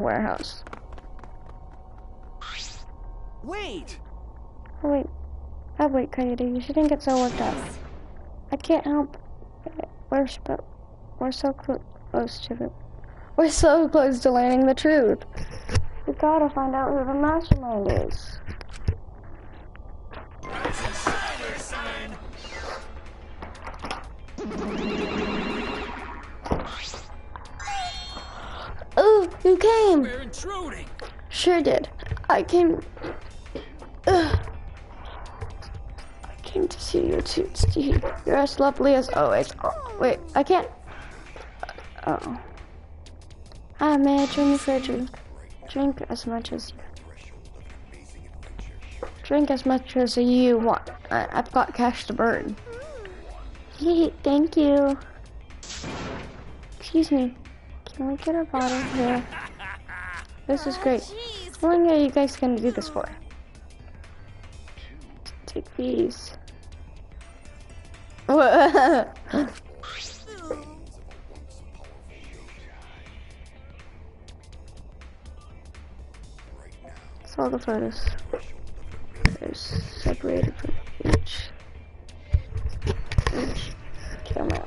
warehouse. Wait! Oh wait. Oh wait, Coyote, you shouldn't get so worked up. I can't help. We're so close to it. We're so close to learning the truth. We gotta find out who the mastermind is. Oh, you came! We're intruding! Sure did. I came to see you too, Steve. You're as lovely as always. Oh, wait, I can't. Oh. Hi, may I join you for a drink? Drink as much as you want. I've got cash to burn. Hey, thank you. Excuse me. Can we get a bottle here? This is great. How long are you guys gonna do this for? Take these. It's all the photos. They're separated from each camera.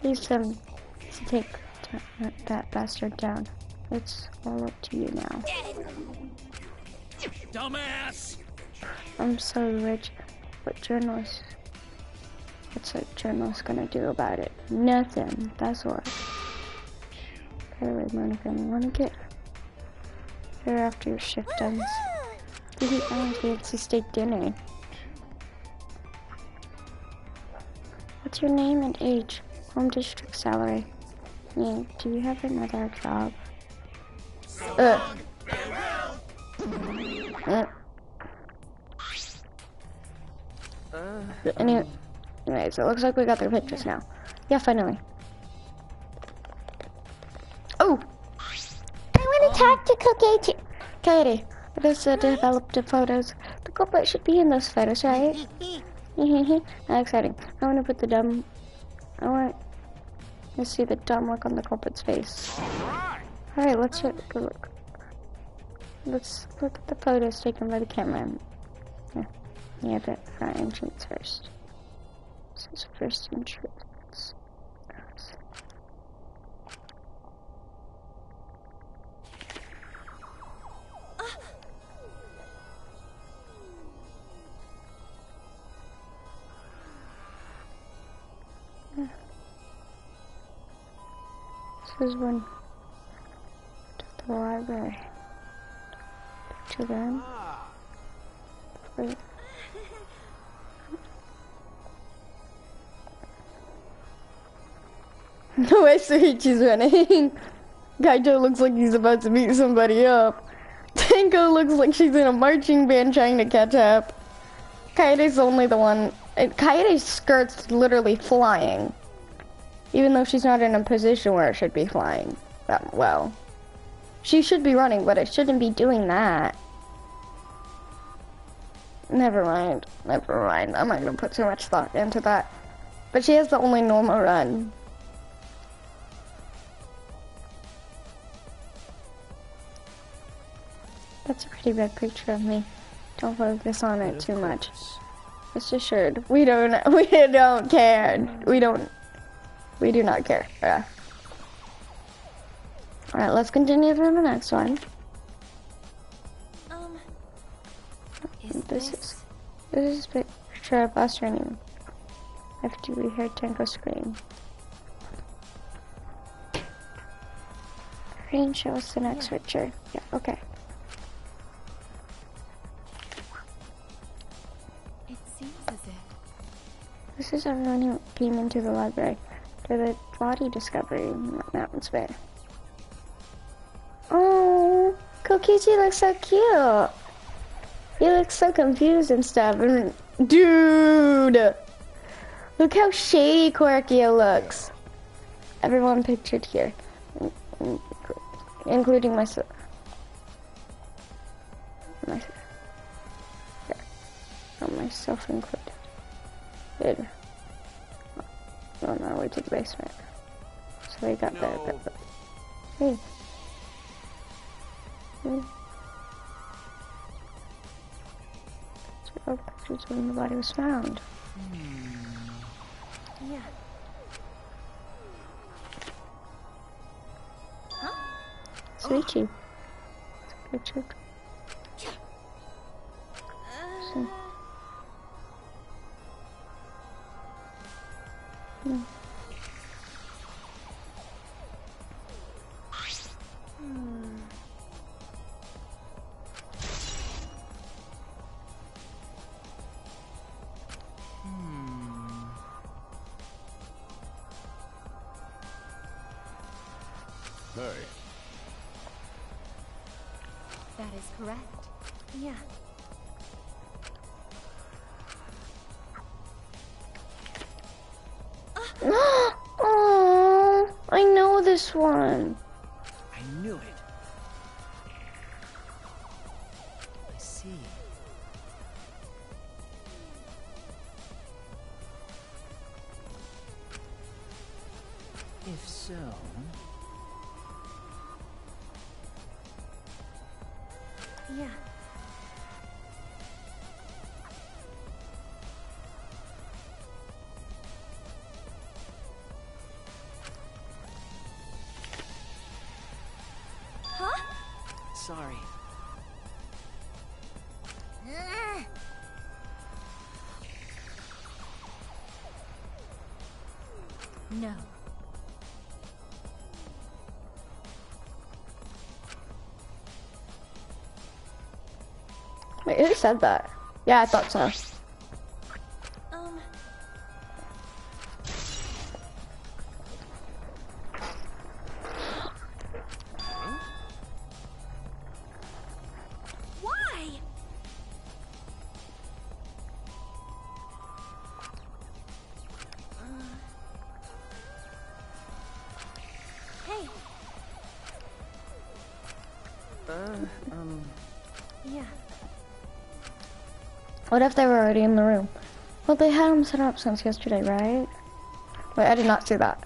Please to take that bastard down. It's all up to you now. Dumbass! I'm so rich. What's a journalist gonna do about it? Nothing. That's what. By the way, Monica, you wanna get here after your shift ends? We eat fancy steak dinner. What's your name and age? Home district salary. Yeah, do you have another job? Anyways, it looks like we got their pictures now. Yeah, finally. Oh! I want to talk to Kokichi. Katie, this developed the photos. The culprit should be in those photos, right? How exciting. I want to put the dumb... I want to see the dumb look on the culprit's face. Alright, let's take a look. Let's look at the photos taken by the camera. Yeah, but front entrance first. This is first entrance. This is one to the library. To them. Wait. No way, Seiichi's running. Kaito looks like he's about to beat somebody up. Tango looks like she's in a marching band trying to catch up. Kaede's only the one. Kaede's skirt's literally flying. Even though she's not in a position where it should be flying that well. She should be running, but it shouldn't be doing that. Never mind. I'm not gonna put too much thought into that. But she has the only normal run. That's a pretty bad picture of me. Don't focus on it too much. Rest assured, we don't care. We do not care. Yeah. Alright, let's continue to the next one. This is a picture of us running. After we heard Tango scream. Green shows the next picture. Yeah, okay. It seems as if This is everyone who came into the library for the body discovery mountains fair. Oh, Kokichi looks so cute. He looks so confused and stuff. And dude, look how shady quirky it looks. Everyone pictured here. including myself. Myself included. Good. On our way to the basement. So we got there. Hey. So pictures when the body was found. Yeah. Huh? Sweetie. Picture. So. Hey. That is correct. Yeah. Oh, I know this one. I knew it. I see. If so... Yeah. Huh? Sorry. No. Wait, who said that? Yeah, I thought so. Why? Hey. Yeah. What if they were already in the room? Well, they had them set up since yesterday, right? Wait, I did not see that.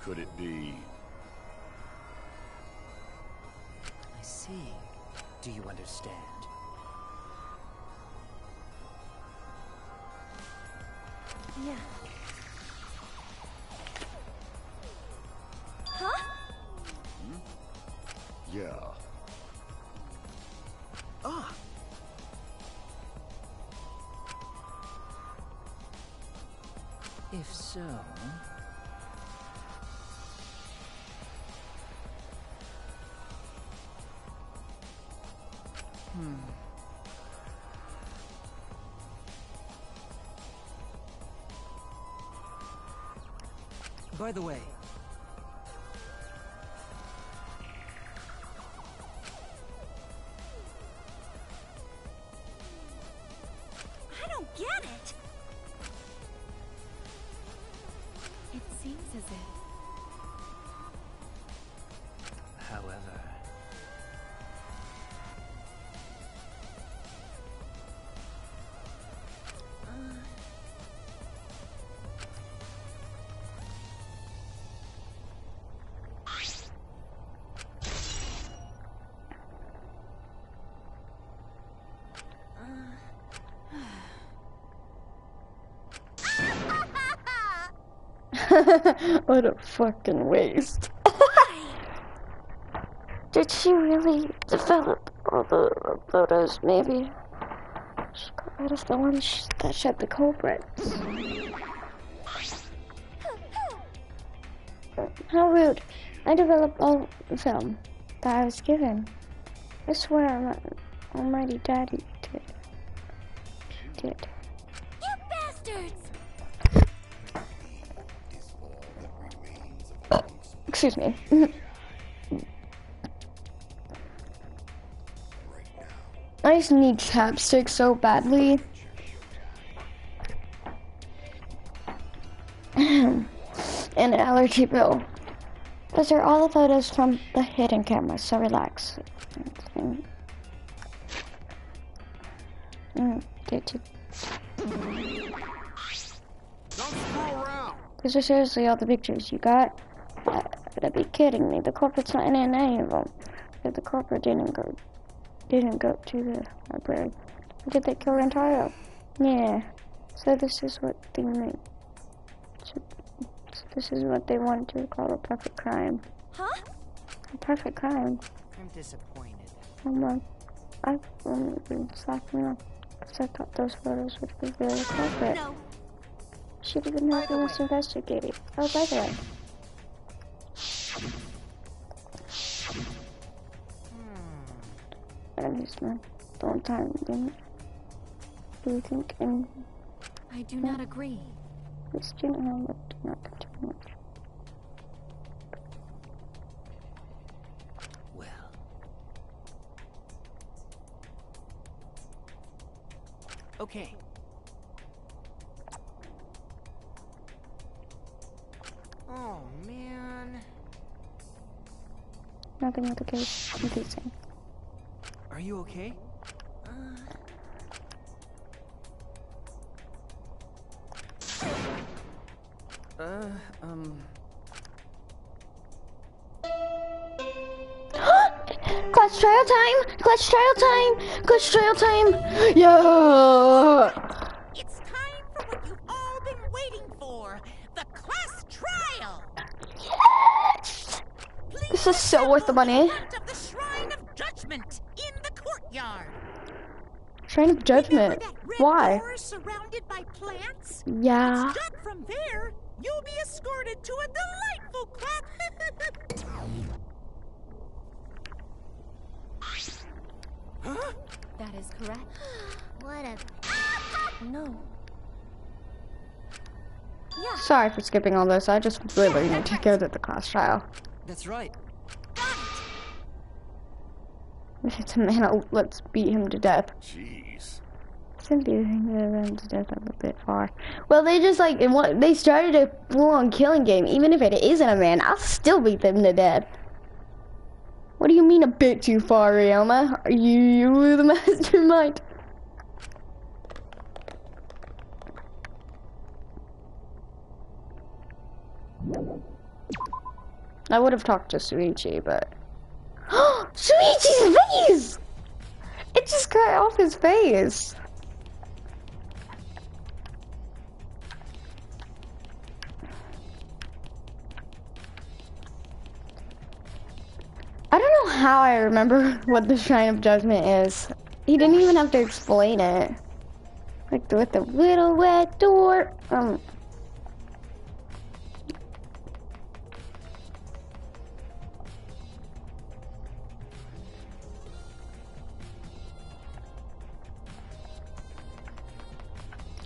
Could it be? I see. Do you understand? Yeah. Huh? Yeah. Ah! If so... By the way... I don't get it. It seems as if... However... What a fucking waste. Did she really develop all the photos, maybe? She got rid of the ones that showed the culprits. How rude. I developed all the film that I was given. I swear my almighty daddy did. You bastards! Excuse me. I just need chapstick so badly. And an allergy pill. Those are all the photos from the hidden camera, so relax. These are seriously all the pictures you got? Gotta be kidding me. The corporate's not in any of them. If the corporate didn't go to the library. Did they kill Rentaro? Yeah. So this is what they mean. So this is what they want to call a perfect crime. Huh? A perfect crime. I'm disappointed. I've only been slacking off because I thought those photos would be the culprit. No. Should have been helping us investigate it. Oh, by the way. At least my own time, didn't do you think? And I do not agree. we student homework did not continue. Well. Okay. Oh man. Nothing with the case confusing. Are you okay? Clutch trial time! Clutch trial time! Clutch trial time! Yeah! It's time for what you've all been waiting for, the class trial. Yes! This is so worth the money. Of the Shrine of Judgment in the courtyard. Shrine of Judgment. Remember that red Why? door surrounded by plants? Yeah. Step from there, you'll be escorted to a delightful class. Huh? That is correct. What a... No. Yeah. Sorry for skipping all this. I just really need to go to the class trial. That's right. If it's a man, let's beat him to death. Jeez. Simply him to death a little bit far. Well, they just like they started a full-on killing game. Even if it isn't a man, I'll still beat them to death. What do you mean a bit too far, SaiOma? Are you the mastermind? I would have talked to Suichi, but... Suichi's face! It just cut off his face. I don't know how I remember what the Shrine of Judgment is. He didn't even have to explain it. Like with the little red door.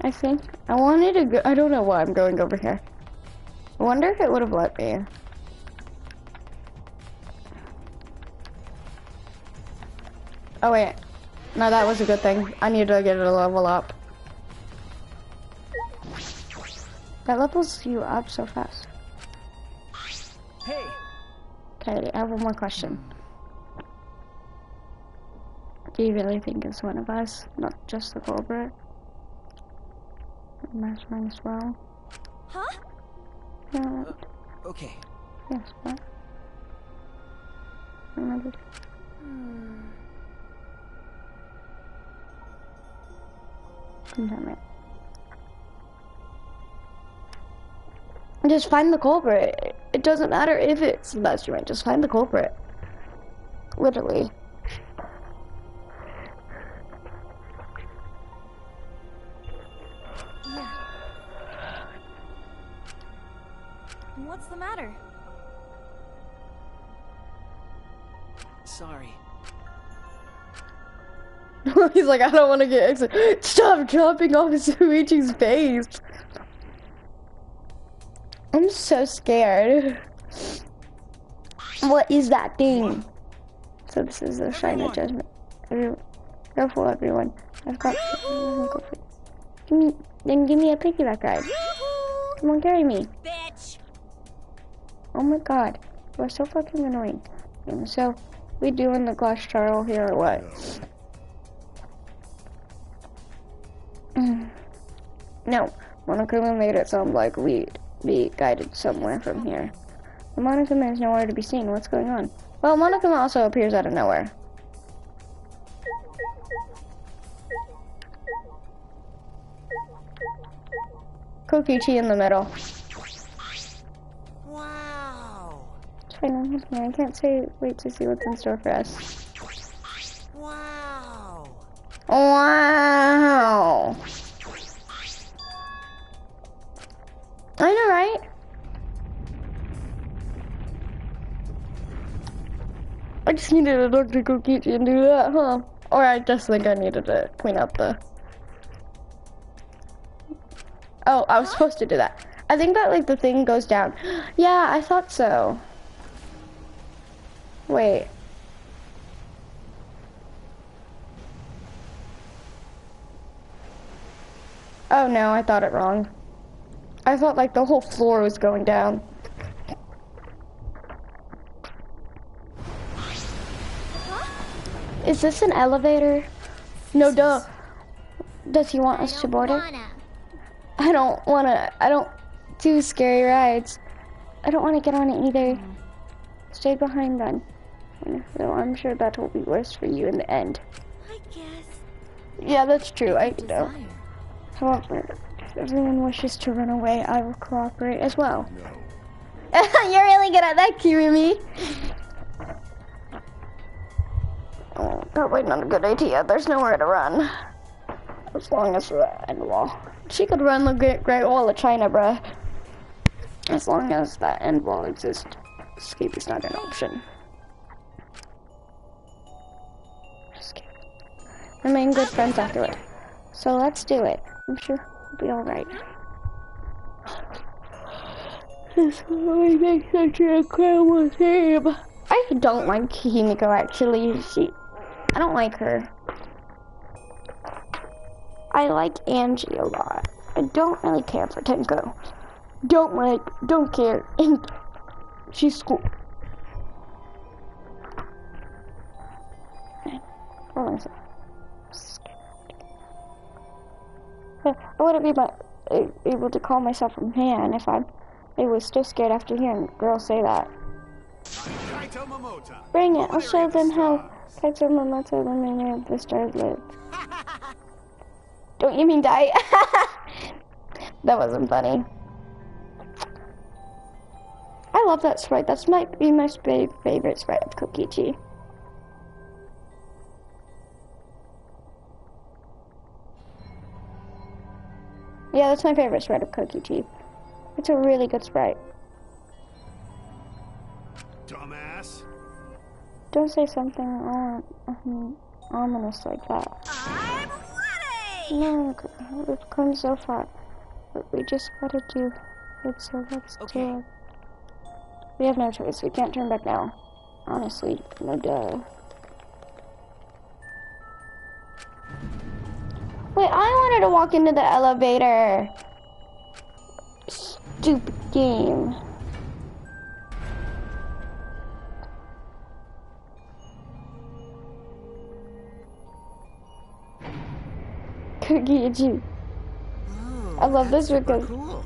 I think I wanted to go. I don't know why I'm going over here. I wonder if it would have let me. Oh wait, no, that was a good thing. I need to get a level up. That levels you up so fast. Hey. Okay, I have one more question. Do you really think it's one of us, not just the culprit? Mastermind as well. Huh? Yeah. Okay. Yes, what? Remember? Damn it. Just find the culprit. It doesn't matter if it's the mastermind. Just find the culprit. Literally. Yeah. What's the matter? Sorry. He's like, I don't want to get excited. Stop dropping off Suichi's face. I'm so scared. What is that thing? So this is the Shine of Judgment. Careful, everyone. I've got. Then give me a piggyback ride. Come on, carry me. Bitch. Oh my god, you're so fucking annoying. So, we doing the glass trial here or what? No, Monokuma made it sound like we'd be guided somewhere from here. The Monokuma is nowhere to be seen. What's going on? Well, Monokuma also appears out of nowhere. Kokichi in the middle. Wow. China, I can't wait to see what's in store for us. Wow. Wow. I know, right? I just needed to talk to Kokichi and do that, huh? Or I just think I needed to clean up the... Oh, I was supposed to do that. I think that, like, the thing goes down. Yeah, I thought so. Wait. Oh no, I thought it wrong. I thought, like, the whole floor was going down. Is this an elevator? No, duh. Does he want us to board it? I don't do scary rides. I don't want to get on it either. Stay behind then. Though I'm sure that will be worse for you in the end. I guess. Yeah, that's true, I know. However, if everyone wishes to run away, I will cooperate as well. No. You're really good at that, Kirimi. Oh, probably not a good idea. There's nowhere to run. As long as the end wall. She could run the Great Wall of China, bruh. As long as that end wall exists, escape is not an option. Escape. Remain good friends afterward. So let's do it. I'm sure we'll be alright. This really makes such an incredible team. I don't like Himiko actually. I don't like her. I like Angie a lot. I don't really care for Tenko. Don't care. And she's cool. Hold on a second. I wouldn't be able to call myself a man if I was still scared after hearing girls say that. Bring it. I'll show them how Kaito Momoto, the mayor of the stars, live. Don't you mean die? That wasn't funny. I love that sprite. That might be my favorite sprite of Kokichi. Yeah, that's my favorite sprite of Kokichi. It's a really good sprite. Dumbass. Don't say something ominous like that. I'm ready. No, we've come so far. But we just gotta do it, so let's do it. We have no choice. We can't turn back now. Honestly, no duh. Wait, I wanted to walk into the elevator. Stupid game. Kokichi. Oh, I love that's this super because cool.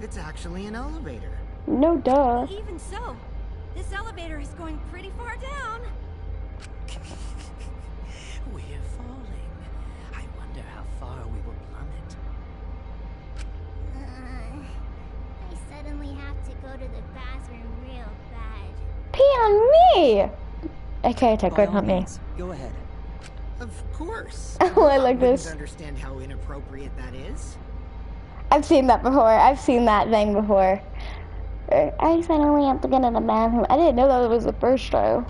It's actually an elevator. no duh. Even so, this elevator is going pretty far down. We're falling. I wonder how far we will plummet. I suddenly have to go to the bathroom real bad. Pee on me! Okay, By Tekko, all not me. means, go ahead. Of course. Oh, I like wouldn't this. Understand how inappropriate that is? I've seen that before. I've seen that thing before. I suddenly have to get in the bathroom. I didn't know that was the first show.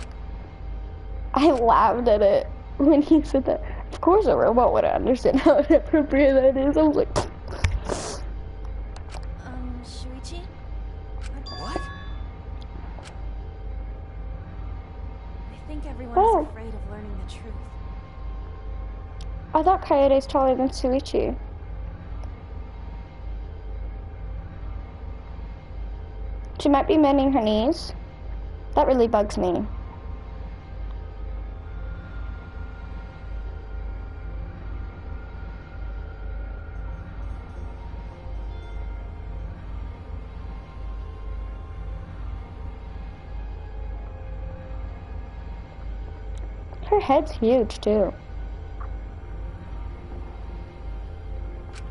I laughed at it when he said that. Of course a robot would understand how inappropriate that is. I was like, Shuichi? What? I think everyone Oh. is afraid of learning the truth. I thought Coyote's taller than Suichi. She might be bending her knees. That really bugs me. Her head's huge too.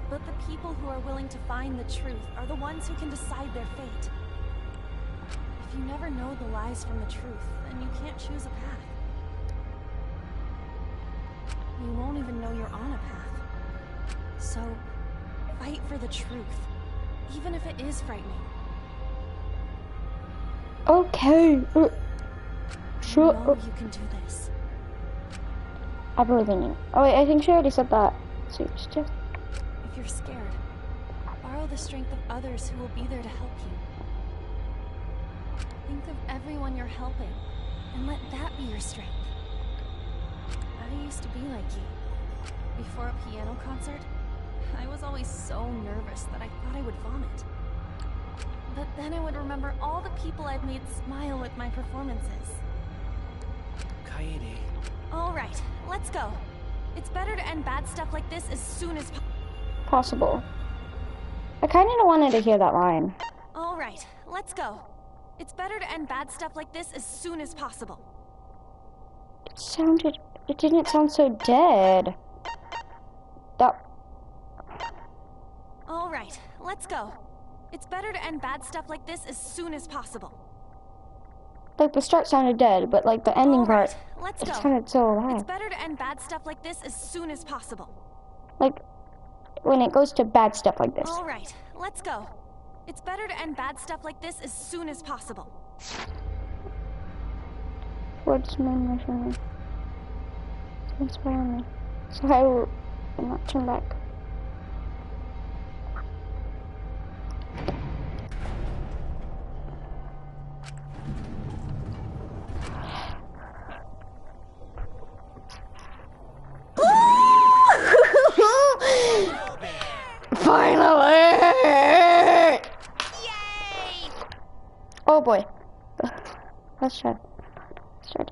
But the people who are willing to find the truth are the ones who can decide their fate. If you never know the lies from the truth, then you can't choose a path. You won't even know you're on a path. So, fight for the truth, even if it is frightening. Okay. You Shut know up. you can do this. I believe in you. Oh wait, I think she already said that. So it's just... If you're scared, borrow the strength of others who will be there to help you. Think of everyone you're helping, and let that be your strength. I used to be like you. Before a piano concert, I was always so nervous that I thought I would vomit. But then I would remember all the people I've made smile with my performances. Kaede. All right, let's go. It's better to end bad stuff like this as soon as possible. I kind of wanted to hear that line. All right, let's go. It's better to end bad stuff like this as soon as possible. It didn't sound so dead. That... All right, let's go. It's better to end bad stuff like this as soon as possible. Like, the start sounded dead, but like the ending All right, part, let's it go. sounded so alive. It's better to end bad stuff like this as soon as possible. Like, when it goes to bad stuff like this. All right, let's go. It's better to end bad stuff like this as soon as possible. What's my mission? Inspire me. So I will not turn back. Finally! Yay! Oh boy. Let's try. Start.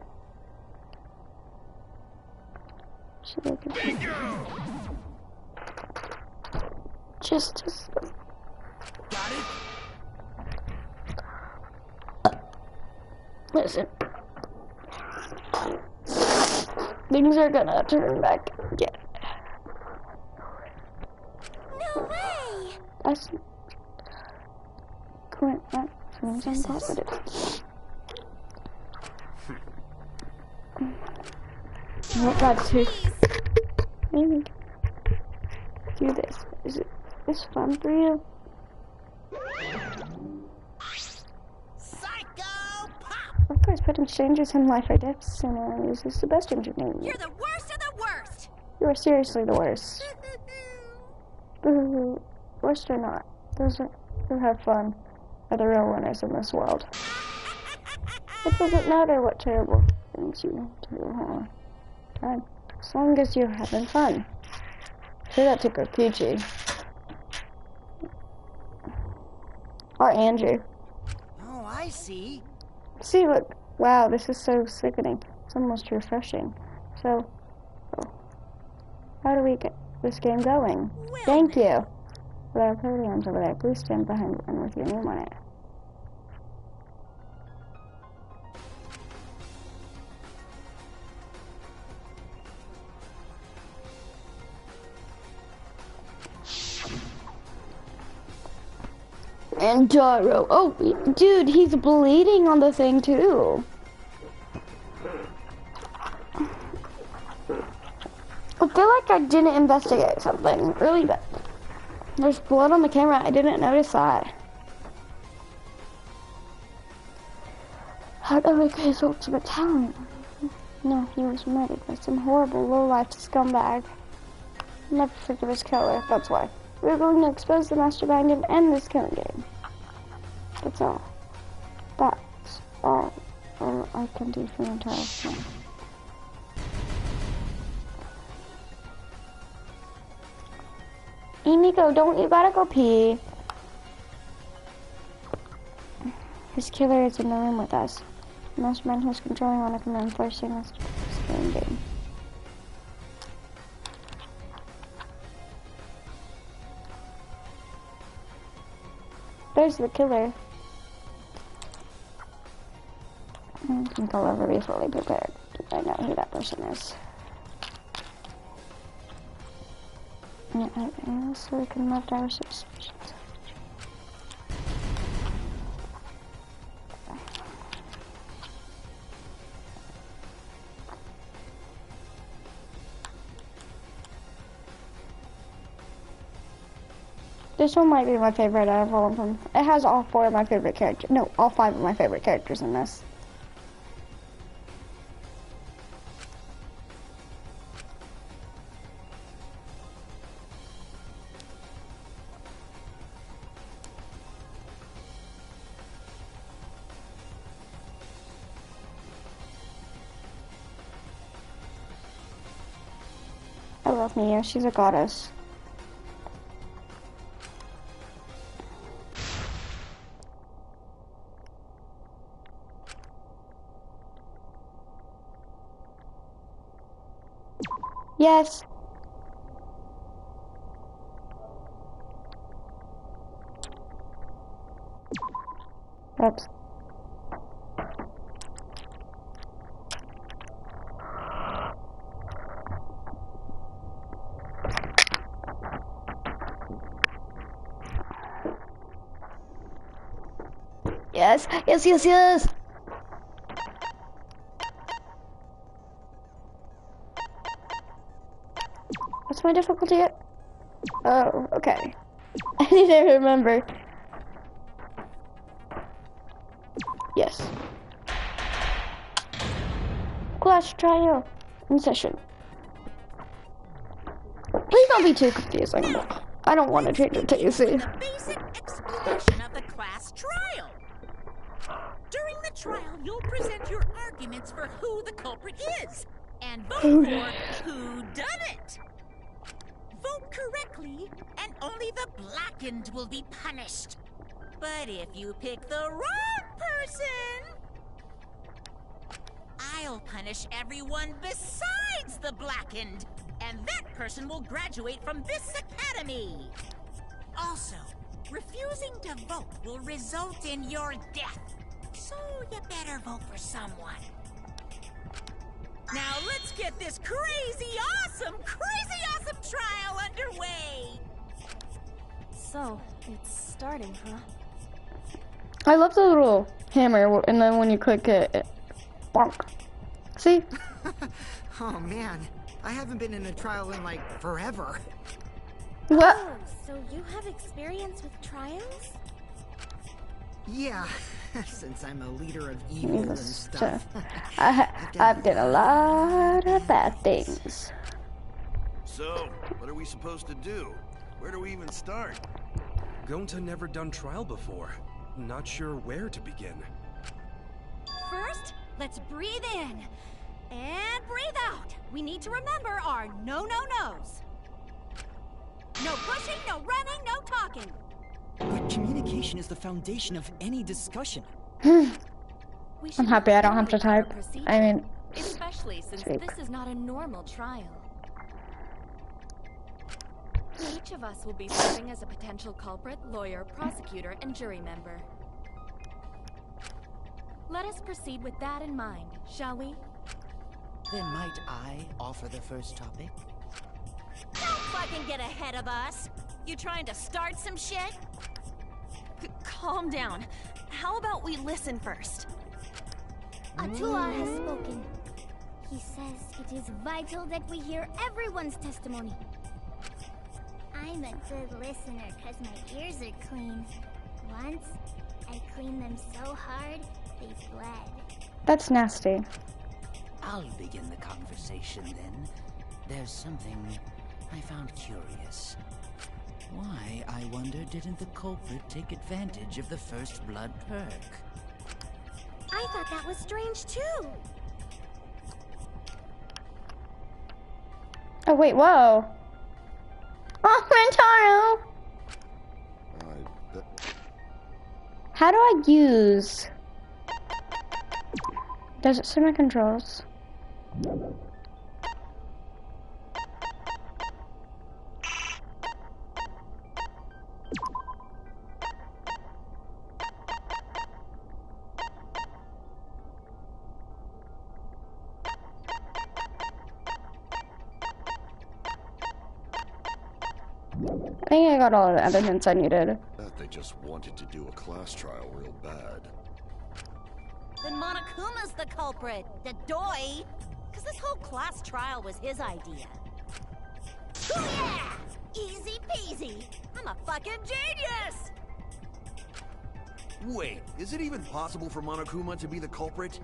Just. Got it? Listen. Things are gonna turn back again. No way! That's current. That seems unpositive. Oh God, too. Maybe do this. Is this fun for you? Psycho Pop! Of course, putting strangers in life or death scenarios is the best entertainment. You're the worst of the worst! You are seriously the worst. Worst or not, those who have fun are the real winners in this world. It doesn't matter what terrible things you do all the time, as long as you're having fun. Say that to Kokichi. Or Andrew. Oh, I see. See, look. Wow, this is so sickening. It's almost refreshing. So, how do we get this game going? Thank you. With our programs over there, please stand behind and with your name on it. And Gyro. Oh, dude, he's bleeding on the thing too. I feel like I didn't investigate something really bad. There's blood on the camera. I didn't notice that. How to make his ultimate talent. No, he was murdered by some horrible low-life scumbag. I'll never forgive his killer, that's why. We're going to expose the mastermind and end this killing game. That's all. That's all I can do for the entire film. Hey Nico, you gotta go pee. His killer is in the room with us. The mastermind who's controlling Monica and forcing us to play this killing game. There's the killer. I think I'll ever be fully prepared. I know who that person is. Yeah, I also can left our suspicions. This one might be my favorite out of all of them. It has all 4 of my favorite characters. No, all 5 of my favorite characters in this. I love Mia, she's a goddess. Yes. Oops. Yes, yes, yes, yes. What's my difficulty? Oh, okay. I need to remember. Yes. Clash trial in session. Please don't be too confusing. I don't want to change it to easy. The basic explanation of the class trial. During the trial, you'll present your arguments for who the culprit is and vote for who done it. Vote correctly, and only the blackened will be punished. But if you pick the wrong person, I'll punish everyone besides the blackened, and that person will graduate from this academy. Also, refusing to vote will result in your death, so you better vote for someone. Now let's get this crazy awesome trial underway! So, it's starting, huh? I love the little hammer, and then when you click it, bonk. See? Oh man, I haven't been in a trial in like forever. What? Oh, so you have experience with trials? Yeah, since I'm a leader of evil and stuff. I've done a lot of bad things. So, what are we supposed to do? Where do we even start? Gonta never done trial before. Not sure where to begin. First, let's breathe in and breathe out. We need to remember our no-no-nos. No pushing, no running, no talking. But communication is the foundation of any discussion. I'm happy I don't have to type. I mean, especially since this is not a normal trial. Each of us will be serving as a potential culprit, lawyer, prosecutor, and jury member. Let us proceed with that in mind, shall we? Then might I offer the first topic? Don't fucking get ahead of us. You trying to start some shit? Calm down. How about we listen first? Atua has spoken. He says it is vital that we hear everyone's testimony. I'm a good listener because my ears are clean. Once, I cleaned them so hard, they bled. that's nasty. I'll begin the conversation then. There's something I found curious. Why, I wonder, didn't the culprit take advantage of the first blood perk? I thought that was strange too. Oh wait, whoa. Oh, Rentaro! How do I use? Does it say my controls? I think I got all the evidence I needed. That they just wanted to do a class trial real bad. Then Monokuma's the culprit, the doy. Cause this whole class trial was his idea. Yeah! Easy peasy. I'm a fucking genius! Wait, is it even possible for Monokuma to be the culprit?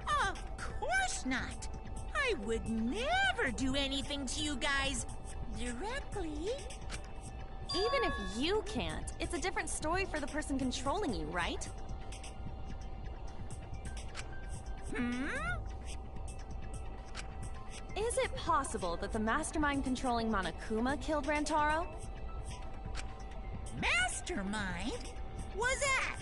Of course not. I would never do anything to you guys directly. Even if you can't, it's a different story for the person controlling you, right? Is it possible that the mastermind controlling Monokuma killed Rantaro? Mastermind? Was that?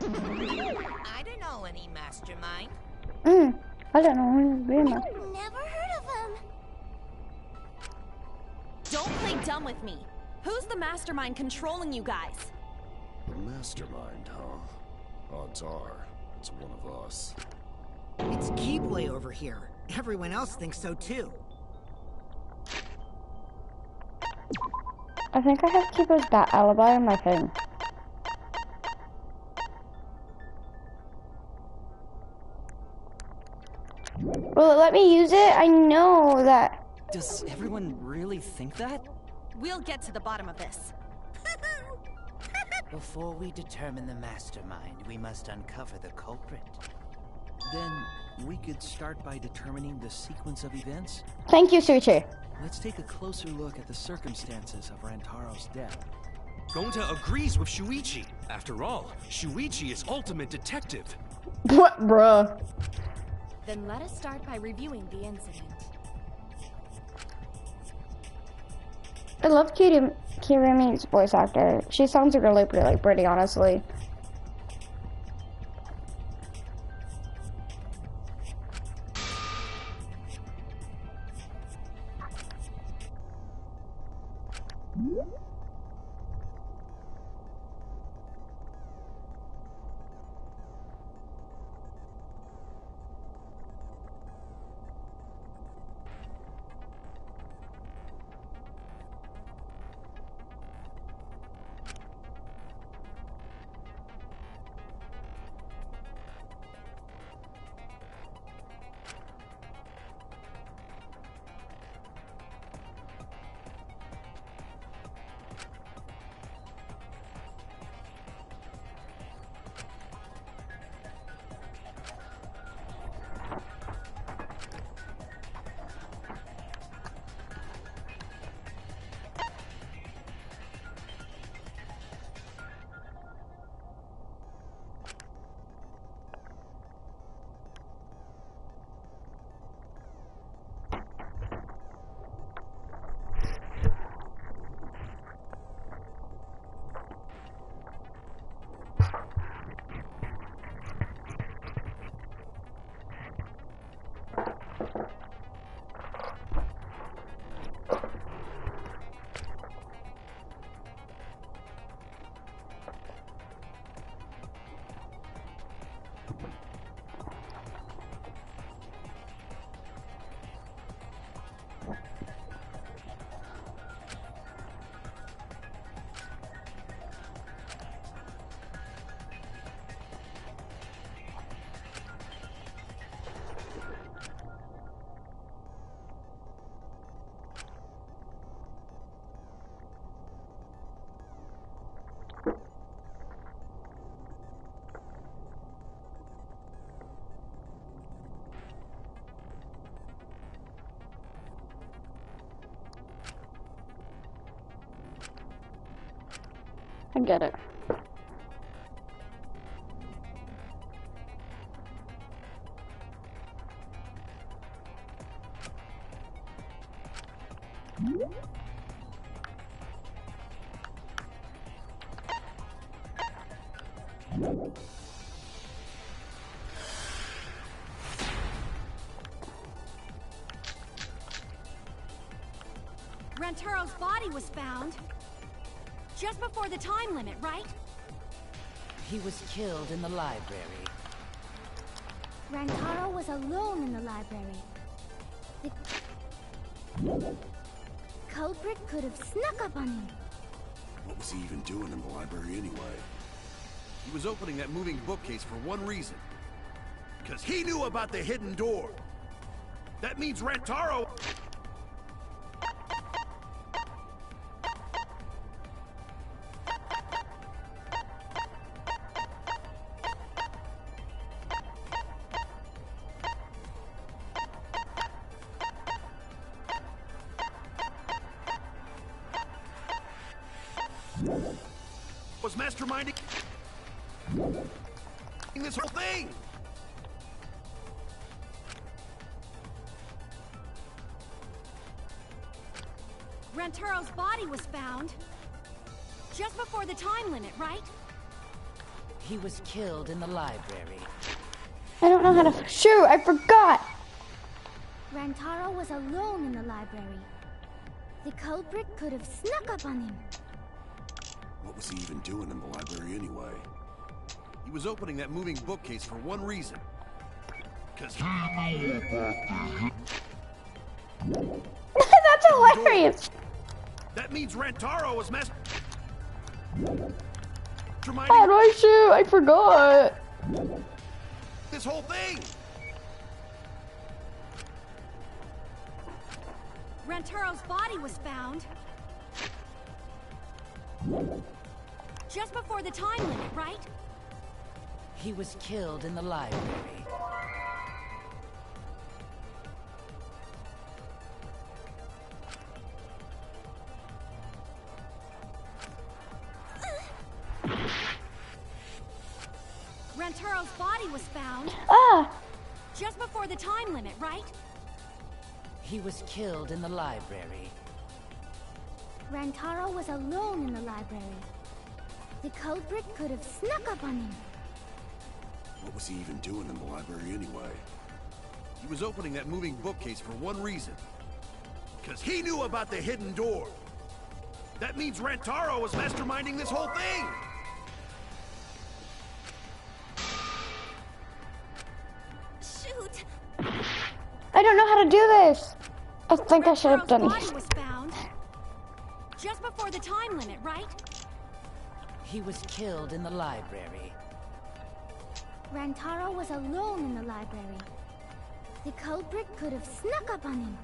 I don't know any mastermind. I don't know. Never heard of him. Don't play dumb with me. Who's the mastermind controlling you guys? The mastermind, huh? Odds are, it's one of us. It's Keyblade over here. Everyone else thinks so too. I think I have Kibo's bat alibi on my phone. Will it let me use it? I know that. Does everyone really think that? We'll get to the bottom of this. Before we determine the mastermind, we must uncover the culprit. Then we could start by determining the sequence of events. Thank you, Suichi. Let's take a closer look at the circumstances of Rantaro's death. Gonta agrees with Shuichi. After all, Shuichi is ultimate detective. What, bruh? Then let us start by reviewing the incident. I love Kirumi's voice actor. She sounds really pretty, honestly. I get it. Rantaro's body was found just before the time limit, right? He was killed in the library. Rantaro was alone in the library. The culprit could have snuck up on him. What was he even doing in the library anyway? He was opening that moving bookcase for one reason. Because he knew about the hidden door. That means Rantaro... was masterminding this whole thing. Rantaro's body was found just before the time limit, right? He was killed in the library. I don't know how to shoot. I forgot. Rantaro was alone in the library. The culprit could have snuck up on him. What was he even doing in the library anyway? He was opening that moving bookcase for one reason. Because That's hilarious. that means Rantaro was How do I shoot? I forgot. this whole thing. Rantaro's body was found just before the time limit, right? He was killed in the library. Rantaro's body was found just before the time limit, right? He was killed in the library. Rantaro was alone in the library. The culprit could have snuck up on him. What was he even doing in the library anyway? He was opening that moving bookcase for one reason. Because he knew about the hidden door. That means Rantaro was masterminding this whole thing. Shoot! I don't know how to do this. I think I should have done Rantaro's it. body was found just before the time limit, right? He was killed in the library. Rantaro was alone in the library. The culprit could have snuck up on him.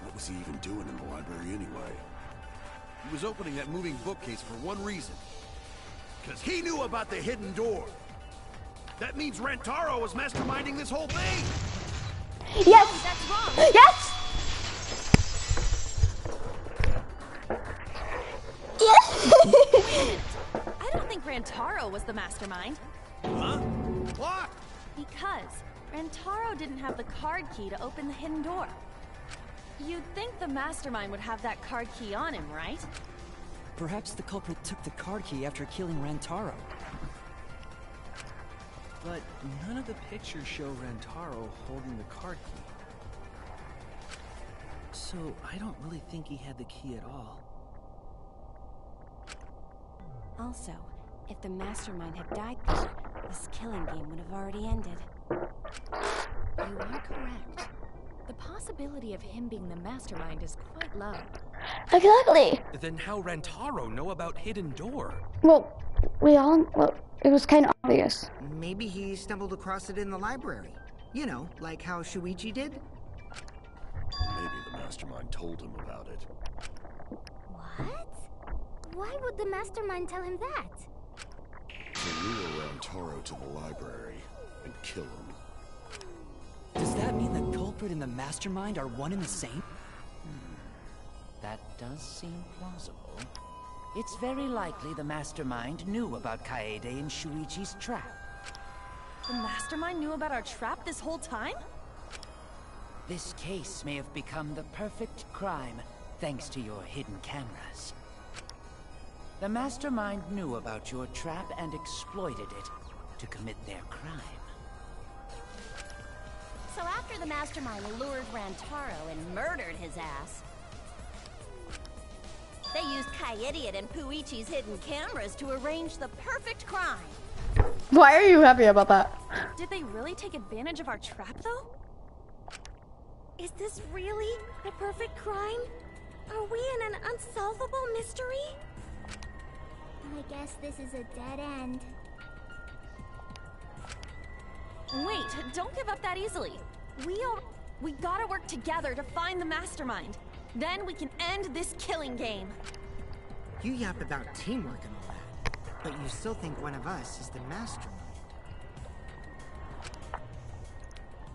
What was he even doing in the library anyway? He was opening that moving bookcase for one reason. Because he knew about the hidden door. That means Rantaro was masterminding this whole thing. Yes! No, that's wrong. Yes! Yes! I don't think Rantaro was the mastermind. Huh? What? Because Rantaro didn't have the card key to open the hidden door. You'd think the mastermind would have that card key on him, right? Perhaps the culprit took the card key after killing Rantaro. But none of the pictures show Rantaro holding the card key. So I don't really think he had the key at all. Also, if the mastermind had died there, this killing game would have already ended. You are correct. The possibility of him being the mastermind is quite low. Exactly. Then how Rantaro know about hidden door? Well, it was kind of obvious. Maybe he stumbled across it in the library. You know, like how Shuichi did? Maybe the mastermind told him about it. What? Why would the mastermind tell him that? To lure Rantaro to the library and kill him. Does that mean the culprit and the mastermind are one and the same? That does seem plausible. It's very likely the mastermind knew about Kaede and Shuichi's trap. The mastermind knew about our trap this whole time? This case may have become the perfect crime thanks to your hidden cameras. The mastermind knew about your trap and exploited it to commit their crime. So after the mastermind lured Rantaro and murdered his ass, they used Kaede and Puichi's hidden cameras to arrange the perfect crime. Why are you happy about that? Did they really take advantage of our trap, though? Is this really the perfect crime? Are we in an unsolvable mystery? I guess this is a dead end. Wait, don't give up that easily. We gotta work together to find the mastermind. Then we can end this killing game. You yap about teamwork and all that, but you still think one of us is the mastermind.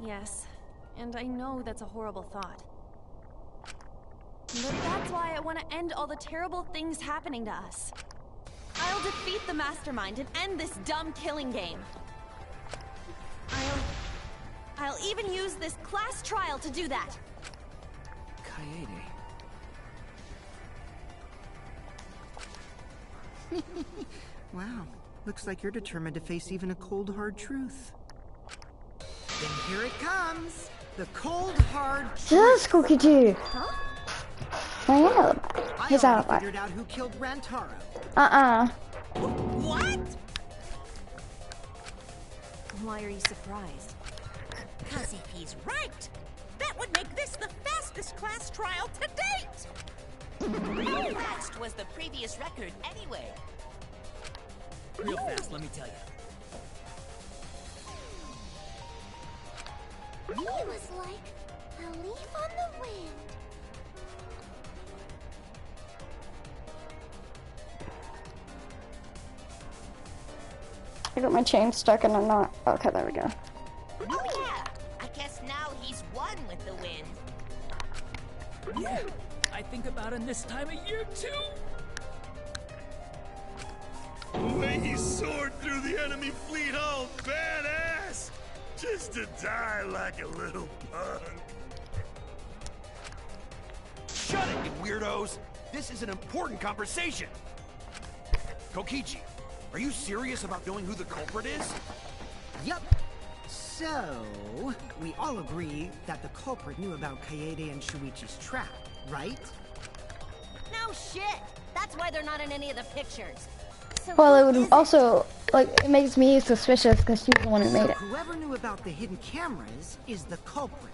Yes, and I know that's a horrible thought. But that's why I want to end all the terrible things happening to us. I'll defeat the mastermind and end this dumb killing game. I'll even use this class trial to do that. Kaede. Wow, looks like you're determined to face even a cold, hard truth. Then here it comes! The cold, hard truth! Yes, Kokichi! Huh? I am. His I alibi. figured out who killed Rantaro. What? Why are you surprised? Because if he's right, that would make this the fastest class trial to date! How fast was the previous record anyway? Real fast, let me tell you. He was like a leaf on the wind. I got my chain stuck and I'm not. Okay, there we go. Oh yeah! I guess now he's one with the wind. Yeah, I think about him this time of year too. The way he soared through the enemy fleet, all badass! Just to die like a little punk. Shut it, you weirdos! This is an important conversation! Kokichi, are you serious about knowing who the culprit is? Yup. So, we all agree that the culprit knew about Kaede and Shuichi's trap, right? No shit! That's why they're not in any of the pictures. So Well, it who would is also, like, it makes me suspicious because she's the one who made it. Whoever knew about the hidden cameras is the culprit.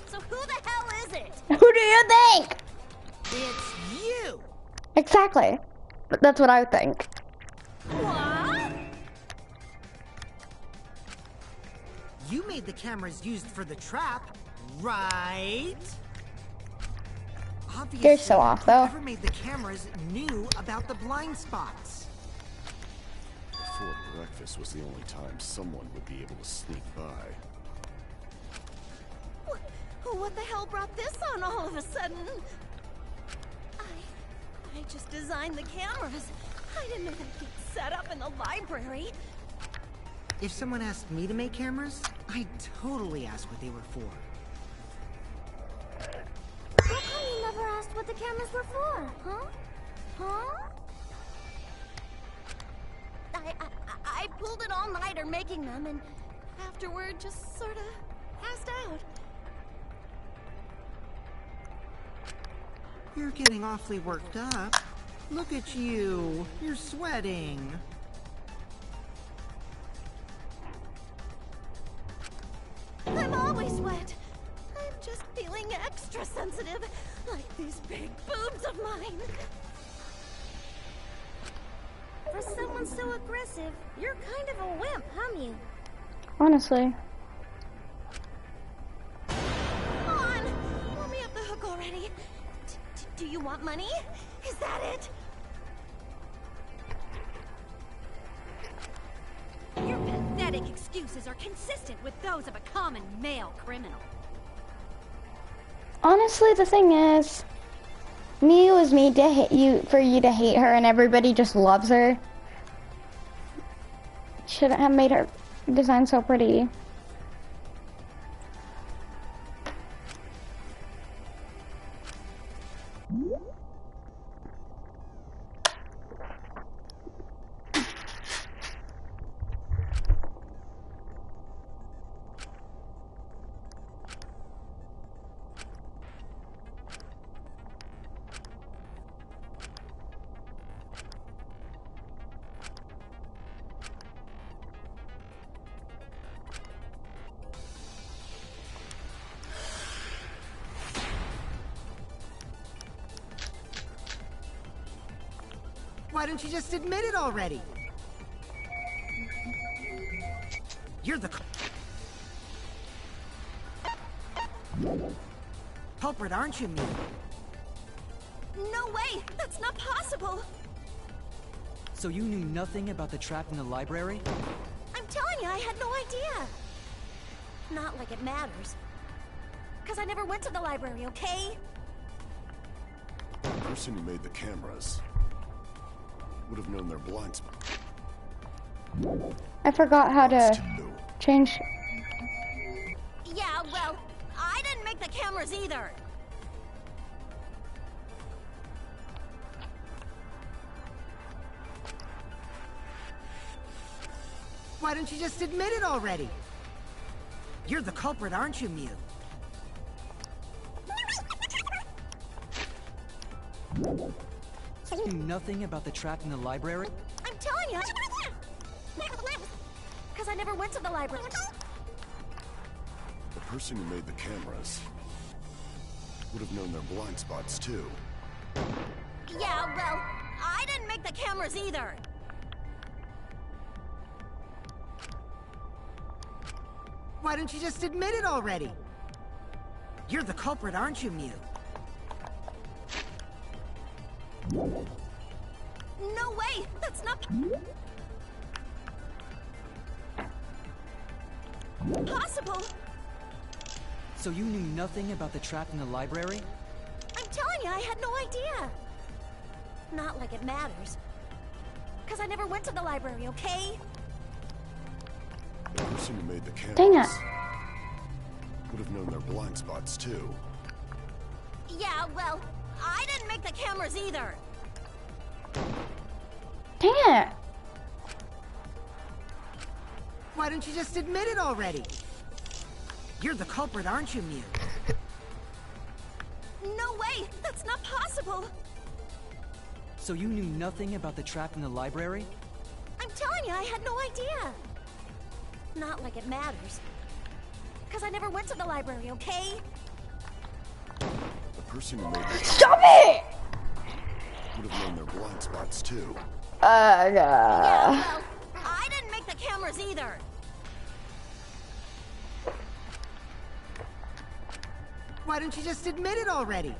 So who the hell is it? Who do you think? It's you! Exactly. But that's what I would think. What? You made the cameras used for the trap, right? Obviously, You're so off, though. whoever made the cameras knew about the blind spots. Before breakfast was the only time someone would be able to sneak by. What the hell brought this on all of a sudden? I just designed the cameras. I didn't know they'd get set up in the library. If someone asked me to make cameras, I'd totally ask what they were for. How come you never asked what the cameras were for, huh? Huh? I pulled an all-nighter making them, and afterward just sort of passed out. You're getting awfully worked up. Look at you. You're sweating. I'm always wet. I'm just feeling extra sensitive, like these big boobs of mine. For someone so aggressive, you're kind of a wimp, huh, Mew? Honestly. Come on, let me off the hook already. Do you want money? Is that it? Your pathetic excuses are consistent with those of a common male criminal. Honestly, the thing is, Miu was made to hate you for you to hate her, and everybody just loves her. Shouldn't have made her design so pretty. Why don't you just admit it already? You're the culprit, aren't you, Miu? No way! That's not possible! So you knew nothing about the trap in the library? I'm telling you, I had no idea! Not like it matters. Because I never went to the library, okay? The person who made the cameras would have known their blind spot. I forgot how to change. Yeah, well, I didn't make the cameras either! Why don't you just admit it already? You're the culprit, aren't you, Miu? So you knew nothing about the trap in the library? I'm telling you! Because I never went to the library. The person who made the cameras would have known their blind spots too. Yeah, well, I didn't make the cameras either! Why don't you just admit it already? You're the culprit, aren't you, Miu? No way! That's not possible! So you knew nothing about the trap in the library? I'm telling you, I had no idea! Not like it matters. Because I never went to the library, okay? The person who made the cameras Dang it. would have known their blind spots too. Yeah, well, I didn't make the cameras either! Dang it. Why don't you just admit it already? You're the culprit, aren't you, Miu? No way! That's not possible! So you knew nothing about the trap in the library? I'm telling you, I had no idea! Not like it matters. Because I never went to the library, okay? The person who made the Stop it! would have known their blind spots too. Yeah, well, I didn't make the cameras either! Why don't you just admit it already?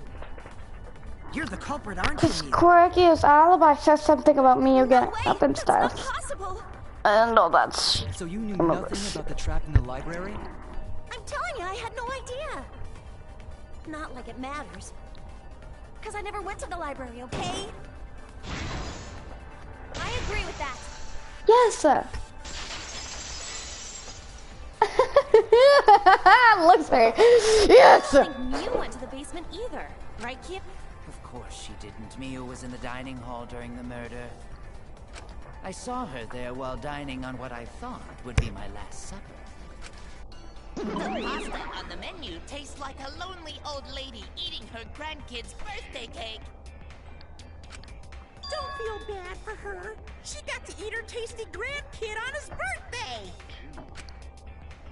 You're the culprit, aren't you, Because Miu? Kokichi's alibi says something about me getting No way! up and That's stuff. not possible! And all that's... So you knew Remember. nothing about the trap in the library? I'm telling you, I had no idea! Not like it matters. Because I never went to the library, okay? I agree with that! Yes! Looks very... Yes! I don't think Miu went to the basement either. Right, Kip? Of course she didn't. Miu was in the dining hall during the murder. I saw her there while dining on what I thought would be my last supper. The pasta on the menu tastes like a lonely old lady eating her grandkid's birthday cake. Don't feel bad for her. She got to eat her tasty grandkid on his birthday.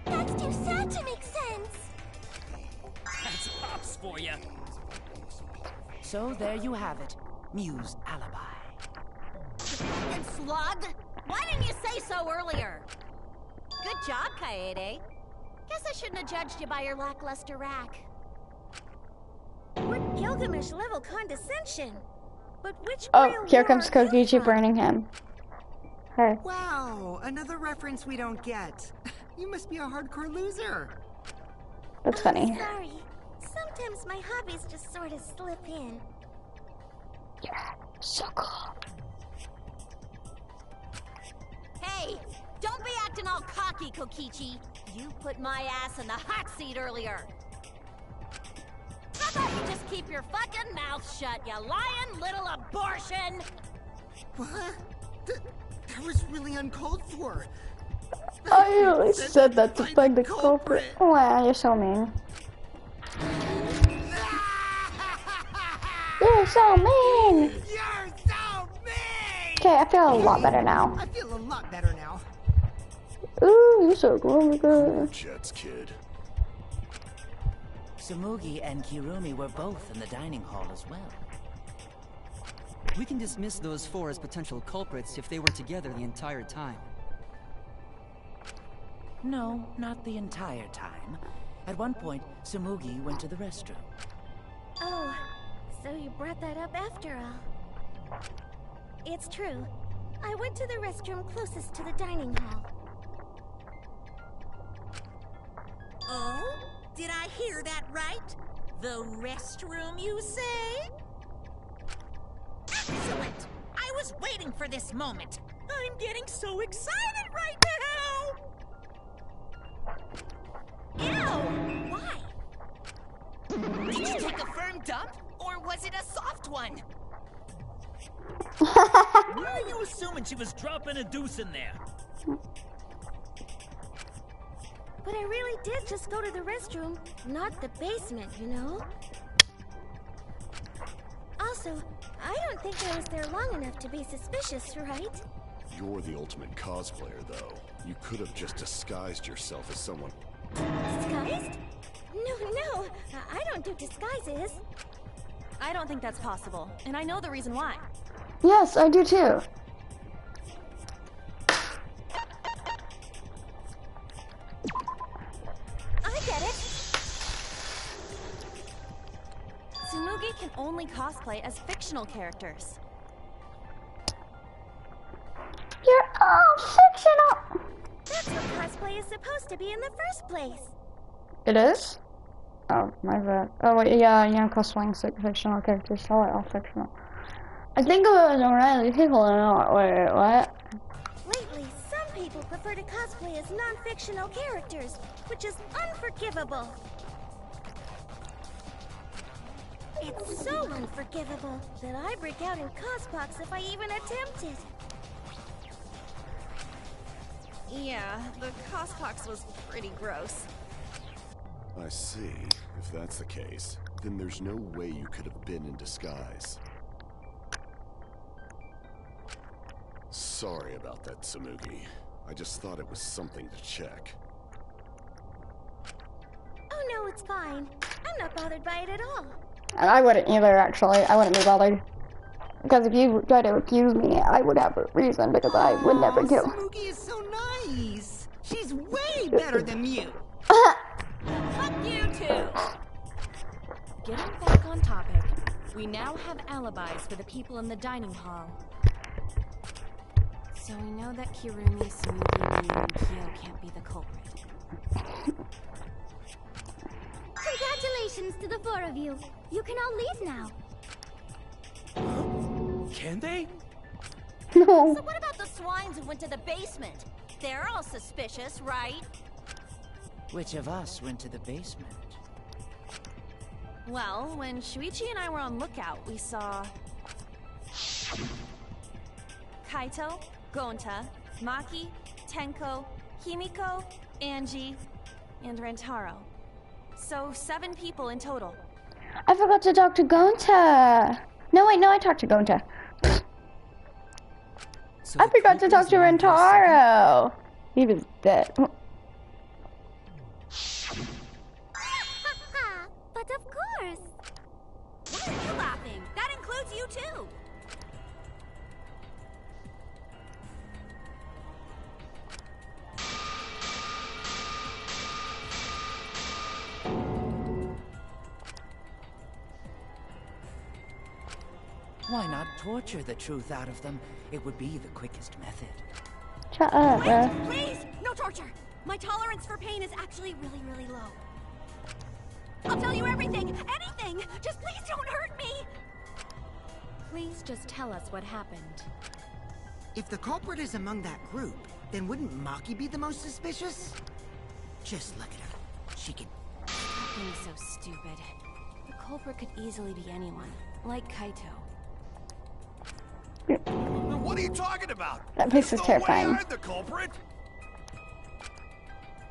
That's too sad to make sense. That's pops for you. So there you have it. Miu's alibi. And slug? Why didn't you say so earlier? Good job, Kaede. Guess I shouldn't have judged you by your lackluster rack. What Gilgamesh-level condescension? But which Oh, real here war comes are you Kokichi from? burning him. Her. Wow, another reference we don't get. You must be a hardcore loser. That's funny. Sorry. Sometimes my hobbies just sort of slip in. Yeah, so cool. Hey, don't be acting all cocky, Kokichi. You put my ass in the hot seat earlier. How about you just keep your fucking mouth shut, you lying little abortion? What? That was really uncalled for. I really said that to find the culprit. Wow, you're so mean. You're so mean! You're so mean! Okay, I feel a lot better now. I feel a lot better now. Ooh, you're so good. Jets, kid. Tsumugi and Kirumi were both in the dining hall as well. We can dismiss those four as potential culprits if they were together the entire time. No, not the entire time. At one point, Tsumugi went to the restroom. Oh, so you brought that up after all. It's true. I went to the restroom closest to the dining hall. Oh? Did I hear that right? The restroom, you say? Excellent! I was waiting for this moment. I'm getting so excited right now! Ew! Why? Did you take a firm dump, or was it a soft one? Why are you assuming she was dropping a deuce in there? But I really did just go to the restroom, not the basement, you know? Also, I don't think I was there long enough to be suspicious, right? You're the ultimate cosplayer, though. You could have just disguised yourself as someone. Disguised? No, I don't do disguises. I don't think that's possible, and I know the reason why. Yes, I do too. I get it. Tsumugi can only cosplay as fictional characters. You're all fictional. That's what cosplay is supposed to be in the first place. It is? Oh, my bad. Oh, wait, yeah, cosplaying fictional characters. Oh, all fictional. I think it was already people are not. Wait, what? Lately, some people prefer to cosplay as non-fictional characters, which is unforgivable. It's so unforgivable that I break out in cosbox if I even attempt it. Yeah, the cospox was pretty gross. I see. If that's the case, then there's no way you could have been in disguise. Sorry about that, Tsumugi. I just thought it was something to check. Oh no, it's fine. I'm not bothered by it at all. And I wouldn't either, actually. I wouldn't be bothered. Because if you try to accuse me, I would have a reason, because I would never kill. Tsumugi is so nice. She's way better than you. Fuck you too! Getting back on topic, we now have alibis for the people in the dining hall. So we know that Kirumi, Tsumugi, Lee, and Kyo can't be the culprit. Congratulations to the four of you. You can all leave now. Can they? No. So what about the swines who went to the basement? They're all suspicious, right? Which of us went to the basement? Well, when Shuichi and I were on lookout, we saw Kaito, Gonta, Maki, Tenko, Himiko, Angie, and Rentaro. So 7 people in total. I forgot to talk to Gonta. No, wait, no, I talked to Gonta. So I forgot to talk to Rentaro. He was dead. But of course. Why are you laughing? That includes you too. Why not torture the truth out of them? It would be the quickest method. Shut up, bro. Please, no torture. My tolerance for pain is actually really, really low. I'll tell you everything, anything. Just please don't hurt me. Please just tell us what happened. If the culprit is among that group, then wouldn't Maki be the most suspicious? Just look at her. She could... Stop being so stupid. The culprit could easily be anyone, like Kaito. What are you talking about? That place is terrifying. I'm the culprit.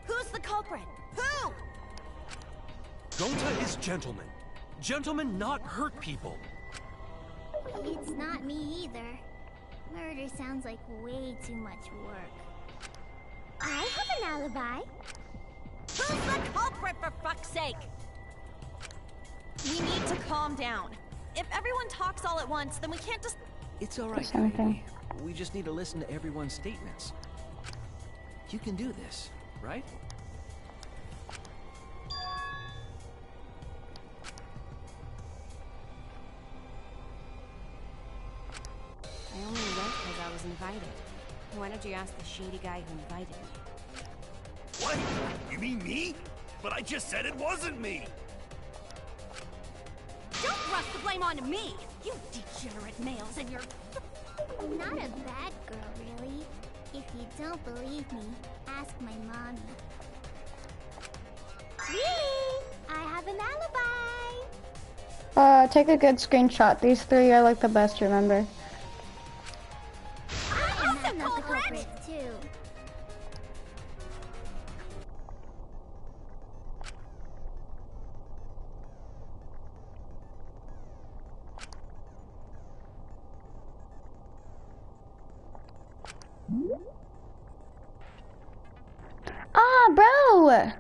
Who's the culprit? Who? Gonta is gentleman. Gentlemen not hurt people. It's not me either. Murder sounds like way too much work. I have an alibi. Who's the culprit, for fuck's sake? We need to calm down. If everyone talks all at once, then we can't just... It's all right, Something. Katie. We just need to listen to everyone's statements. You can do this, right? I only went because I was invited. Why don't you ask the shady guy who invited me? What? You mean me? But I just said it wasn't me. Don't thrust the blame onto me! You degenerate males and your... I'm not a bad girl, really. If you don't believe me, ask my mommy. Really? I have an alibi! Take a good screenshot. These three are like the best, remember? I'm not the culprit, too. Ah, bro!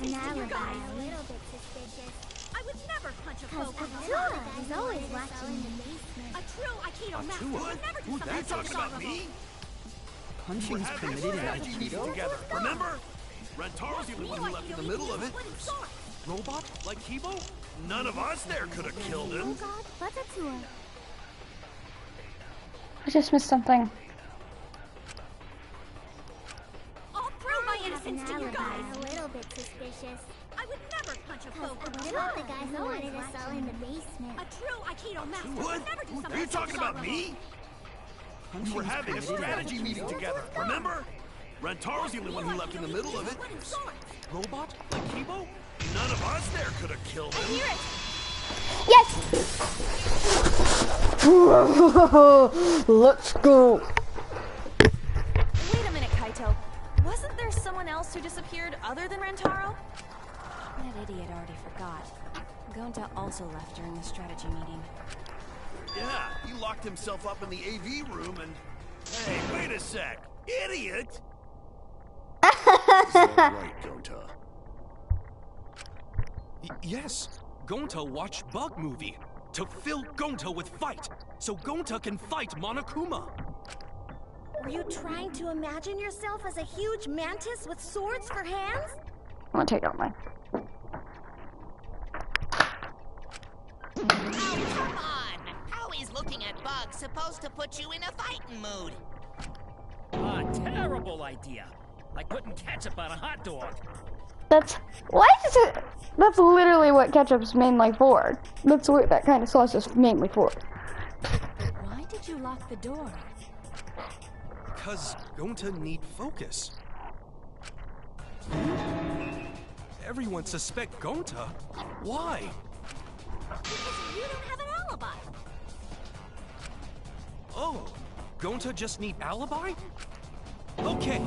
An alibi, a little bit suspicious. I would never punch a foe from Atua is always watching in the basement. A true Aikido master would never do Who something that so talking about dishonorable. me? Punching's We're having a permitted in strategy meeting Aikido? together, remember? Rentaro's the only one who left in the middle of it. Robot? Like Kibo? None of us there could have killed him. Oh god, what's Atua? I just missed something. I'll prove my I have an innocence to you alibi, guys. a little bit suspicious. I would never punch a foe from What about the guy who wanted us all in the basement? A true Aikido master What? would never do something Are you so talking about dishonorable. me? We Punching's were having a permitted in strategy meeting together, remember? Rentaro's the only one who left in the middle of it. Robot? Like Kibo? None of us there could have killed him. Hear it! Yes! Let's go! Wait a minute, Kaito. Wasn't there someone else who disappeared other than Rentaro? That idiot already forgot. Gonta also left during the strategy meeting. Yeah, he locked himself up in the AV room and... Hey, wait a sec! Idiot! Is that right, Gonta? Yes. Gonta watched Bug Movie to fill Gonta with fight, so Gonta can fight Monokuma. Were you trying to imagine yourself as a huge mantis with swords for hands? I'm gonna take out mine. Oh, come on! How is looking at bugs supposed to put you in a fighting mood? A terrible idea. Like putting ketchup on a hot dog. That's why is it? That's literally what ketchup's mainly for. That's what that kind of sauce is mainly for. Why did you lock the door? Because Gonta need focus. Everyone suspect Gonta? Why? Because you don't have an alibi. Oh, Gonta just need alibi? Okay,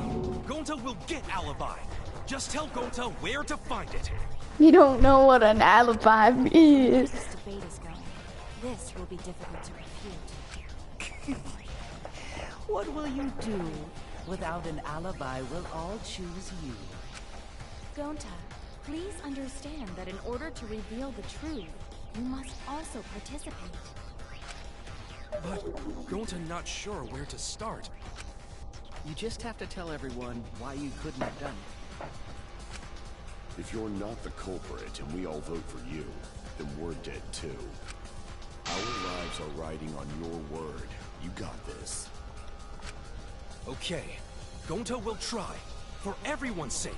Gonta will get alibi. Just tell Gonta where to find it. You don't know what an alibi is. This debate is going. This will be difficult to refute. What will you do? Without an alibi, we'll all choose you. Gonta, please understand that in order to reveal the truth, you must also participate. But Gonta not sure where to start. You just have to tell everyone why you couldn't have done it. If you're not the culprit and we all vote for you, then we're dead too. Our lives are riding on your word. You got this. Okay, Gonta will try, for everyone's sake.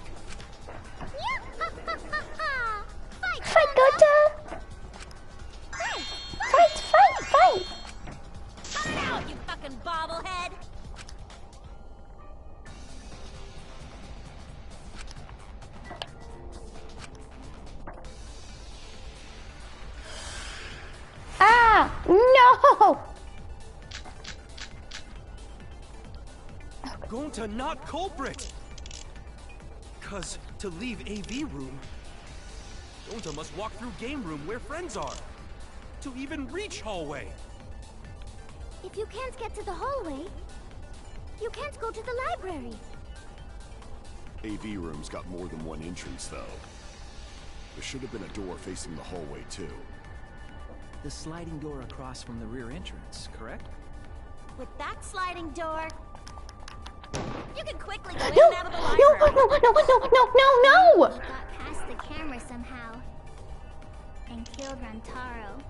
Fight, Gonta! Fight! Fight out, you fucking bobblehead! Ah! No! Gonta not culprit! Cause to leave AV room, Gonta must walk through game room where friends are. To even reach hallway. If you can't get to the hallway, you can't go to the library. AV room's got more than one entrance, though. There should have been a door facing the hallway, too. The sliding door across from the rear entrance, correct? With that sliding door, you can quickly go in No! and out of the library. No! He got past the camera somehow and killed Rantaro.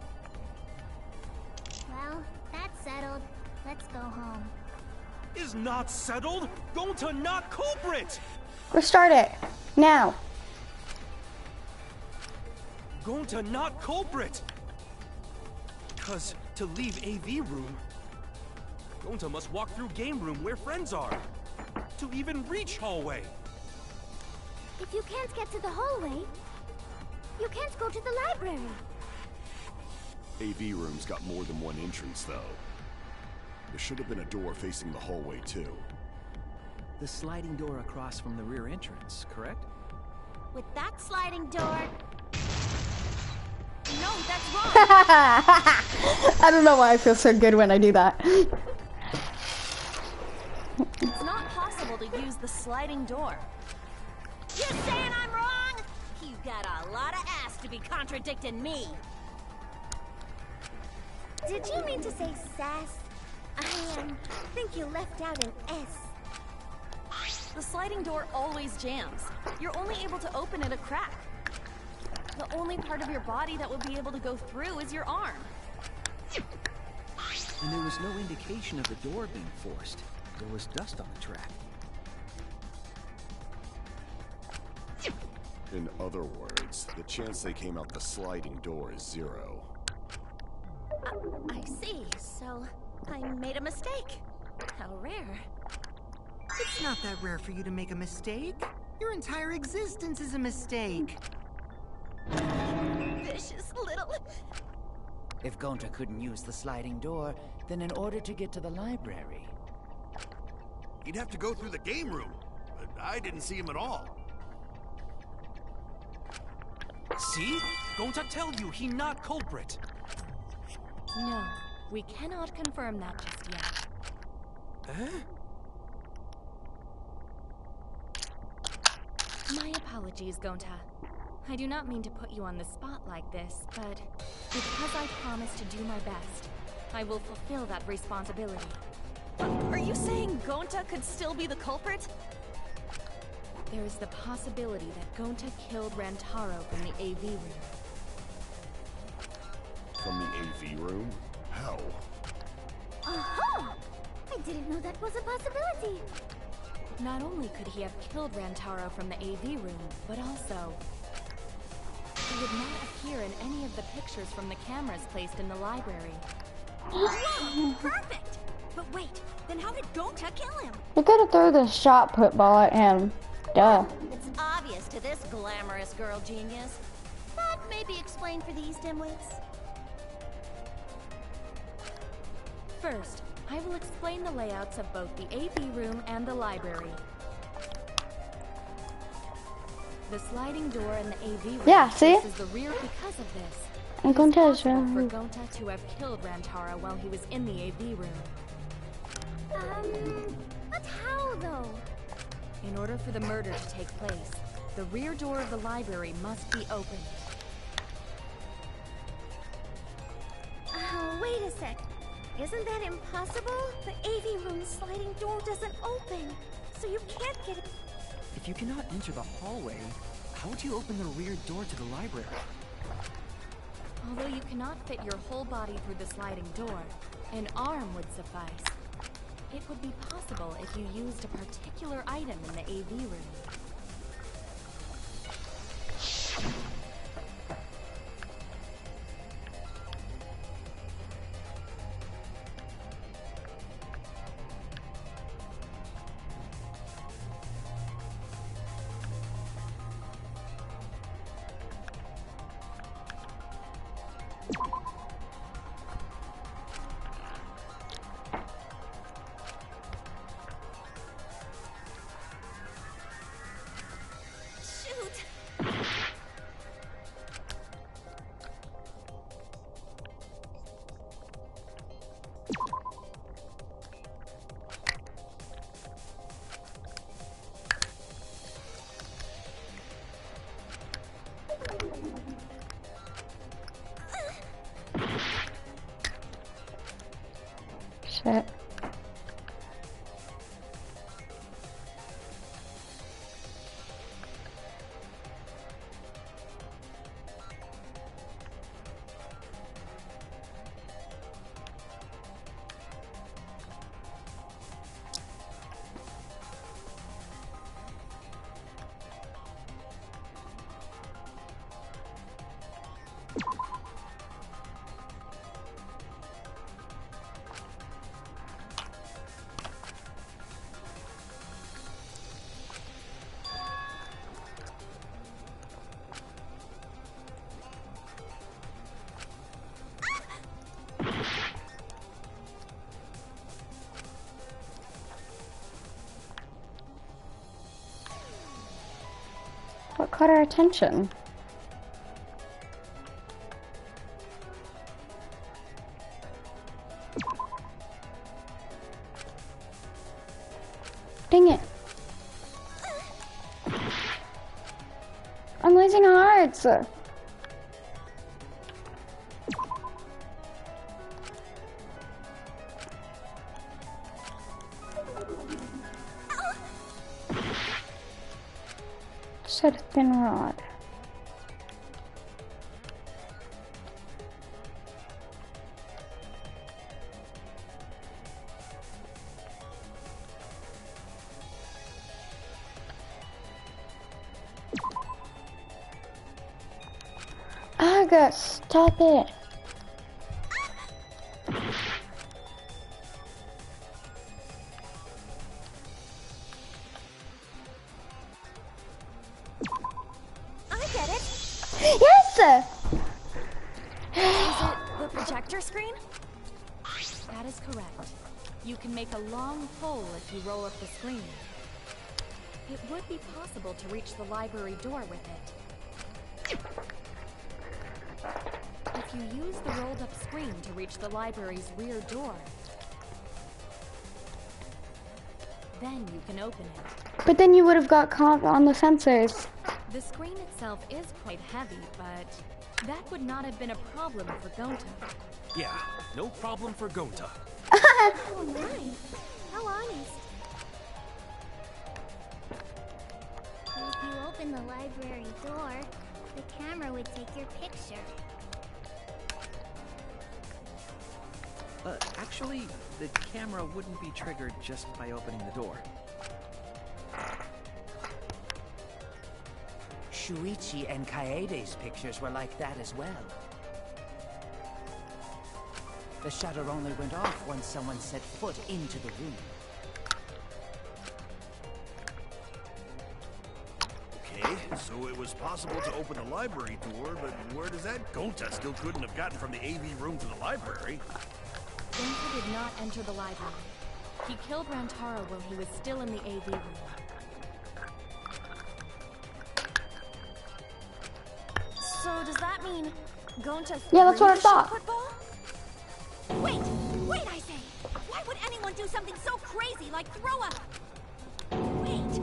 Well, that's settled. Let's go home. Is not settled? Gonta not culprit! Restart it. Now. Gonta not culprit! Cause to leave AV room, Gonta must walk through game room where friends are. To even reach hallway. If you can't get to the hallway, you can't go to the library. AV room's got more than one entrance, though. There should have been a door facing the hallway, too. The sliding door across from the rear entrance, correct? With that sliding door... No, that's wrong! I don't know why I feel so good when I do that. It's not possible to use the sliding door. You saying I'm wrong? You got a lot of ass to be contradicting me. Did you mean to say sass? I think you left out an S. The sliding door always jams. You're only able to open it a crack. The only part of your body that will be able to go through is your arm. And there was no indication of the door being forced. There was dust on the track. In other words, the chance they came out the sliding door is 0. I see. So, I made a mistake. How rare. It's not that rare for you to make a mistake. Your entire existence is a mistake. Vicious little... If Gonta couldn't use the sliding door, then in order to get to the library... He'd have to go through the game room, but I didn't see him at all. See? Gonta tell you he not culprit. No, we cannot confirm that just yet. Eh? My apologies, Gonta. I do not mean to put you on the spot like this, but because I promised to do my best, I will fulfill that responsibility. Are you saying Gonta could still be the culprit? There is the possibility that Gonta killed Rantaro from the AV room. From the AV room? How? Aha! I didn't know that was a possibility. Not only could he have killed Rantaro from the AV room, but also... he would not appear in any of the pictures from the cameras placed in the library. Whoa! Perfect! But wait, then how did Gonta kill him? You could have thrown the shot put ball at him. Duh. It's obvious to this glamorous girl genius. But maybe explain for these dimwits. First, I will explain the layouts of both the AV room and the library. The sliding door in the AV room faces the rear because of this. And It is Gonta is possible for wrong. Gonta to have killed Rantaro while he was in the AV room. But how though? In order for the murder to take place, the rear door of the library must be opened. sec. Isn't that impossible? The AV room sliding door doesn't open, so you can't get it. If you cannot enter the hallway, how would you open the rear door to the library? Although you cannot fit your whole body through the sliding door, an arm would suffice. It would be possible if you used a particular item in the AV room. Shit. What caught our attention? Dang it. I'm losing hearts. Said a thin rod. Aga, stop it. Yes! Is it the projector screen? That is correct. You can make a long pull if you roll up the screen. It would be possible to reach the library door with it. If you use the rolled up screen to reach the library's rear door, then you can open it. But then you would have got caught on the sensors. The screen itself is quite heavy, but that would not have been a problem for Gonta. Yeah, no problem for Gonta. Oh my, how honest. If you open the library door, the camera would take your picture. Actually, the camera wouldn't be triggered just by opening the door. Shuichi and Kaede's pictures were like that as well. The shutter only went off once someone set foot into the room. Okay, so it was possible to open the library door, but where does that Gonta still couldn't have gotten from the AV room to the library? Gonta did not enter the library. He killed Rantaro while he was still in the AV room. So does that mean Gonta? Yeah, that's what I thought. Football? Wait, I say! Why would anyone do something so crazy like throw a... Wait,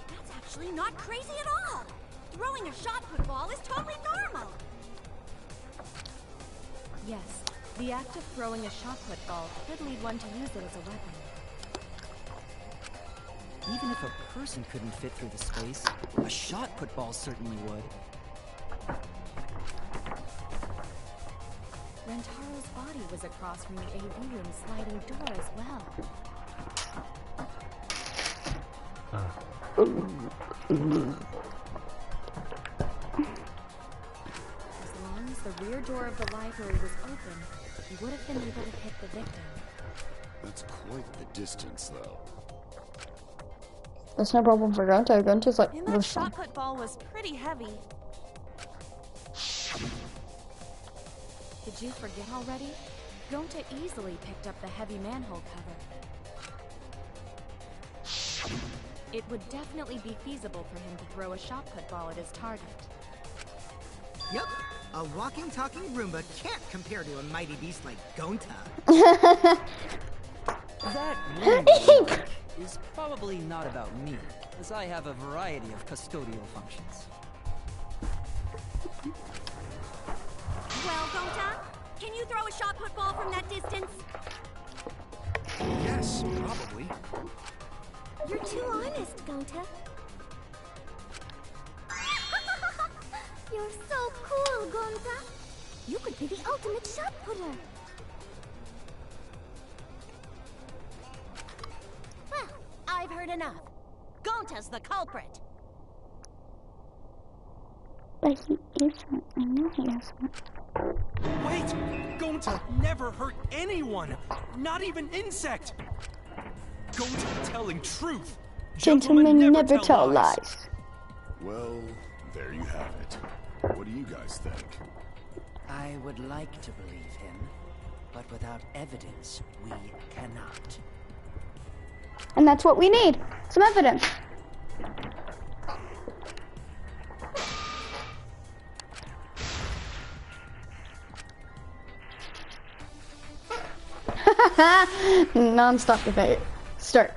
that's actually not crazy at all! Throwing a shot put ball is totally normal! Yes, The act of throwing a shot put ball could lead one to use it as a weapon. Even if a person couldn't fit through the space, a shot put ball certainly would. Rentaro's body was across from the AV room sliding door as well. As long as the rear door of the library was open, he would have been able to hit the victim. That's quite the distance, though. That's no problem for Gonta. Gonta's like And that shot put ball was pretty heavy. Did you forget already? Gonta easily picked up the heavy manhole cover. It would definitely be feasible for him to throw a shot put ball at his target. Yep, a walking, talking Roomba can't compare to a mighty beast like Gonta. That Roomba is probably not about me, as I have a variety of custodial functions. Well, Gonta, can you throw a shot put ball from that distance? Yes, probably. You're too honest, Gonta. You're so cool, Gonta. You could be the ultimate shot putter. Well, I've heard enough. Gonta's the culprit. But he isn't. I know he isn't. Wait! Gonta never hurt anyone! Not even insect! Gonta telling truth! Gentlemen never tell lies. Well, there you have it. What do you guys think? I would like to believe him, but without evidence, we cannot. And that's what we need. Some evidence. Non-stop debate. Start.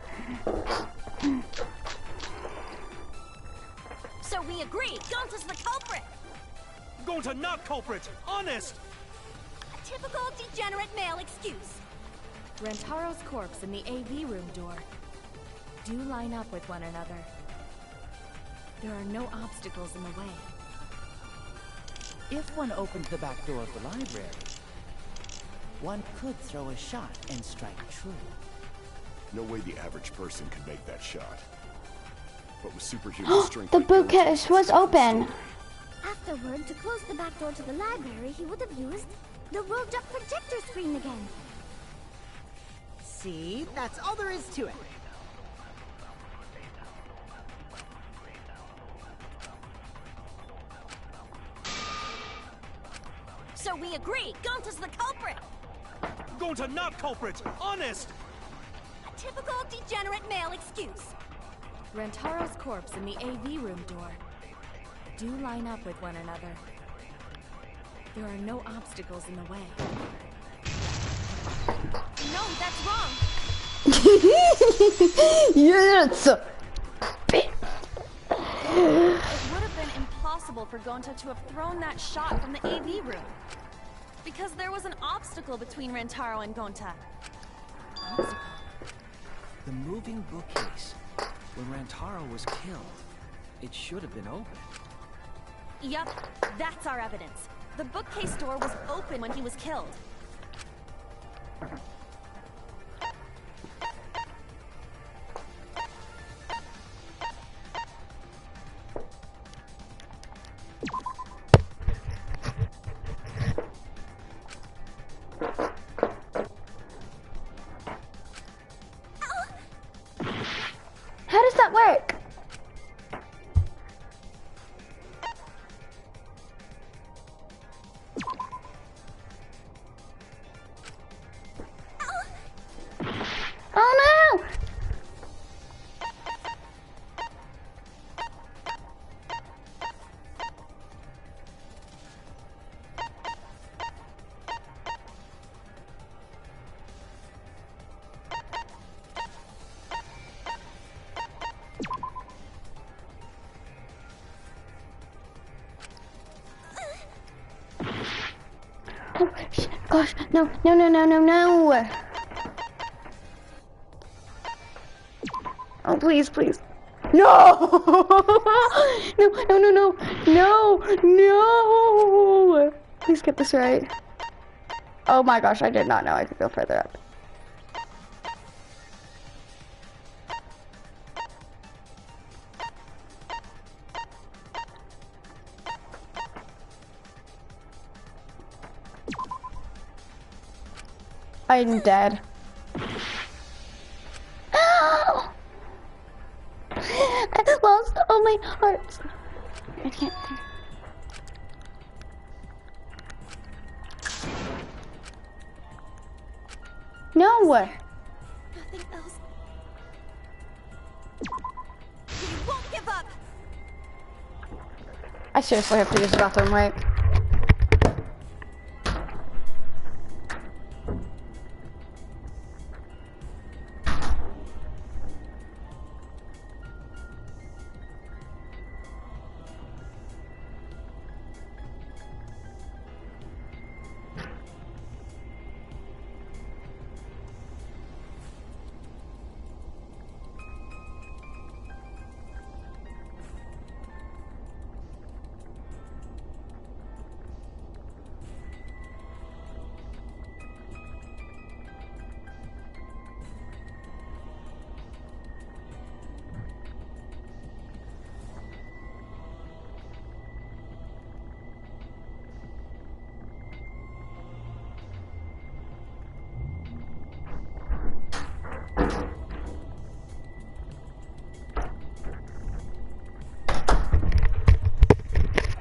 So we agree, Gonta's the culprit. Gonta not culprit! Honest! A typical degenerate male excuse. Rentaro's corpse and the AV room door do line up with one another. There are no obstacles in the way. If one opened the back door of the library, one could throw a shot and strike true. No way the average person could make that shot. But with superhuman strength, The like bookcase was open. Afterward, to close the back door to the library, he would have used the rolled-up projector screen again. See, that's all there is to it. So we agree, Gonta's the culprit. Gonta not culprit! Honest! A typical degenerate male excuse. Rentaro's corpse and the AV room door do line up with one another. There are no obstacles in the way. No, that's wrong. Yes! It would have been impossible for Gonta to have thrown that shot from the AV room. Because there was an obstacle between Rentaro and Gonta. Obstacle? The moving bookcase. When Rantaro was killed, it should have been open. Yup, that's our evidence. The bookcase door was open when he was killed. How does that work? Oh no! gosh, no, no, no, no, no, no. Oh, please, please. No! No, no, no, no, no, no! Please get this right. Oh my gosh, I did not know I could go further up. I'm dead. I lost all my hearts. I can't. No. Nothing else. We won't give up. I seriously have to use the bathroom, right?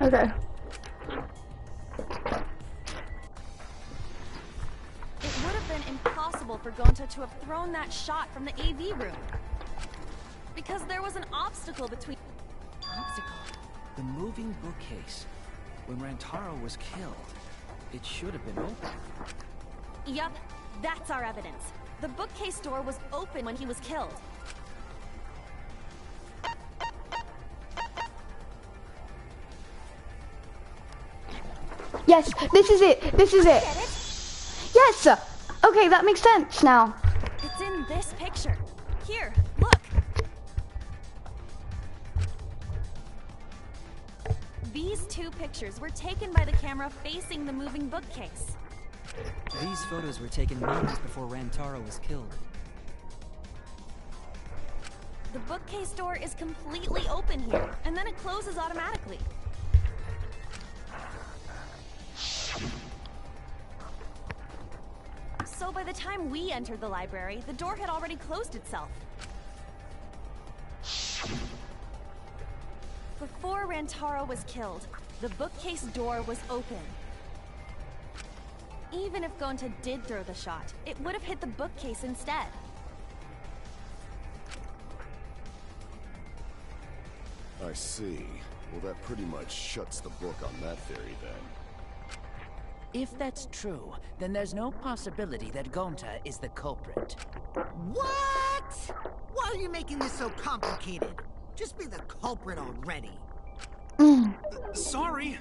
Okay. It would have been impossible for Gonta to have thrown that shot from the AV room. Because there was an obstacle between... Obstacle? The moving bookcase. When Rantaro was killed, it should have been open. Yup, that's our evidence. The bookcase door was open when he was killed. Yes, this is it. This is it. Yes. Okay, that makes sense now. It's in this picture. Here, look. These two pictures were taken by the camera facing the moving bookcase. These photos were taken moments before Rantaro was killed. The bookcase door is completely open here, and then it closes automatically. So by the time we entered the library, the door had already closed itself. Before Rantaro was killed, the bookcase door was open. Even if Gonta did throw the shot, it would have hit the bookcase instead. I see. Well, that pretty much shuts the book on that theory, then. If that's true, then there's no possibility that Gonta is the culprit. What? Why are you making this so complicated? Just be the culprit already. Sorry.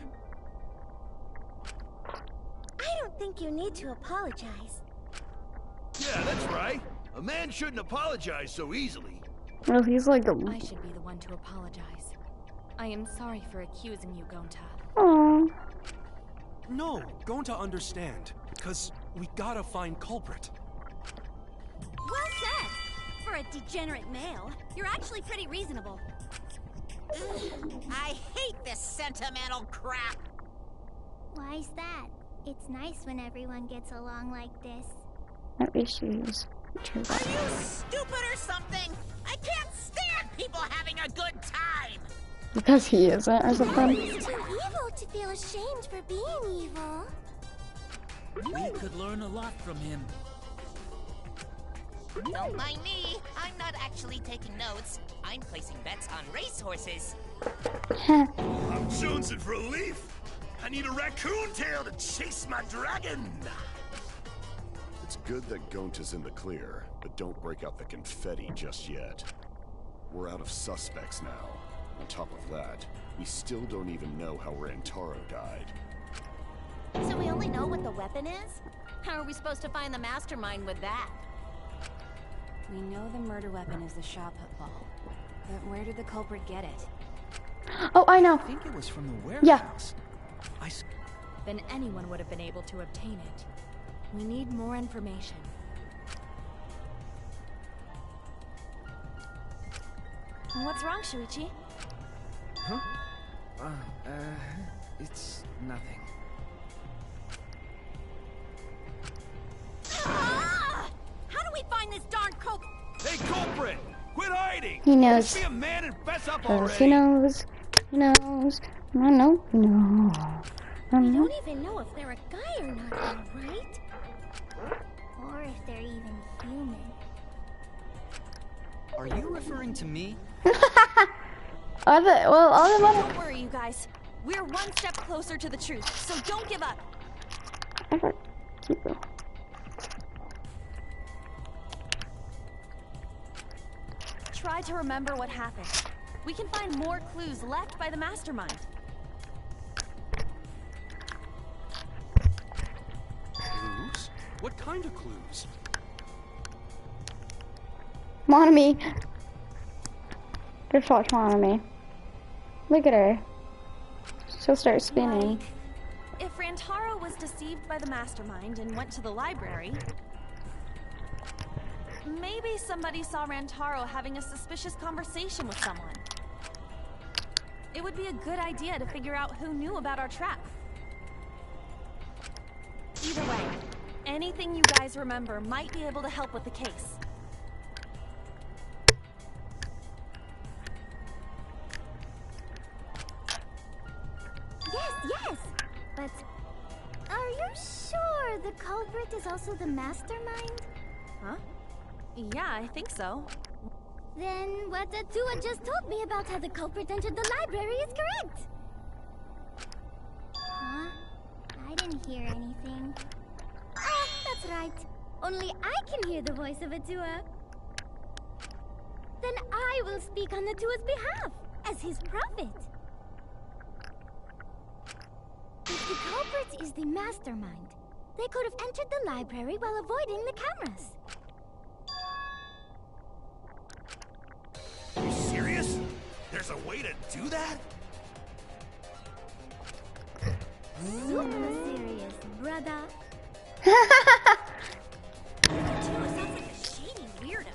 I don't think you need to apologize. Yeah, that's right. A man shouldn't apologize so easily. Well, he's like a... I should be the one to apologize. I am sorry for accusing you, Gonta. Aww. No, Gonta understand. Cause we gotta find culprit. Well said. For a degenerate male, you're actually pretty reasonable. Ugh, I hate this sentimental crap. Why's that? It's nice when everyone gets along like this. No issues. True. Are you stupid or something? I can't stand people having a good time. Because he isn't, or something. He's too evil to feel ashamed for being evil. We could learn a lot from him. Don't mind me. I'm not actually taking notes. I'm placing bets on racehorses. I'm jonesing for a leaf. I need a raccoon tail to chase my dragon. It's good that Gonta's in the clear, but don't break out the confetti just yet. We're out of suspects now. On top of that, we still don't even know how Rantaro died. So we only know what the weapon is? How are we supposed to find the mastermind with that? We know the murder weapon is the shot put ball. But where did the culprit get it? Oh, I know. I think it was from the Yeah. warehouse. Then anyone would have been able to obtain it. We need more information. What's wrong, Shuichi? Huh? It's nothing. Ah! How do we find this darn culprit? Hey, culprit! Quit hiding! He knows. Just be a man and fess up Cause already! he knows. He knows. I know. No. I We know. don't even know if they're a guy or not yet, right? Or if they're even human. Are you referring to me? All the money. Don't worry, you guys. We're one step closer to the truth, so don't give up. Try to remember what happened. We can find more clues left by the mastermind. Clues? What kind of clues? Monami. Just watch Monami. Look at her. She'll start spinning. Like, if Rantaro was deceived by the mastermind and went to the library, maybe somebody saw Rantaro having a suspicious conversation with someone. It would be a good idea to figure out who knew about our trap. Either way, anything you guys remember might be able to help with the case. Yes! But are you sure the culprit is also the mastermind? Huh? Yeah, I think so. Then what Atua just told me about how the culprit entered the library is correct. Huh? I didn't hear anything. Ah, that's right. Only I can hear the voice of Atua. Then I will speak on Atua's behalf, as his prophet. If the culprit is the mastermind, they could have entered the library while avoiding the cameras. Are you serious? There's a way to do that? Super serious, brother. Atua sounds like a shady weirdo.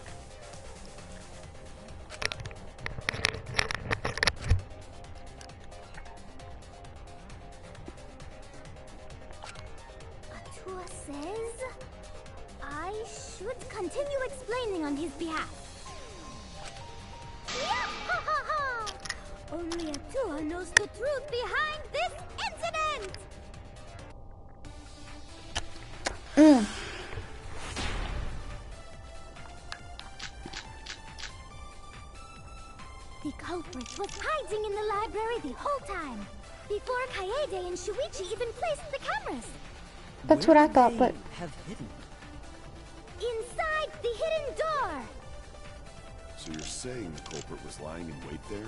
Atua says I should continue explaining on his behalf. Yah-ha-ha-ha! Only Atua knows the truth behind this incident! The culprit was hiding in the library the whole time, before Kaede and Shuichi even placed the cameras. That's Where what I would thought, they but have hidden? Inside the hidden door! So you're saying the culprit was lying in wait there?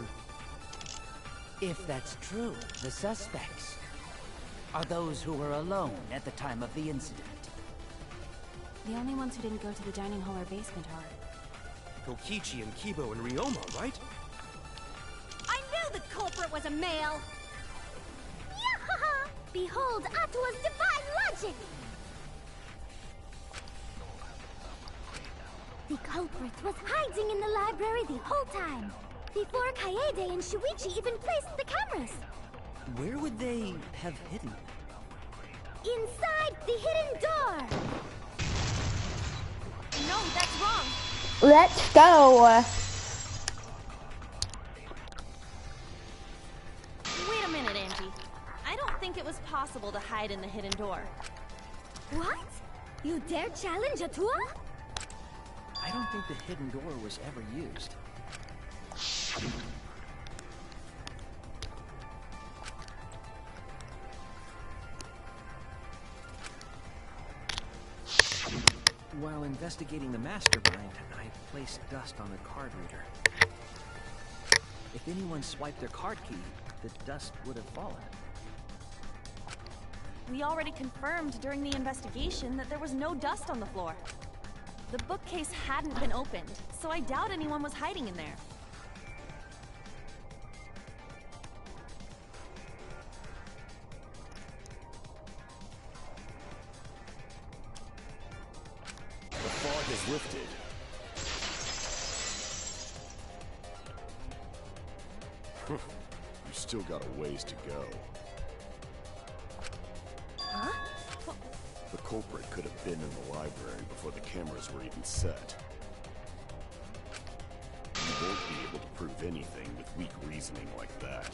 If that's true, the suspects are those who were alone at the time of the incident. The only ones who didn't go to the dining hall or basement are Kokichi and Kibo and Ryoma, right? I knew the culprit was a male! Yahaha! Behold Atua's divine logic! The culprit was hiding in the library the whole time, before Kaede and Shuichi even placed the cameras. Where would they have hidden? Inside the hidden door! No, that's wrong. let's go. Wait a minute, Angie. I don't think it was possible to hide in the hidden door. What? You dare challenge Atua? I don't think the hidden door was ever used. While investigating the mastermind, I placed dust on the card reader. If anyone swiped their card key, the dust would have fallen. We already confirmed during the investigation that there was no dust on the floor. The bookcase hadn't been opened, so I doubt anyone was hiding in there. The fog has lifted. You still got a ways to go. Huh? The culprit could have been in the library before the cameras were even set. You won't be able to prove anything with weak reasoning like that.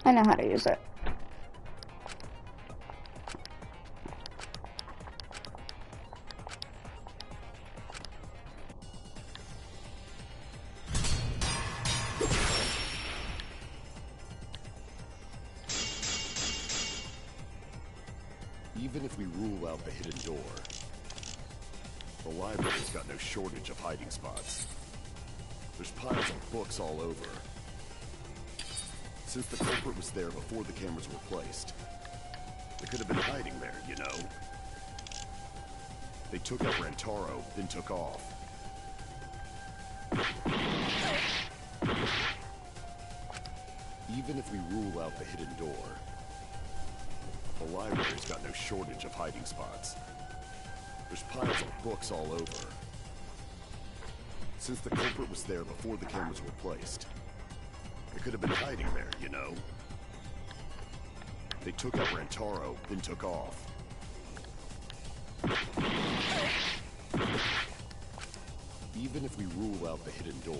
I know how to use it. Even if we rule out the hidden door, the library's got no shortage of hiding spots. There's piles of books all over. Since the culprit was there before the cameras were placed, they could have been hiding there, you know? They took out Rantaro, then took off. Even if we rule out the hidden door, the library's got no shortage of hiding spots. There's piles of books all over. Since the culprit was there before the cameras were placed, they could have been hiding there, you know? They took out Rantaro, then took off. Even if we rule out the hidden door,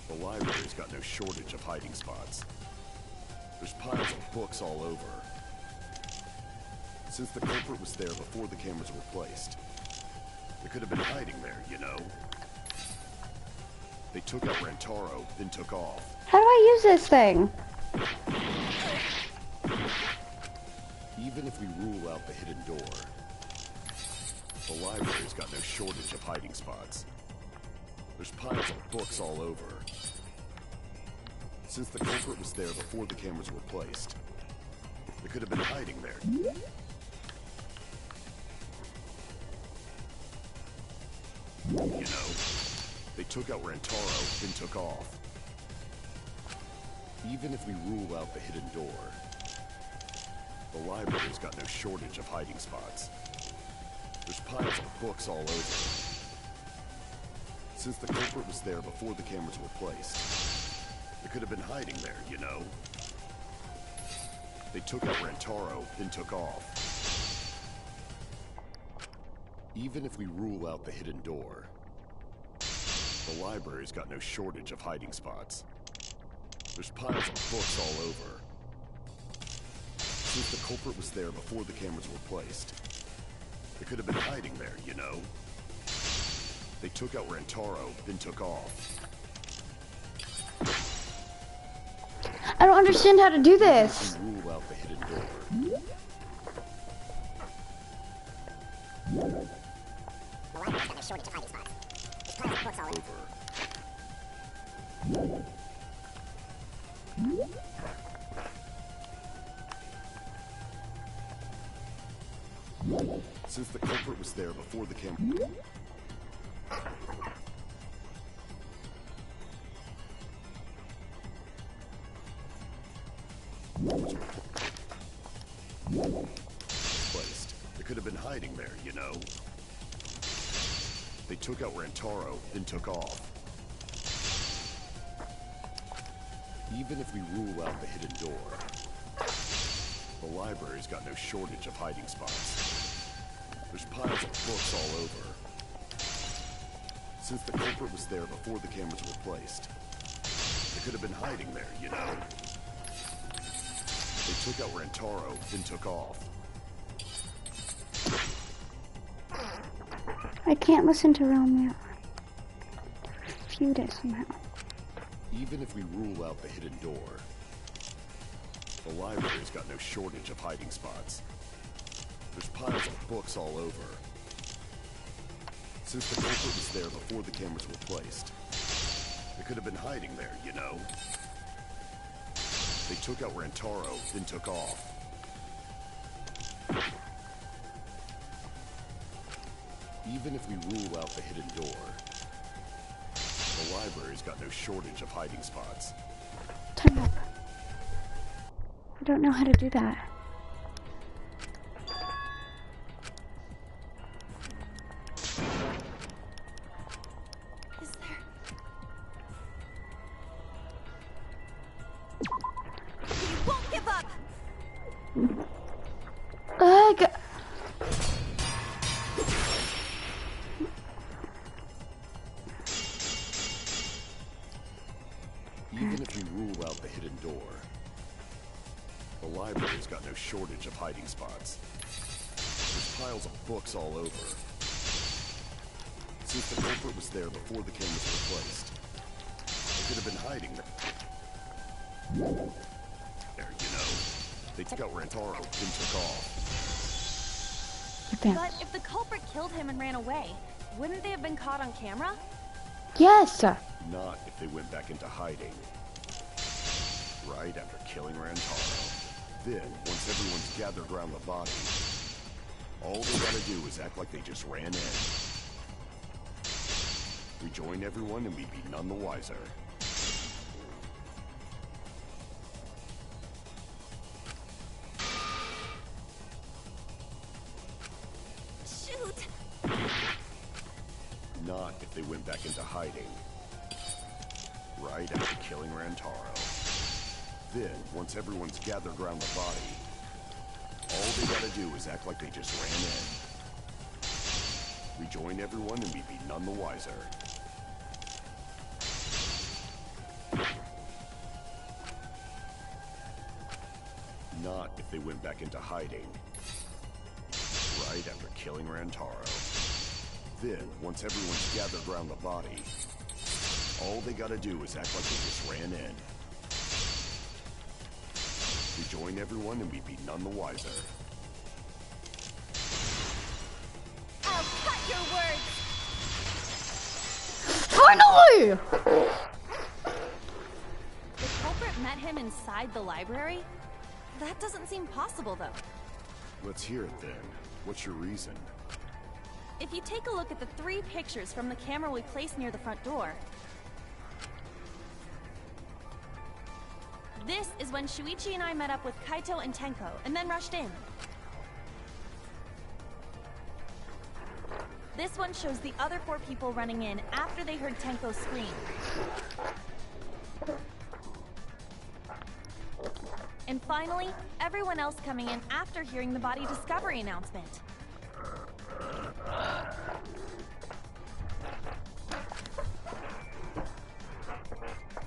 the library's got no shortage of hiding spots. There's piles of books all over. Since the culprit was there before the cameras were placed, they could have been hiding there, you know? They took out Rantaro, then took off. How do I use this thing? Even if we rule out the hidden door, the library's got no shortage of hiding spots. There's piles of books all over. Since the culprit was there before the cameras were placed, they could have been hiding there. You know, they took out Rantaro, then took off. Even if we rule out the hidden door, the library's got no shortage of hiding spots. There's piles of books all over. Since the culprit was there before the cameras were placed, they could have been hiding there, you know? They took out Rantaro, then took off. Even if we rule out the hidden door, the library's got no shortage of hiding spots. There's piles of books all over. Since the culprit was there before the cameras were placed, they could have been hiding there, you know? They took out Rantaro, then took off. I don't understand how to do this. Rule out the hidden door. The library's got no shortage of hiding spots. There's piles of books all over. Since the culprit was there before the camera... placed. They could have been hiding there, you know. They took out Rantaro, then took off. Even if we rule out the hidden door, the library's got no shortage of hiding spots. There's piles of books all over. Since the culprit was there before the cameras were placed, they could have been hiding there, you know. They took out Rantaro, then took off. I can't listen to Romeo. Refute it somehow. Even if we rule out the hidden door, the library's got no shortage of hiding spots. There's piles of books all over. Since the culprit was there before the cameras were placed, they could have been hiding there, you know. They took out Rantaro, then took off. Even if we rule out the hidden door, the library's got no shortage of hiding spots. Time up. I don't know how to do that. Is there... You won't give up! Ugh! Even if we rule out the hidden door, the library's got no shortage of hiding spots. There's piles of books all over. Since the culprit was there before the cameras were placed, they could have been hiding there. There, you know. They took out Rantaro, then took off. But if the culprit killed him and ran away, wouldn't they have been caught on camera? Yes! Not if they went back into hiding. Right after killing Rantaro. Then, once everyone's gathered around the body, all they gotta do is act like they just ran in. Rejoin everyone and we'd be none the wiser. Shoot! Not if they went back into hiding. Right after killing Rantaro. Then, once everyone's gathered around the body, all they gotta do is act like they just ran in. Rejoin everyone and we'd be none the wiser. Not if they went back into hiding. Right after killing Rantaro. Then, once everyone's gathered around the body, all they gotta do is act like they just ran in. Rejoin everyone and we'd be none the wiser. I'll cut your words! Finally! The culprit met him inside the library? That doesn't seem possible, though. Let's hear it then. What's your reason? If you take a look at the 3 pictures from the camera we placed near the front door, this is when Shuichi and I met up with Kaito and Tenko, and then rushed in. This one shows the other 4 people running in after they heard Tenko scream. And finally, everyone else coming in after hearing the body discovery announcement.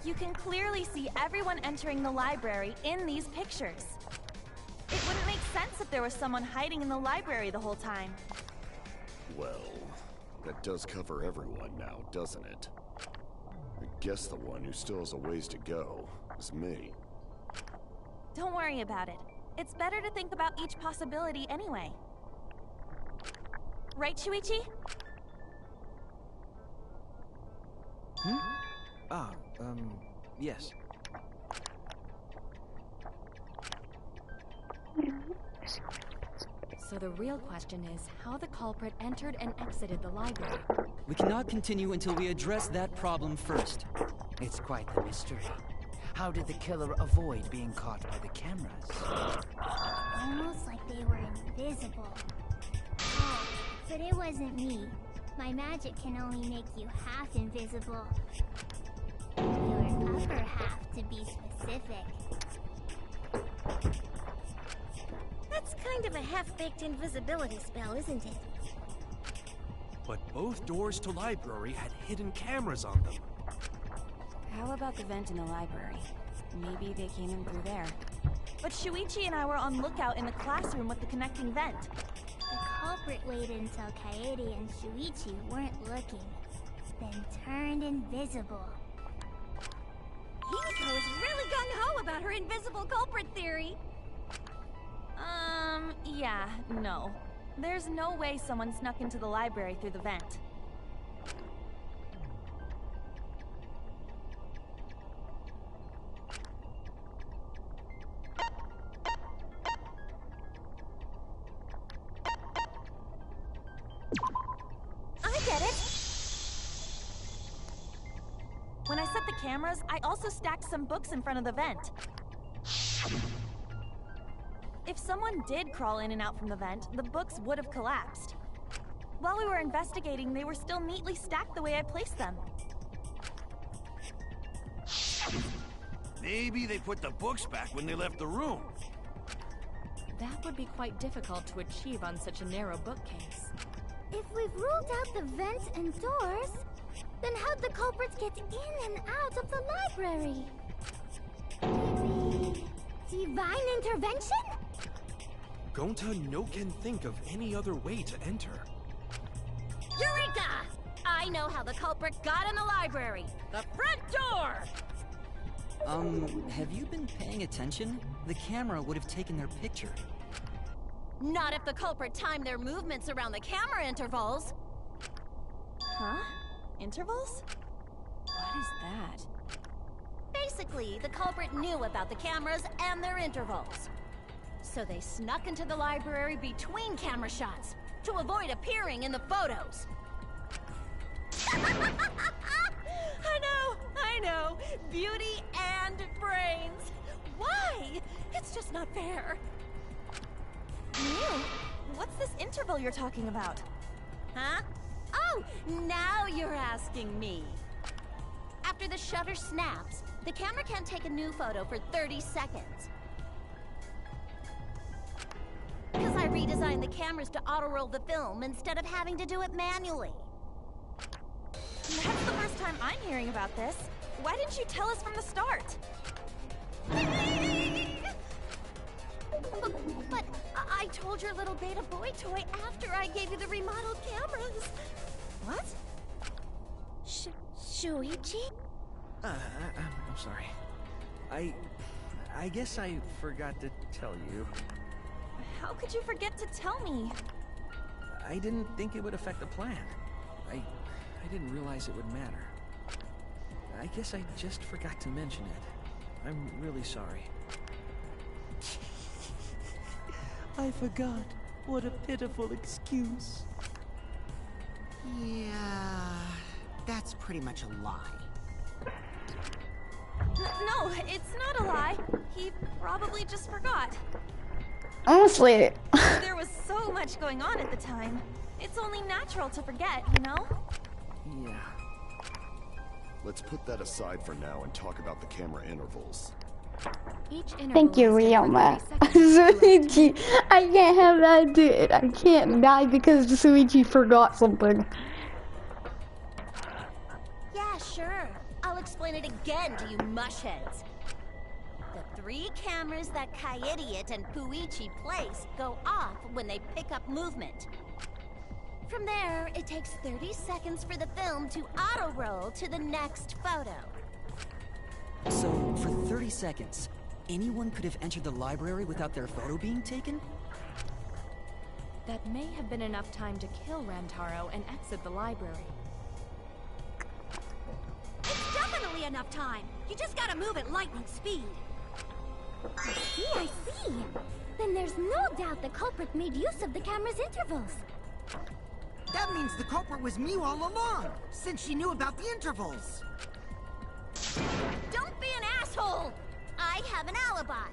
You can clearly see everyone entering the library in these pictures. It wouldn't make sense if there was someone hiding in the library the whole time. Well, that does cover everyone now, doesn't it? I guess the one who still has a ways to go is me. Don't worry about it. It's better to think about each possibility anyway. Right, Shuichi? Yes. So the real question is how the culprit entered and exited the library. We cannot continue until we address that problem first. It's quite the mystery. How did the killer avoid being caught by the cameras? Almost like they were invisible. Oh, but it wasn't me. My magic can only make you half invisible. Your upper half, to be specific. That's kind of a half-baked invisibility spell, isn't it? But both doors to library had hidden cameras on them. How about the vent in the library? Maybe they came in through there. But Shuichi and I were on lookout in the classroom with the connecting vent. The culprit waited until Kaede and Shuichi weren't looking, then turned invisible. Himiko is really gung-ho about her invisible culprit theory. Yeah, no. There's no way someone snuck into the library through the vent. I get it! When I set the cameras, I also stacked some books in front of the vent. If someone did crawl in and out from the vent, the books would have collapsed. While we were investigating, they were still neatly stacked the way I placed them. Maybe they put the books back when they left the room. That would be quite difficult to achieve on such a narrow bookcase. If we've ruled out the vents and doors, then how'd the culprits get in and out of the library? Maybe divine intervention? Gonta no can think of any other way to enter. Eureka! I know how the culprit got in the library. The front door! Have you been paying attention? The camera would have taken their picture. Not if the culprit timed their movements around the camera intervals. Huh? Intervals? What is that? Basically, the culprit knew about the cameras and their intervals. So they snuck into the library between camera shots to avoid appearing in the photos. I know. Beauty and brains. Why? It's just not fair. Neil, what's this interval you're talking about? Huh? Oh, now you're asking me. After the shutter snaps, the camera can't take a new photo for 30 seconds. Because I redesigned the cameras to auto-roll the film instead of having to do it manually. That's the first time I'm hearing about this. Why didn't you tell us from the start? But I told your little beta boy toy after I gave you the remodeled cameras. What? Shuichi? I'm sorry. I guess I forgot to tell you. How could you forget to tell me? I didn't think it would affect the plan. I didn't realize it would matter. I guess I just forgot to mention it. I'm really sorry. I forgot. What a pitiful excuse. Yeah, that's pretty much a lie. No, it's not a lie. He probably just forgot. Honestly. There was so much going on at the time. It's only natural to forget, you know? Yeah. Let's put that aside for now and talk about the camera intervals. Thank you, SaiOma. Suichi, I can't have that dude. I can't die because Suichi forgot something. Yeah, sure. I'll explain it again to you mushheads. The 3 cameras that Kaede and Puichi place go off when they pick up movement. From there, it takes 30 seconds for the film to auto-roll to the next photo. So, for 30 seconds, anyone could have entered the library without their photo being taken? That may have been enough time to kill Rantaro and exit the library. It's definitely enough time. You just gotta move at lightning speed. I see. Then there's no doubt the culprit made use of the camera's intervals. That means the culprit was Mew all along, since she knew about the intervals. Don't be an asshole! I have an alibi.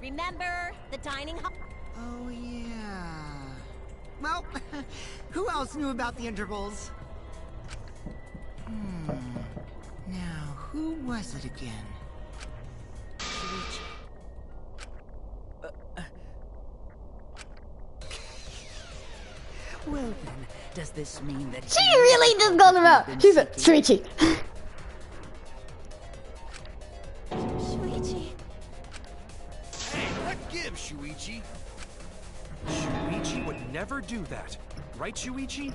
Remember the dining hall? Oh, yeah. Well, who else knew about the intervals? Now, who was it again? Well then, does this mean that She really just called him out. She said, Shuichi. Shuichi. Hey, what gives, Shuichi? Shuichi would never do that. Right, Shuichi?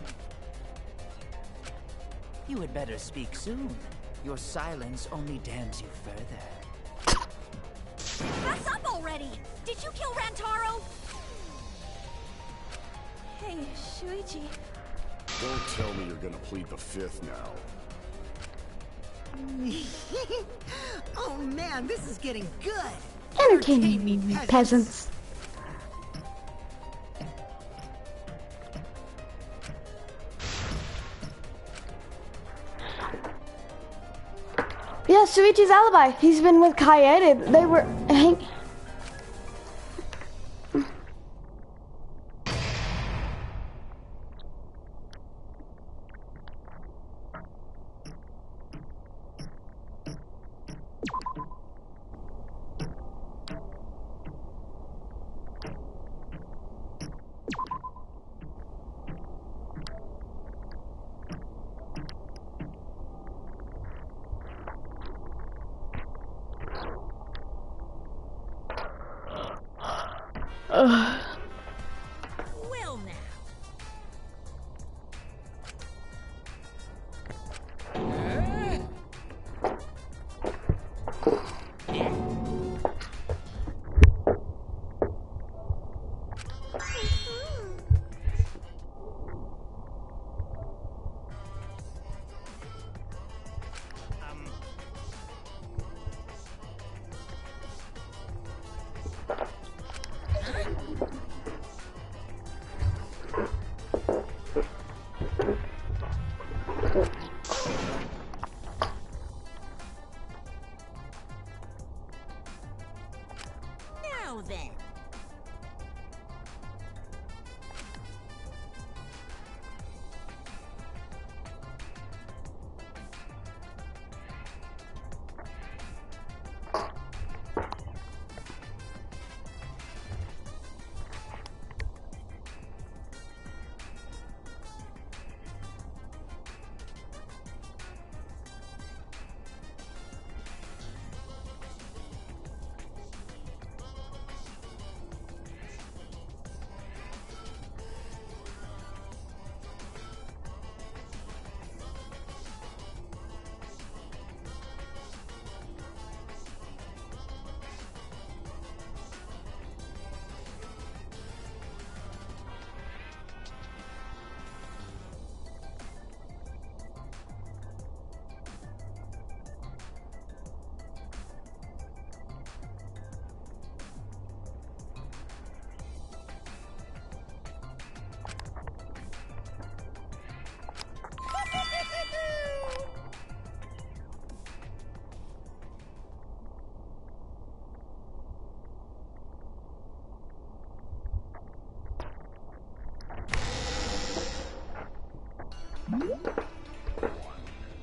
You had better speak soon. Your silence only damns you further. Fess up already! Did you kill Rantaro? Hey, Shuichi. Don't tell me you're gonna plead the fifth now. Oh man, this is getting good! Entertain me, peasants. Yeah, Shuichi's alibi. He's been with Kaede. They were Well now. Now then.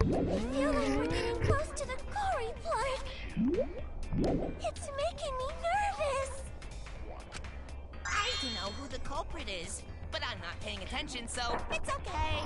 I feel like we're getting close to the gory part. It's making me nervous. I don't know who the culprit is, but I'm not paying attention, so it's okay.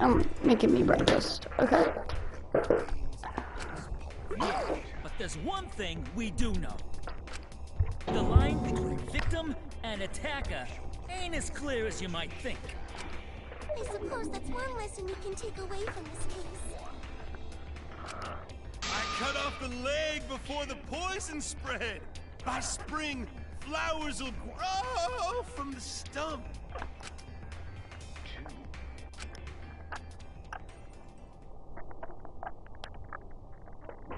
I'm making me breakfast. Okay. But there's one thing we do know. The line between victim and attacker ain't as clear as you might think. I suppose that's one lesson we can take away from this case. I cut off the leg before the poison spread. By spring, flowers will grow from the stump.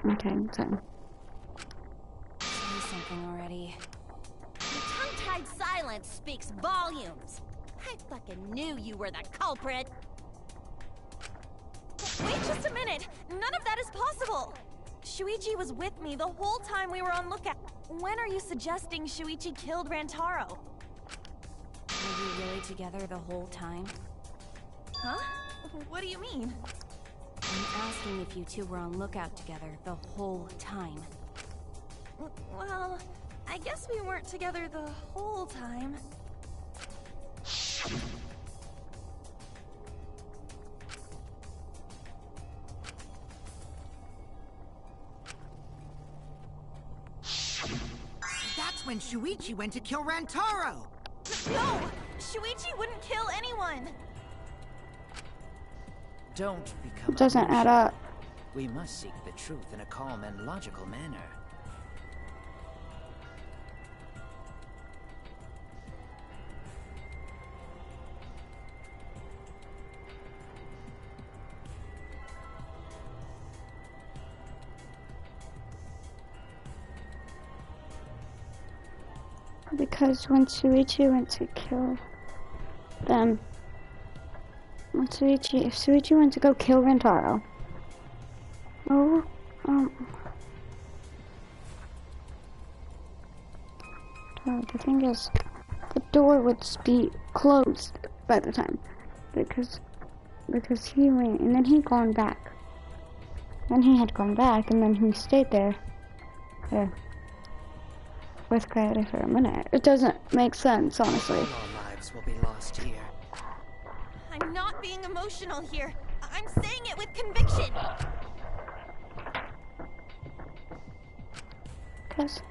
Okay, so. Say something already. Your tongue-tied silence speaks volumes. I fucking knew you were the culprit. Wait just a minute! None of that is possible! Shuichi was with me the whole time we were on lookout. When are you suggesting Shuichi killed Rantaro? Were you really together the whole time? Huh? What do you mean? I'm asking if you two were on lookout together the whole time. Well, I guess we weren't together the whole time. That's when Shuichi went to kill Rantaro! No! Shuichi wouldn't kill anyone! Don't become It doesn't add up. We must seek the truth in a calm and logical manner. Because when Shuichi went to kill them, if Shuichi went to go kill Rantaro, the thing is, the door would be closed by the time, because he went, and then he'd gone back. Then he had gone back, and then he stayed there with Coyote for a minute. It doesn't make sense, honestly. All our lives will be lost here. I'm not being emotional here. I'm saying it with conviction. Cause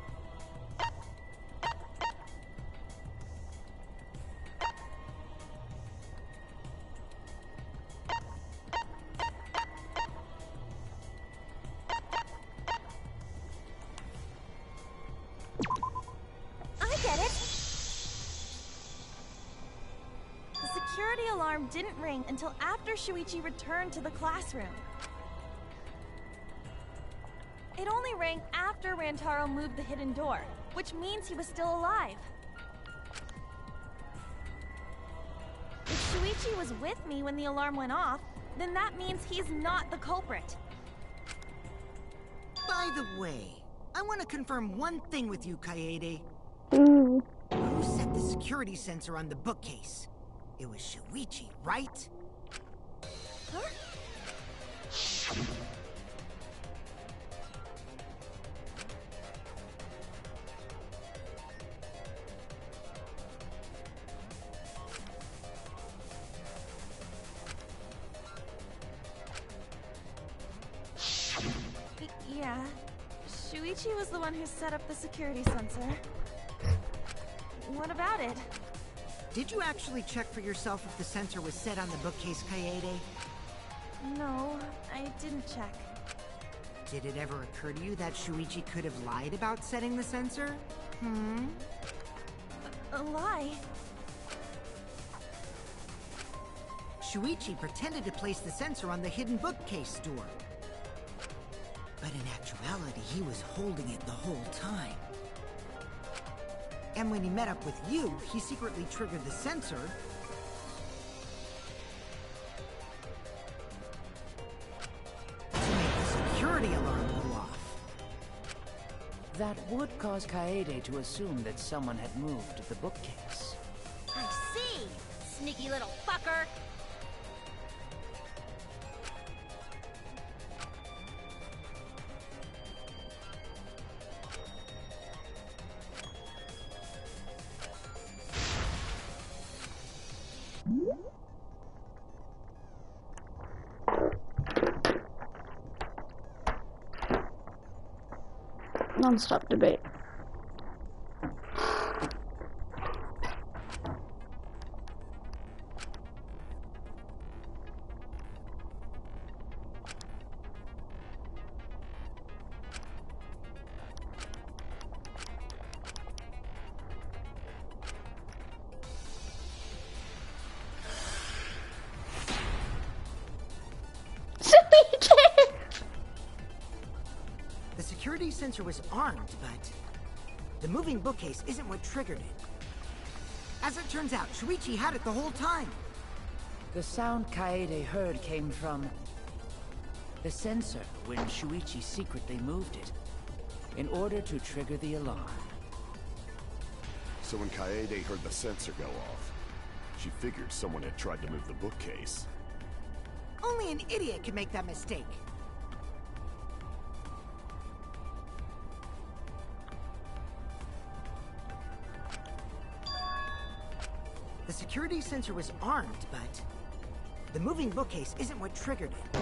I get it. The security alarm didn't ring until after Shuichi returned to the classroom. It only rang after Rantaro moved the hidden door, which means he was still alive. If Shuichi was with me when the alarm went off, then that means he's not the culprit. By the way, I want to confirm one thing with you, Kaede. ooh, Who set the security sensor on the bookcase? It was Shuichi, right? Huh? Yeah. Shuichi was the one who set up the security sensor. What about it? Did you actually check for yourself if the sensor was set on the bookcase, Kaede? No, I didn't check. Did it ever occur to you that Shuichi could have lied about setting the sensor? Hmm? A lie? Shuichi pretended to place the sensor on the hidden bookcase door. But in actuality, he was holding it the whole time. And when he met up with you, he secretly triggered the sensor to make the security alarm go off. That would cause Kaede to assume that someone had moved the bookcase. I see! Sneaky little fucker! Non-stop debate. The security sensor was armed, but the moving bookcase isn't what triggered it. As it turns out, Shuichi had it the whole time. The sound Kaede heard came from the sensor when Shuichi secretly moved it, in order to trigger the alarm. So when Kaede heard the sensor go off, she figured someone had tried to move the bookcase. Only an idiot can make that mistake. The security sensor was armed, but the moving bookcase isn't what triggered it.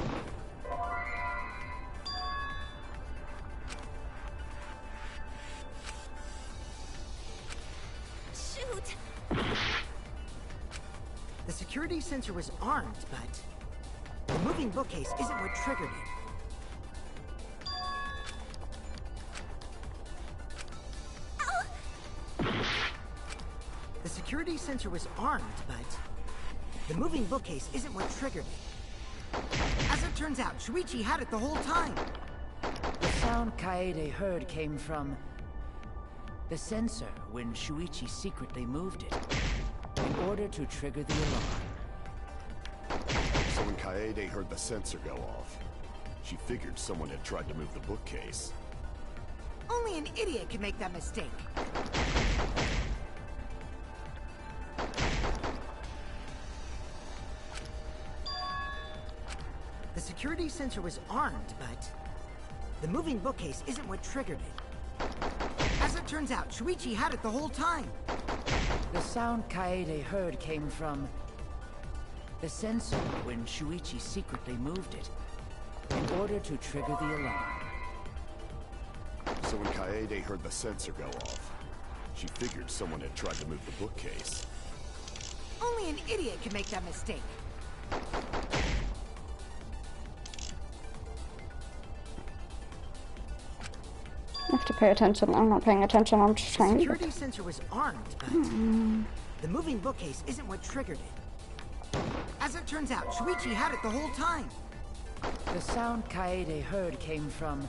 Shoot! The security sensor was armed, but the moving bookcase isn't what triggered it. The security sensor was armed, but the moving bookcase isn't what triggered it. As it turns out, Shuichi had it the whole time. The sound Kaede heard came from the sensor when Shuichi secretly moved it, in order to trigger the alarm. So when Kaede heard the sensor go off, she figured someone had tried to move the bookcase. Only an idiot can make that mistake. The security sensor was armed, but the moving bookcase isn't what triggered it. As it turns out, Shuichi had it the whole time. The sound Kaede heard came from the sensor when Shuichi secretly moved it, in order to trigger the alarm. So when Kaede heard the sensor go off, she figured someone had tried to move the bookcase. Only an idiot can make that mistake. I have to pay attention. I'm not paying attention. I'm just The trying to. security sensor was armed, but the moving bookcase isn't what triggered it. As it turns out, Shuichi had it the whole time. The sound Kaede heard came from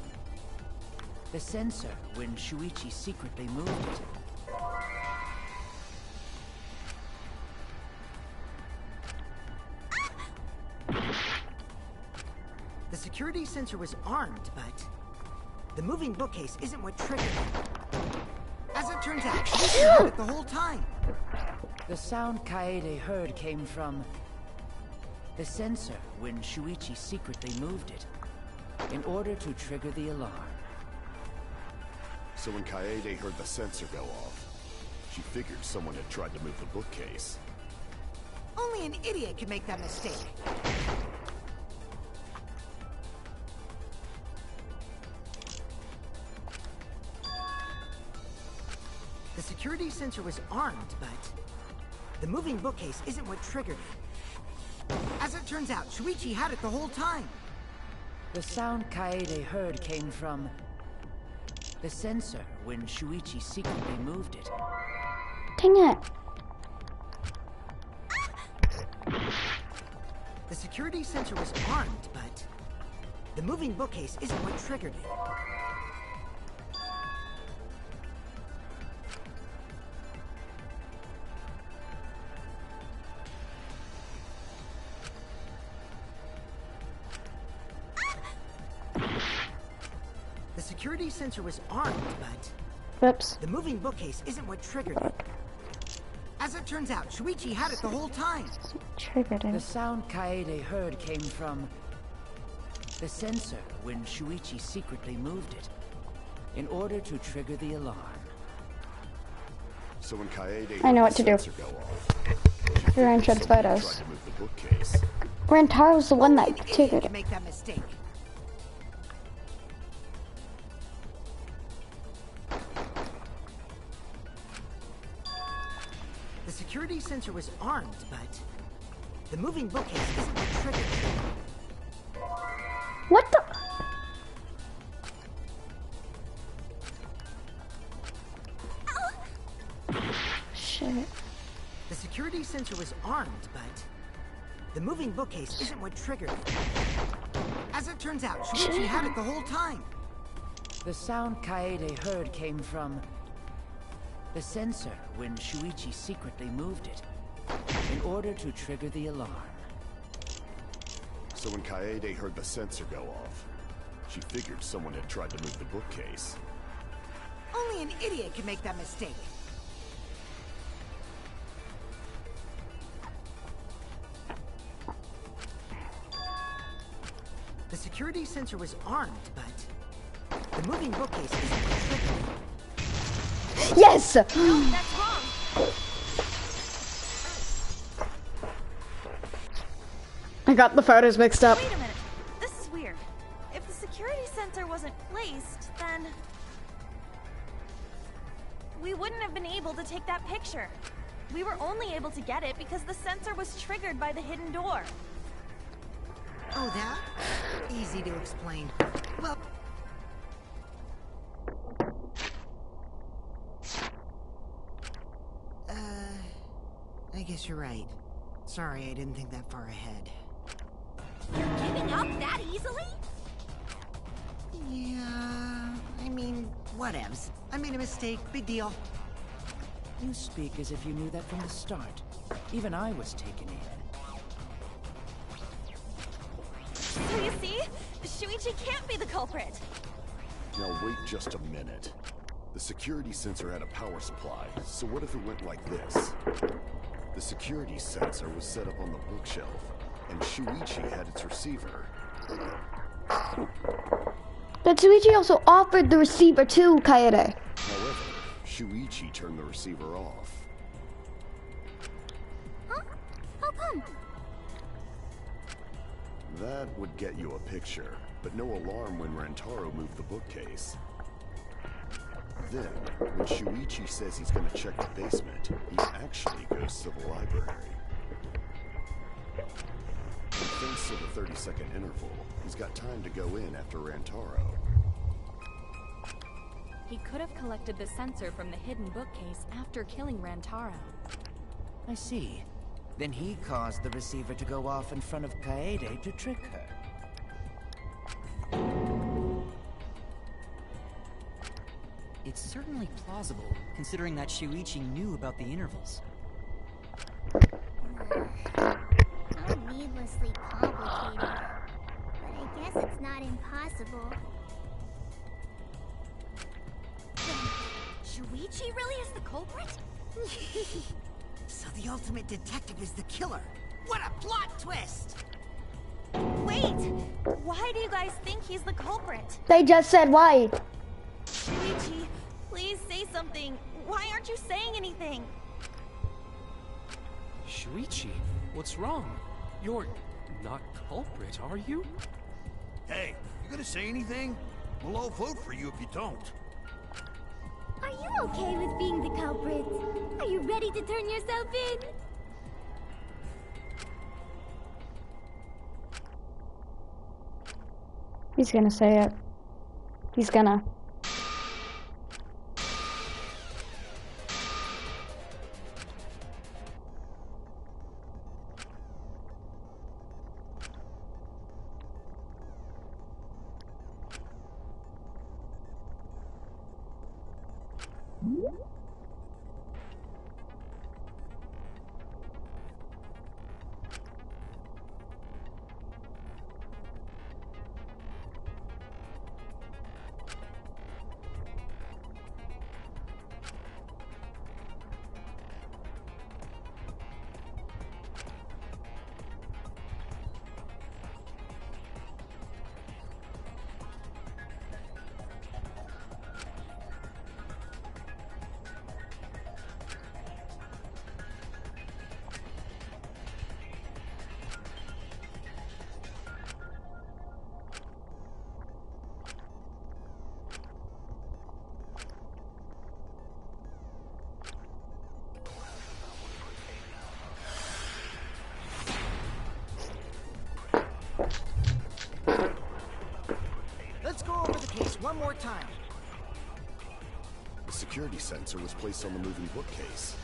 the sensor when Shuichi secretly moved it. The security sensor was armed, but the moving bookcase isn't what triggered it. As it turns out, Shuichi had it the whole time. The sound Kaede heard came from the sensor when Shuichi secretly moved it, in order to trigger the alarm. So when Kaede heard the sensor go off, she figured someone had tried to move the bookcase. Only an idiot can make that mistake. The security sensor was armed, but the moving bookcase isn't what triggered it. As it turns out, Shuichi had it the whole time. The sound Kaede heard came from the sensor when Shuichi secretly moved it. Dang it. The security sensor was armed, but the moving bookcase isn't what triggered it. The security sensor was armed, but Whoops. the moving bookcase isn't what triggered it. As it turns out, Shuichi had it the whole time. Triggered The it. sound Kaede heard came from the sensor when Shuichi secretly moved it, in order to trigger the alarm. So when Kaede I know heard what to the do. sensor go off, Ren sheds someone had photos. tried to move the bookcase. Ren Taro's the one Only that an idiot triggered can it. make that mistake. The security sensor was armed, but the moving bookcase isn't what triggered it. What the? Shit. The security sensor was armed, but the moving bookcase isn't what triggered it. As it turns out, Shuichi had it the whole time. The sound Kaede heard came from the sensor when Shuichi secretly moved it in order to trigger the alarm. So when Kaede heard the sensor go off, she figured someone had tried to move the bookcase. Only an idiot could make that mistake. The security sensor was armed, but the moving bookcase isn't what triggered it. Yes! No, that's wrong. I got the photos mixed up. Wait a minute. This is weird. If the security sensor wasn't placed, then we wouldn't have been able to take that picture. We were only able to get it because the sensor was triggered by the hidden door. Oh, that? Easy to explain. Well... I guess you're right. Sorry, I didn't think that far ahead. You're giving up that easily? Yeah... I mean, whatevs. I made a mistake. Big deal. You speak as if you knew that from the start. Even I was taken in. So you see? Shuichi can't be the culprit. Now wait just a minute. The security sensor had a power supply, so what if it went like this? The security sensor was set up on the bookshelf, and Shuichi had its receiver. But Shuichi also offered the receiver to Kaede. However, Shuichi turned the receiver off. Huh? How come? That would get you a picture, but no alarm when Rantaro moved the bookcase. Then, when Shuichi says he's gonna check the basement, he actually goes to the library. And thanks to the 30-second interval, he's got time to go in after Rantaro. He could have collected the sensor from the hidden bookcase after killing Rantaro. I see. Then he caused the receiver to go off in front of Kaede to trick her. It's certainly plausible, considering that Shuichi knew about the intervals. How needlessly complicated. But I guess it's not impossible. Shuichi really is the culprit? So the ultimate detective is the killer. What a plot twist! Wait! Why do you guys think he's the culprit? They just said why. Shuichi, please say something. Why aren't you saying anything? Shuichi, what's wrong? You're not culprit, are you? Hey, you gonna say anything? We'll all vote for you if you don't. Are you okay with being the culprit? Are you ready to turn yourself in? He's gonna say it. He's gonna. one more time. The security sensor was placed on the moving bookcase.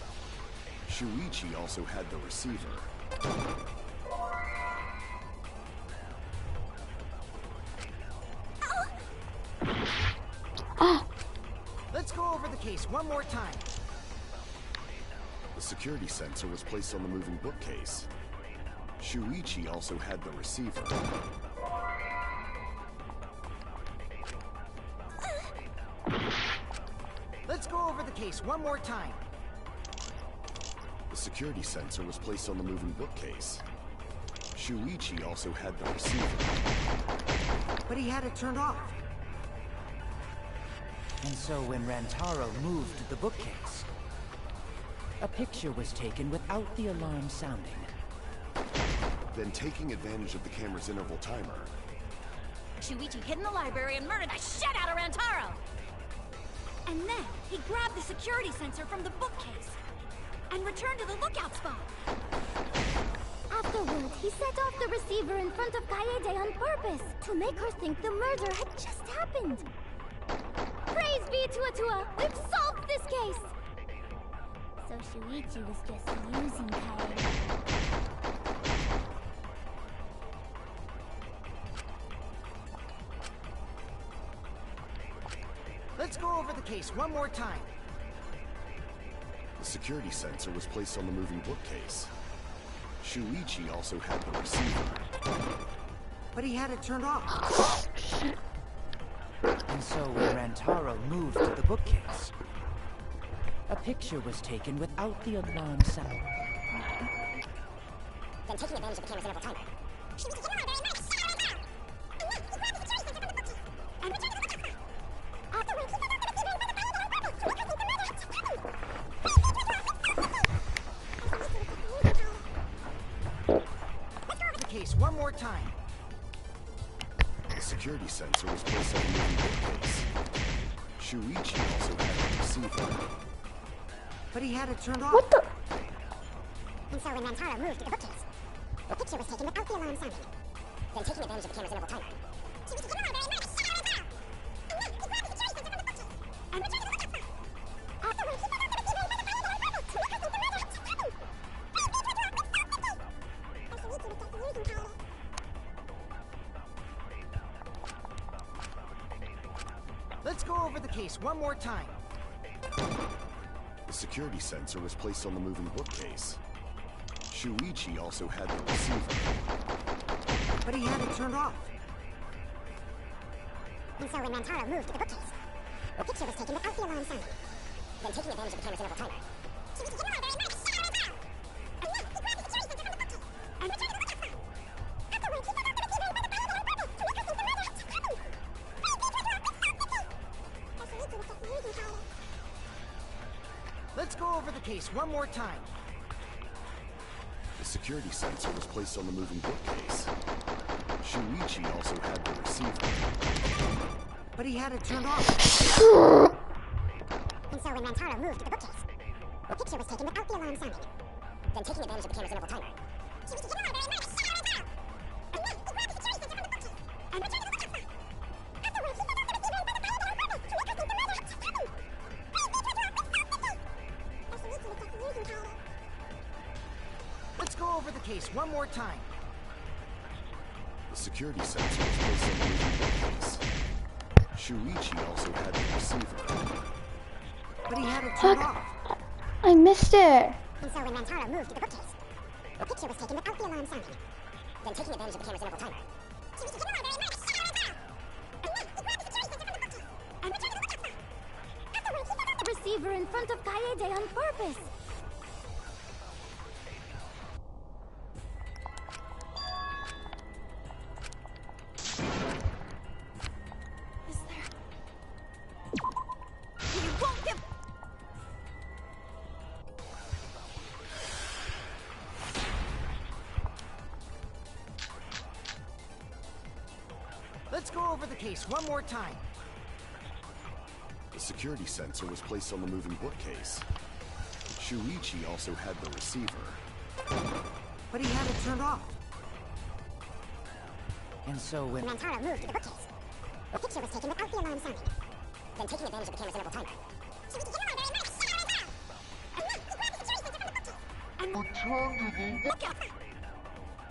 Shuichi also had the receiver. Let's go over the case one more time. The security sensor was placed on the moving bookcase. Shuichi also had the receiver. Let's go over the case one more time. The security sensor was placed on the moving bookcase. Shuichi also had the receiver. But he had it turned off. And so when Rantaro moved the bookcase, a picture was taken without the alarm sounding. Then taking advantage of the camera's interval timer, Shuichi hid in the library and murdered the shit out of Rantaro! And then he grabbed the security sensor from the bookcase and returned to the lookout spot. Afterwards, he set off the receiver in front of Kaede on purpose to make her think the murder had just happened. Praise be to Atua! We've solved this case! So Shuichi was just using Kaede. Let's go over the case one more time. the security sensor was placed on the moving bookcase. Shuichi also had the receiver. But he had it turned off. And so when Rantaro moved the bookcase, a picture was taken without the alarm sound. Then taking advantage of the camera's interval timer, The case one more time. The security sensor was placed on the moving bookcase. Shuichi also had the receiver. But he had it turned off. What the? and so when Rantaro moved to the bookcase, the picture was taken without the alarm sounding. Then taking advantage of the camera's interval timer, Let's go over the case one more time. The security sensor was placed on the moving bookcase. Shuichi also had the receiver. But he had it turned off. and so when Rantaro moved to the bookcase, the picture was taken without the alarm sounding. Then taking advantage of the camera's interval timer, Let's go over the case one more time. The security sensor was placed on the moving bookcase. Shuichi also had the receiver. But he had it turned off. and so when Rantaro moved to the bookcase, the picture was taken without the alarm sounding. Then taking advantage of the camera's interval timer, Let's go over the case one more time. The security sensor was placed on the moving bookcase. Shuichi also had the receiver. But he had it turned off. I missed it. and so when Rantaro moved to the bookcase, the picture was taken without the alarm sounding. Then taking advantage of the camera's interval timer, The receiver in front of Kaede on purpose. Is there... You won't give... Let's go over the case one more time. The security sensor was placed on the moving bookcase. Shuichi also had the receiver. But he had it turned off. And so when Rantaro moved to the bookcase, The picture was taken without the alarm sounding. Then taking advantage of the camera's interval timer. So we can get very much. And look, he grabbed the security sensor from the bookcase. And return to the lookout.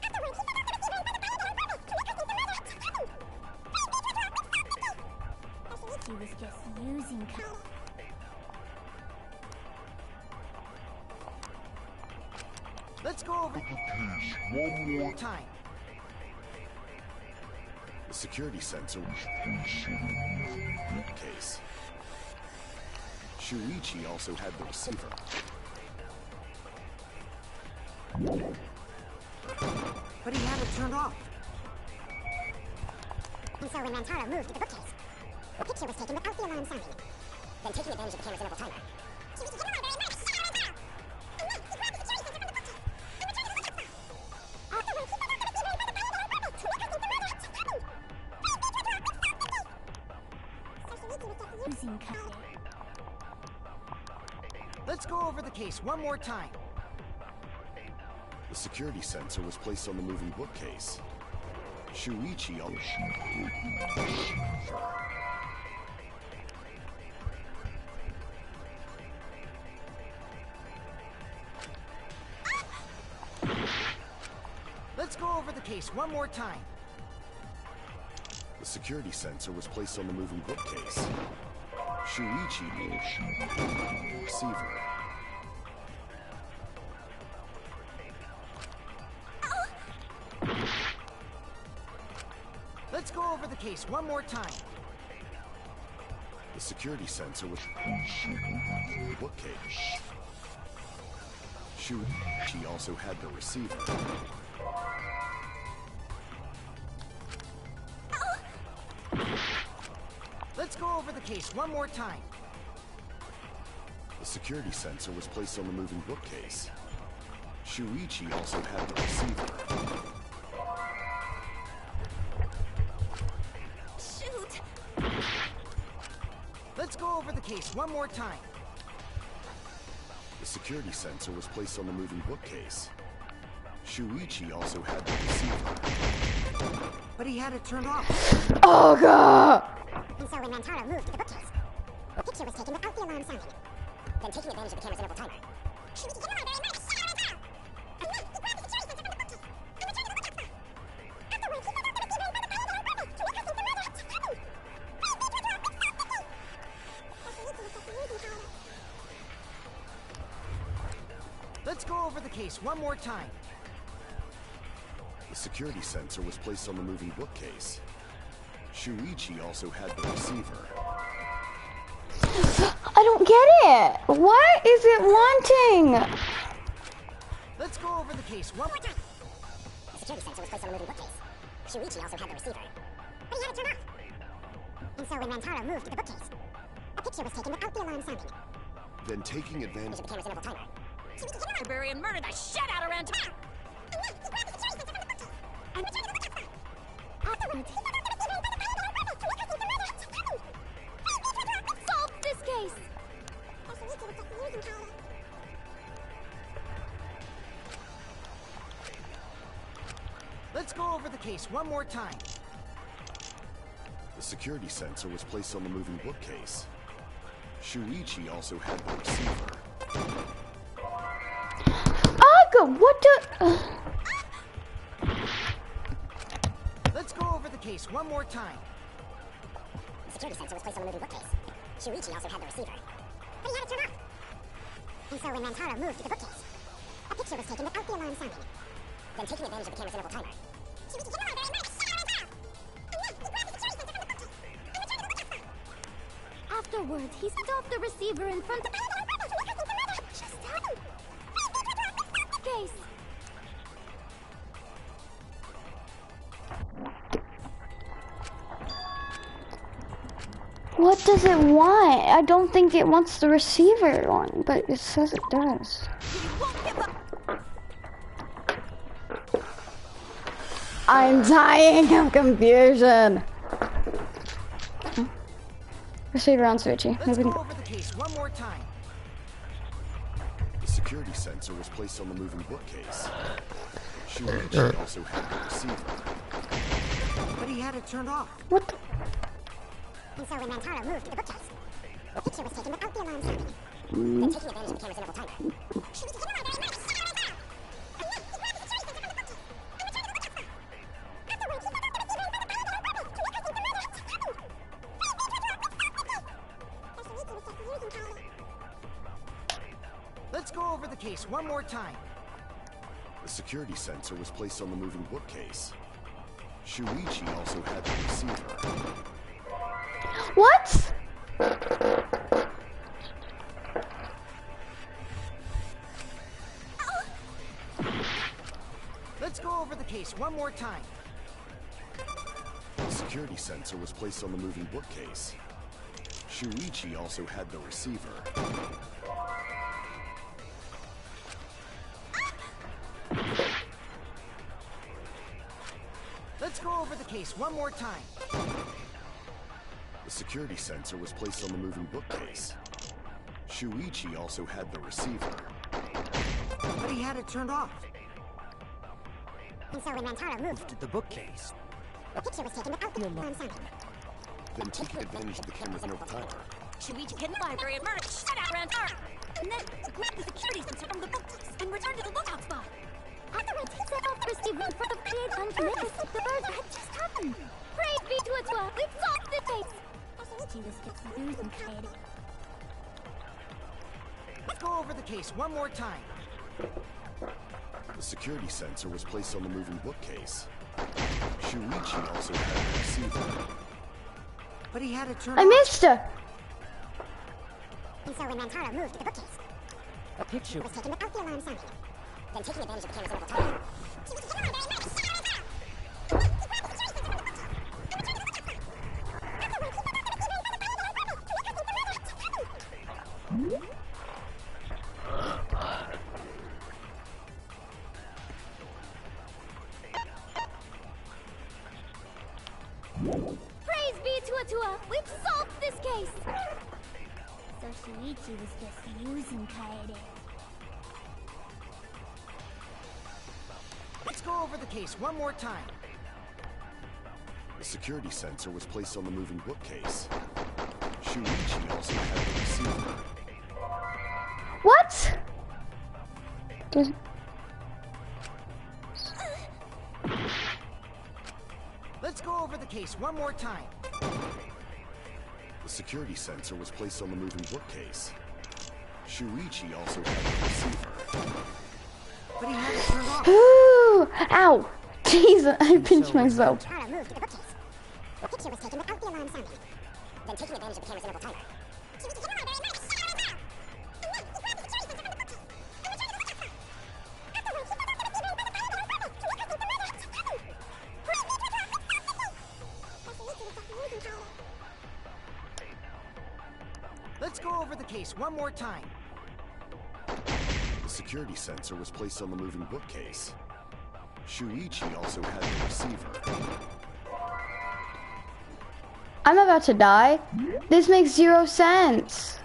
Afterwards, he found out the receiver in front of the purple to look at the murder at Chicago. He was just using color. Let's go over the case one more time. The security sensor was placed on the moving bookcase. Shuichi also had the receiver. But he had it turned off. And so when Rantaro moved to the bookcase, the picture was taken without the alarm sounding. Then taking advantage of the camera's interval timer. So we can get very much. And look, he grabbed the security sensor from the bookcase. And returned to the lookout. Afterwards, he found out the receiver in front of the purple to look at the murder at Chicago. Using color. Let's go over the case one more time. The security sensor was placed on the moving bookcase. Shuichi also had the receiver. Let's go over the case one more time. The security sensor was placed on the moving bookcase. Shuichi had the receiver. Let's go over the case one more time. The security sensor was placed on the moving bookcase. Shuichi also had the receiver. Let's go over the case one more time. The security sensor was placed on the moving bookcase. Shuichi also had the receiver. Shoot! Let's go over the case one more time. The security sensor was placed on the moving bookcase. Shuichi also had the receiver. But he had it turned off. Oh god! And so when Rantaro moved to the bookcase, the picture was taken without the alarm sounding. Then taking advantage of the camera's interval timer. So we can get very much. And look, he grabbed the security sensor from the bookcase. And returned to the lookout. Afterwards, he found out the receiver in front of the purple to look at the murder at Chicago. Let's go over the case one more time. The security sensor was placed on the moving bookcase. Shuichi also had the receiver. I don't get it! What is it wanting? Let's go over the case one more time. The security sensor was placed on the moving bookcase. Shuichi also had the receiver. But he had it turned off. And so when Rantaro moved to the bookcase, a picture was taken without the alarm sounding. Then taking advantage of the camera's interval timer. So we can get Librarian murdered the shit out of Rantaro! And look, he grabbed the security sensor from the bookcase. And returned to the lookout. Afterwards, he found out the receiver in front of the purple to look at the murder at Chicago. Solve this case! Let's go over the case one more time. The security sensor was placed on the moving bookcase. Shuichi also had the receiver. Aga, what the? Let's go over the case one more time. The security sensor was placed on the moving bookcase. Shuichi also had the receiver. But he had it turned off. And so when Rantaro moved to the bookcase, a picture was taken without the alarm sounding. Then taking advantage of the camera's interval timer. So we can get very much. And look, he grabbed the security sensor from the bookcase. And returned to the lookout. Afterwards, he stopped the receiver in front of the purple to look at the murder at Chicago. Case. What does it want? I don't think it wants the receiver one, but it says it does. I'm dying of confusion. Receiver on switchy. Let's go over the case one more time. The security sensor was placed on the moving bookcase. Shuichi also had the receiver. But he had it turned off. What the? And so when Rantaro moved the bookcase, a picture was taken without the alarm sounding. Then taking advantage of the camera's interval timer, she was hidden library and shut it down. And then he grabbed the security sensor from the bookcase and returned to the bookcase. Afterwards, he found out the receiver in front of the Bound Hanako Kun to let us know what happened. Let's go over the case one more time. The security sensor was placed on the moving bookcase. Shuichi also had the receiver. What? Let's go over the case one more time. The security sensor was placed on the moving bookcase. Shuichi also had the receiver. Let's go over the case one more time. The security sensor was placed on the moving bookcase. Shuichi also had the receiver. But he had it turned off. And so when Rantaro moved The bookcase. a picture was taken without the alarm sounding. Then taking advantage of the camera's interval timer, Shuichi hid in the library and merged, shut out Rantaro. And then grabbed the security sensor from the bookcase and returned to the lookout spot. Afterwards, he set off the receiver in front of the gate and missed. The murder had just happened. Praise be to Atua, we've solved the case. She was just losing Kaede. Let's go over the case one more time. the security sensor was placed on the moving bookcase. Shuichi also had the receiver. But he had it turned I off. missed her. And so when Rantaro moved the bookcase, A picture was taken without the alarm sounding. Then taking advantage of the camera's interval timer, she was hidden very much. Praise be to Atua! We've solved this case! So Shuichi was just using Kaede. Let's go over the case one more time. The security sensor was placed on the moving bookcase. Shuichi also had the receiver. What? Does Let's go over the case one more time. The security sensor was placed on the moving bookcase. Shuichi also had the receiver. But he had it turned off. Ooh! Ow! Jesus, I pinched myself. Rantaro moved the bookcase. A picture was taken without the alarm sounding. Then taking advantage of the camera's interval timer, she was hidden very much. And then he grabbed the security sensor from the bookcase and returned to the lookout spot. Afterwards, he found out the receiver in front of the Bound Hanako Kun to let us know the murder had just happened. Praise be to Atua, we've solved the case! So Shuichi was just using Kaede. Let's go over the case one more time. The security sensor was placed on the moving bookcase. Shuichi also had the receiver. I'm about to die. This makes 0 sense.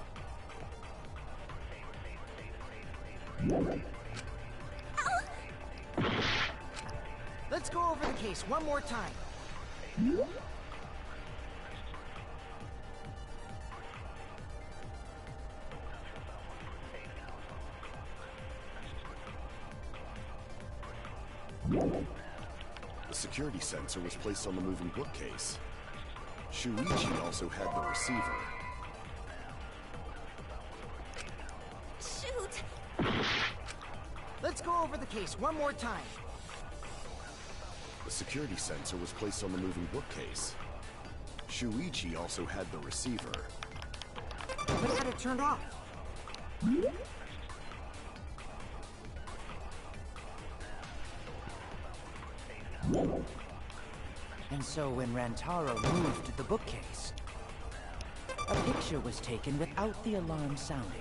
Let's go over the case one more time. The security sensor was placed on the moving bookcase. Shuichi also had the receiver. Shoot! Let's go over the case one more time. The security sensor was placed on the moving bookcase. Shuichi also had the receiver. But he had it turned off. And so when Rantaro moved the bookcase, a picture was taken without the alarm sounding.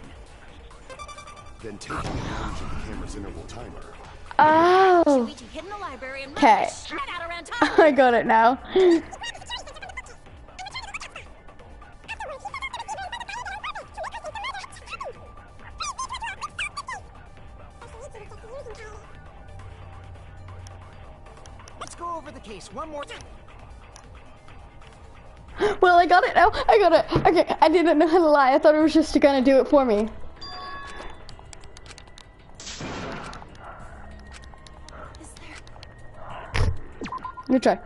Then taking advantage of the camera's interval timer, Oh. Shuichi hid in the library and Okay. merged, shut out Rantaro. I got it now. Let's go over the case one more time. Well, I got it now. I got it. Okay, I didn't know how to lie. I thought it was just gonna do it for me. Good try.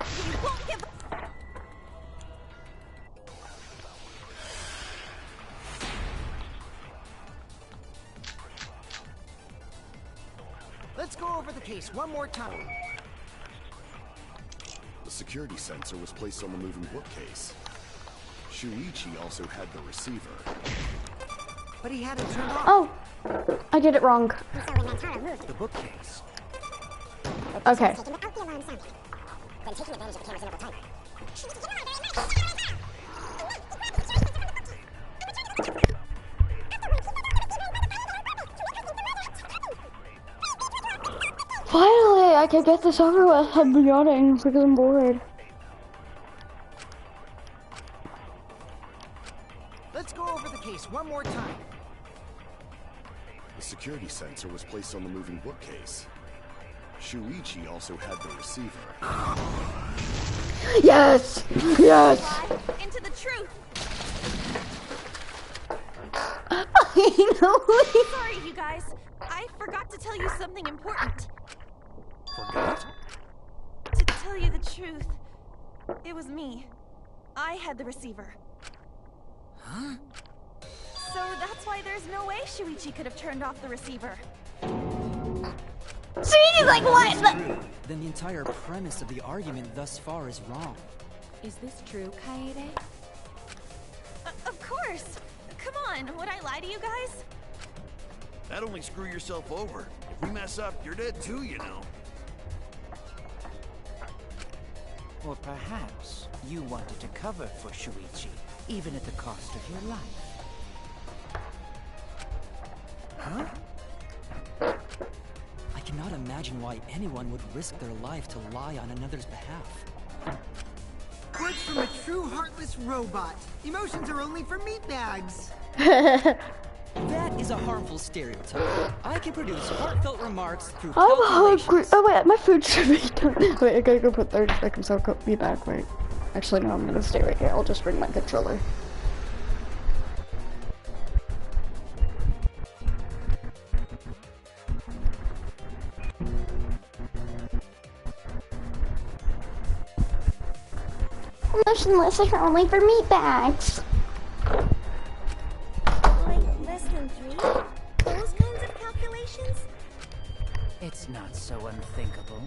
Let's go over the case one more time. The security sensor was placed on the moving bookcase. Shuichi also had the receiver. But he had it turned off. Oh, I did it wrong. And so when Mantaro moved The bookcase. Okay. taken without the alarm sounding. Then taking advantage of the camera's interval timer. Finally, I can get this over with. I'm yawning because I'm bored. Let's go over the case one more time. The security sensor was placed on the moving bookcase. Shuichi also had the receiver. Yes! Yes! Into the truth. Sorry, you guys. I forgot to tell you something important. Forgot? To tell you the truth, it was me. I had the receiver. Huh? So that's why there's no way Shuichi could have turned off the receiver. Shuichi's like, what? True. Then the entire premise of the argument thus far is wrong. Is this true, Kaede? Of course. Come on, would I lie to you guys? That'd only screw yourself over. If we mess up, you're dead too, you know. Or perhaps you wanted to cover for Shuichi, even at the cost of your life. Huh? I cannot imagine why anyone would risk their life to lie on another's behalf. Words from a true heartless robot. Emotions are only for meatbags. That is a harmful stereotype. I can produce heartfelt remarks through I'm calculations. hungry. Oh wait, my food should be done. Wait, I gotta go put 30 seconds. I'll be back. Wait. Actually, no, I'm gonna stay right here. I'll just bring my controller. Motionless are only for meatbags. Like less than 3? Those kinds of calculations? It's not so unthinkable.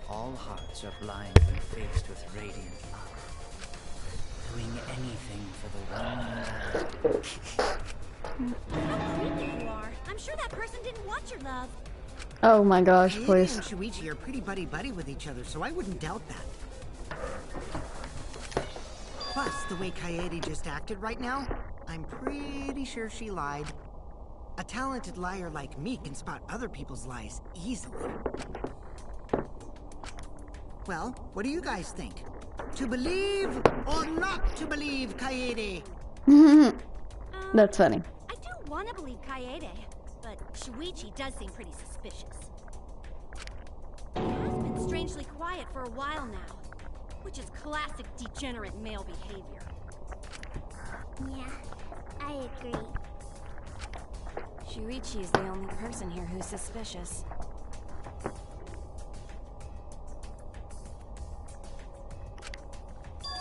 All hearts are blind when faced with radiant love. Doing anything for the one. How creepy you are. I'm sure that person didn't want your love. Oh my gosh, Kaede please. and Shuichi are pretty buddy-buddy with each other, so I wouldn't doubt that. Plus, the way Kaede just acted right now, I'm pretty sure she lied. A talented liar like me can spot other people's lies easily. Well, what do you guys think? To believe or not to believe, Kaede? That's funny. I do want to believe Kaede, but Shuichi does seem pretty suspicious. He has been strangely quiet for a while now, which is classic degenerate male behavior. Yeah, I agree. Shuichi is the only person here who's suspicious.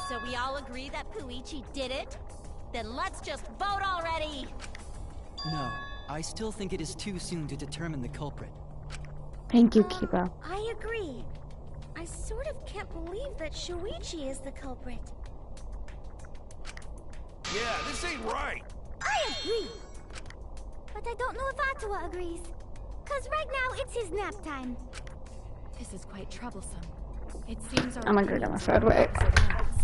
So we all agree that Puichi did it? Then let's just vote already! No, I still think it is too soon to determine the culprit. Thank you, Kiba. I agree. I sort of can't believe that Shuichi is the culprit. Yeah, this ain't right. I agree. But I don't know if Atua agrees. Cause right now it's his nap time. This is quite troublesome. It seems our I'm gonna go down my opinions are phone, wait. opposite ends.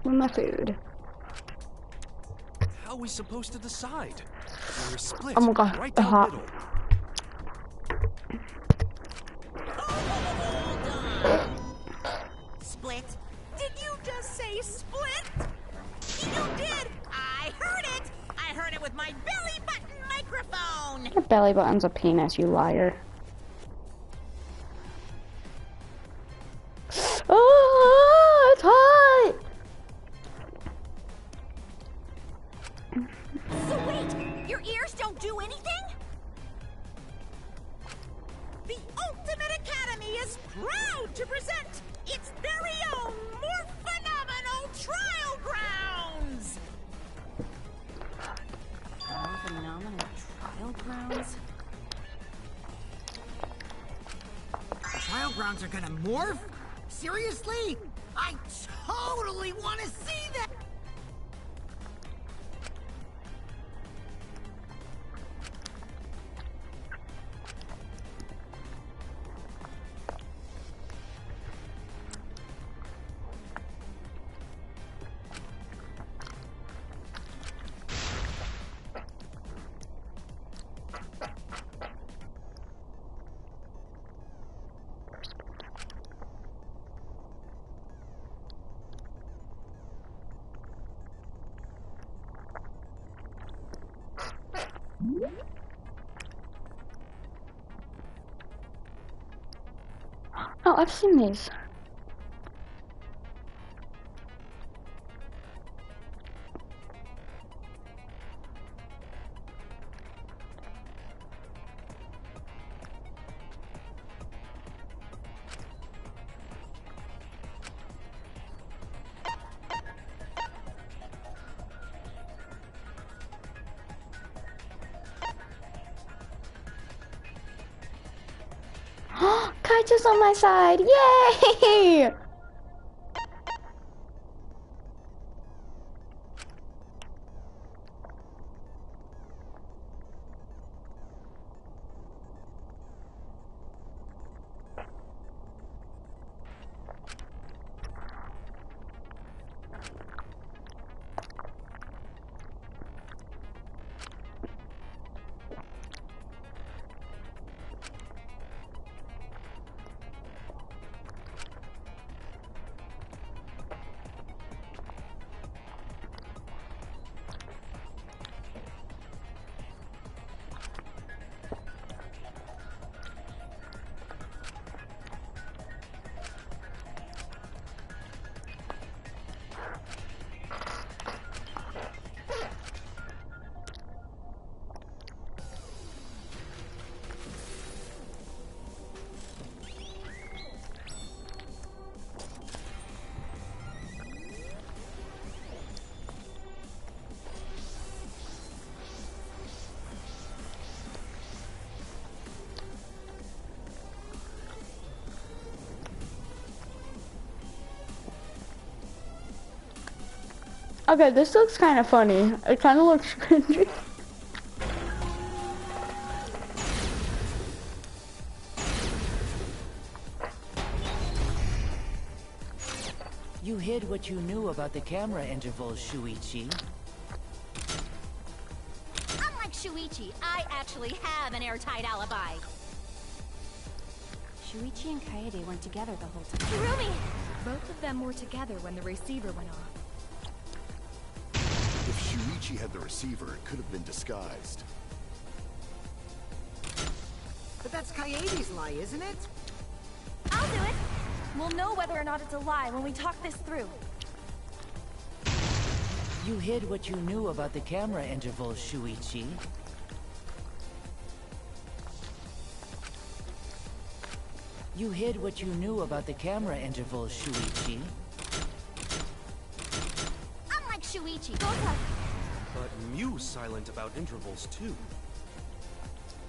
with my food. How are we supposed to decide? We're split Oh my god, right the down hot. middle. Split? Did you just say split? You did! I heard it! I heard it with my belly button microphone! Your belly button's a penis, you liar. Oh, it's hot! So wait, your ears don't do anything? The Ultimate Academy is proud to present its very own more phenomenal trial grounds! More phenomenal trial grounds? Trial grounds are gonna morph? Seriously? I totally want to see that! Oh, I've seen these. Kaiju's on my side! Yay! Okay, this looks kind of funny. It kind of looks cringy. You hid what you knew about the camera intervals, Shuichi. Unlike Shuichi, I actually have an airtight alibi. Shuichi and Kaede weren't together the whole time. Kirumi! Both of them were together when the receiver went off. If Shuichi had the receiver, it could have been disguised. But that's Kaede's lie, isn't it? I'll do it! We'll know whether or not it's a lie when we talk this through. You hid what you knew about the camera intervals, Shuichi. You hid what you knew about the camera intervals, Shuichi. Unlike Shuichi, Gota! But Mew's silent about intervals too.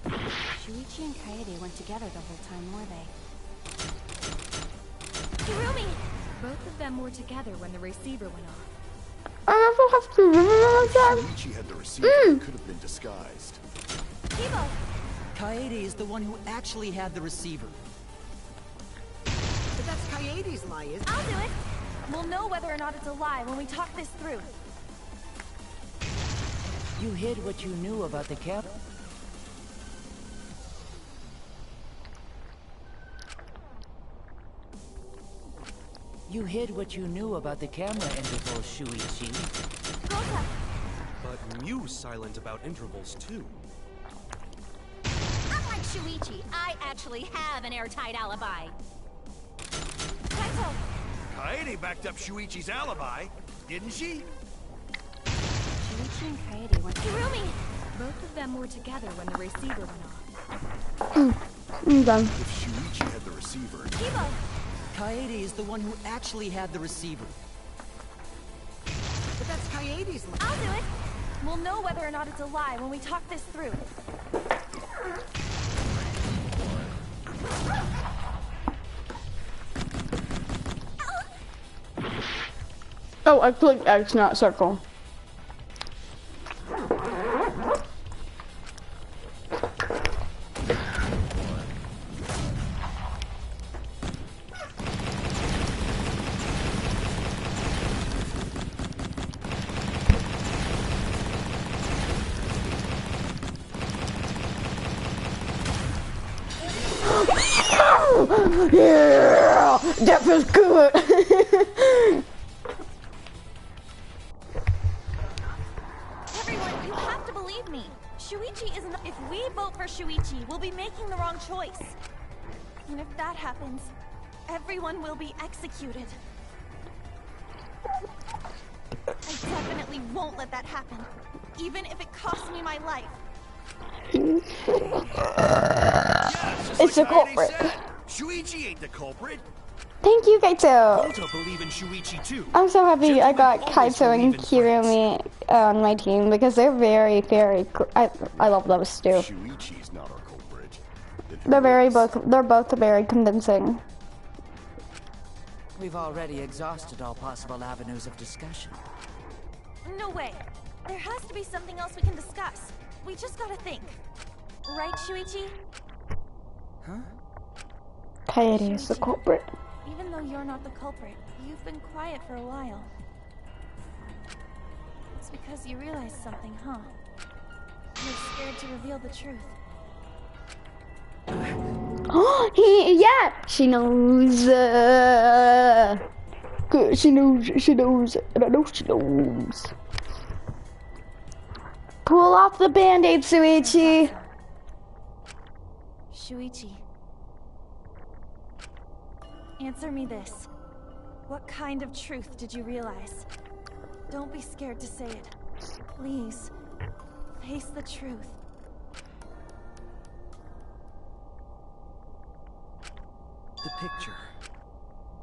Shuichi and Kaede weren't together the whole time, were they? Kirumi! Both of them were together when the receiver went off. I never have to remember that. Shuichi had the receiver, it could have been disguised. Kibo! Kaede is the one who actually had the receiver. But that's Kaede's lie, isn't it? I'll do it! We'll know whether or not it's a lie when we talk this through. You hid what you knew about the camp? You hid what you knew about the camera interval, Shuichi. But Mew's silent about intervals too. Unlike Shuichi, I actually have an airtight alibi. Kaito! Kaede backed up Shuichi's alibi, didn't she? Shuichi and Kaede went... Kirumi! Both of them were together when the receiver went off. If Shuichi had the receiver... Kibo! Kaede is the one who actually had the receiver. But that's Kaede's line. I'll do it! We'll know whether or not it's a lie when we talk this through. Oh, I clicked X, not circle. Yeah, that feels good. Everyone, you have to believe me. Shuichi isn't. If we vote for Shuichi, we'll be making the wrong choice. And if that happens, everyone will be executed. I definitely won't let that happen, even if it costs me my life. It's the culprit. Shuichi ain't the culprit. Thank you, Kaito. Koto believe in Shuichi too. I'm so happy I got Gentlemen Kaito and always believe in Kirumi on my team because they're very, very. I love those two. Shuichi's not our culprit. They're both very convincing. We've already exhausted all possible avenues of discussion. No way. There has to be something else we can discuss. We just gotta think. Right, Shuichi? Huh? Kaede is the culprit. Even though you're not the culprit, you've been quiet for a while. It's because you realized something, huh? You're scared to reveal the truth. Oh, yeah, she knows. Good, she knows, and I know she knows. Pull off the band-aid, Shuichi. Shuichi. Answer me this. What kind of truth did you realize? Don't be scared to say it. Please, face the truth. The picture.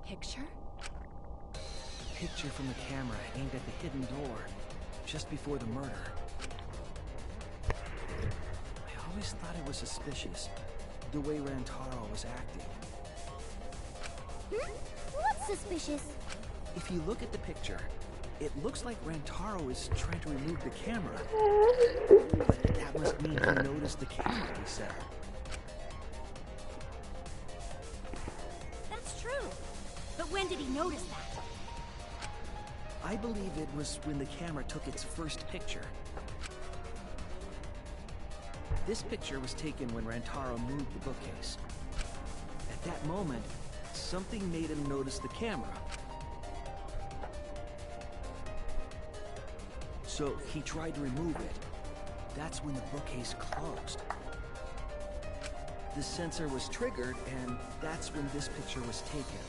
Picture? Picture from the camera aimed at the hidden door, just before the murder. I always thought it was suspicious, the way Rantaro was acting. What's suspicious? If you look at the picture, it looks like Rantaro is trying to remove the camera. But that must mean he noticed the camera, he said. That's true. But when did he notice that? I believe it was when the camera took its first picture. This picture was taken when Rantaro moved the bookcase. At that moment, something made him notice the camera. So he tried to remove it. That's when the bookcase closed. The sensor was triggered, and that's when this picture was taken.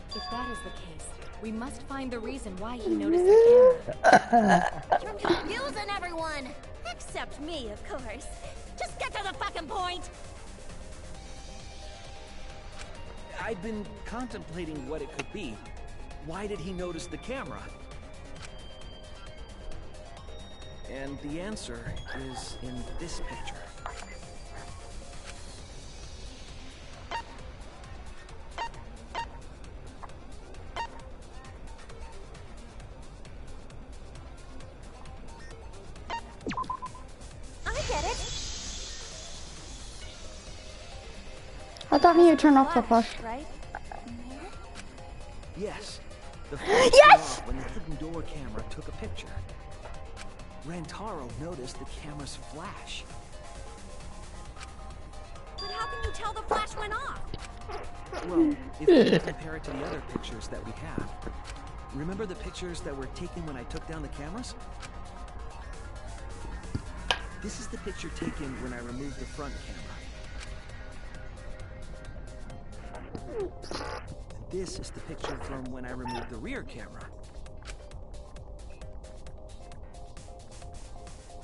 If that is the case, we must find the reason why he noticed the camera. You're confusing everyone. Except me, of course. Just get to the fucking point! I've been contemplating what it could be. Why did he notice the camera? And the answer is in this picture. I thought you turned off the flash. Right? Yes. The flash went Yes! off when the hidden door camera took a picture. Rantaro noticed the camera's flash. But how can you tell the flash went off? Well, if you compare it to the other pictures that we have, remember the pictures that were taken when I took down the cameras? This is the picture taken when I removed the front camera. And this is the picture from when I removed the rear camera.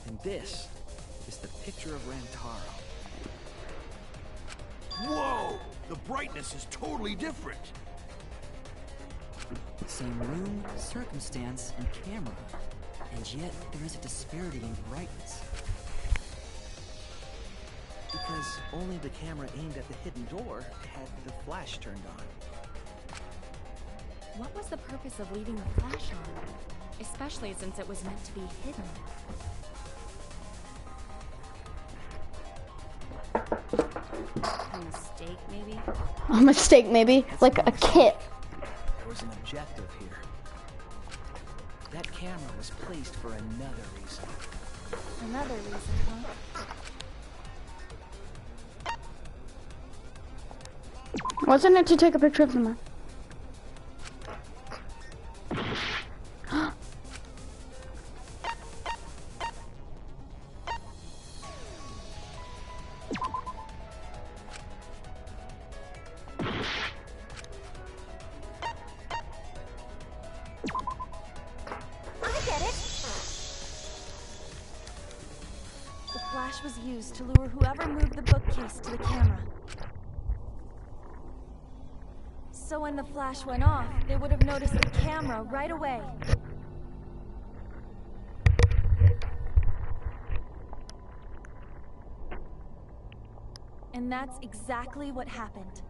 And this is the picture of Rantaro. Whoa! The brightness is totally different. Same room, circumstance, and camera. And yet, there is a disparity in brightness. Because only the camera aimed at the hidden door had the flash turned on. What was the purpose of leaving the flash on? Especially since it was meant to be hidden. A mistake, maybe? A mistake, maybe? Like a kit. There was an objective here. That camera was placed for another reason. Another reason, huh? Wasn't it to take a picture of them? Was used to lure whoever moved the bookcase to the camera. So when the flash went off, they would have noticed the camera right away. And that's exactly what happened.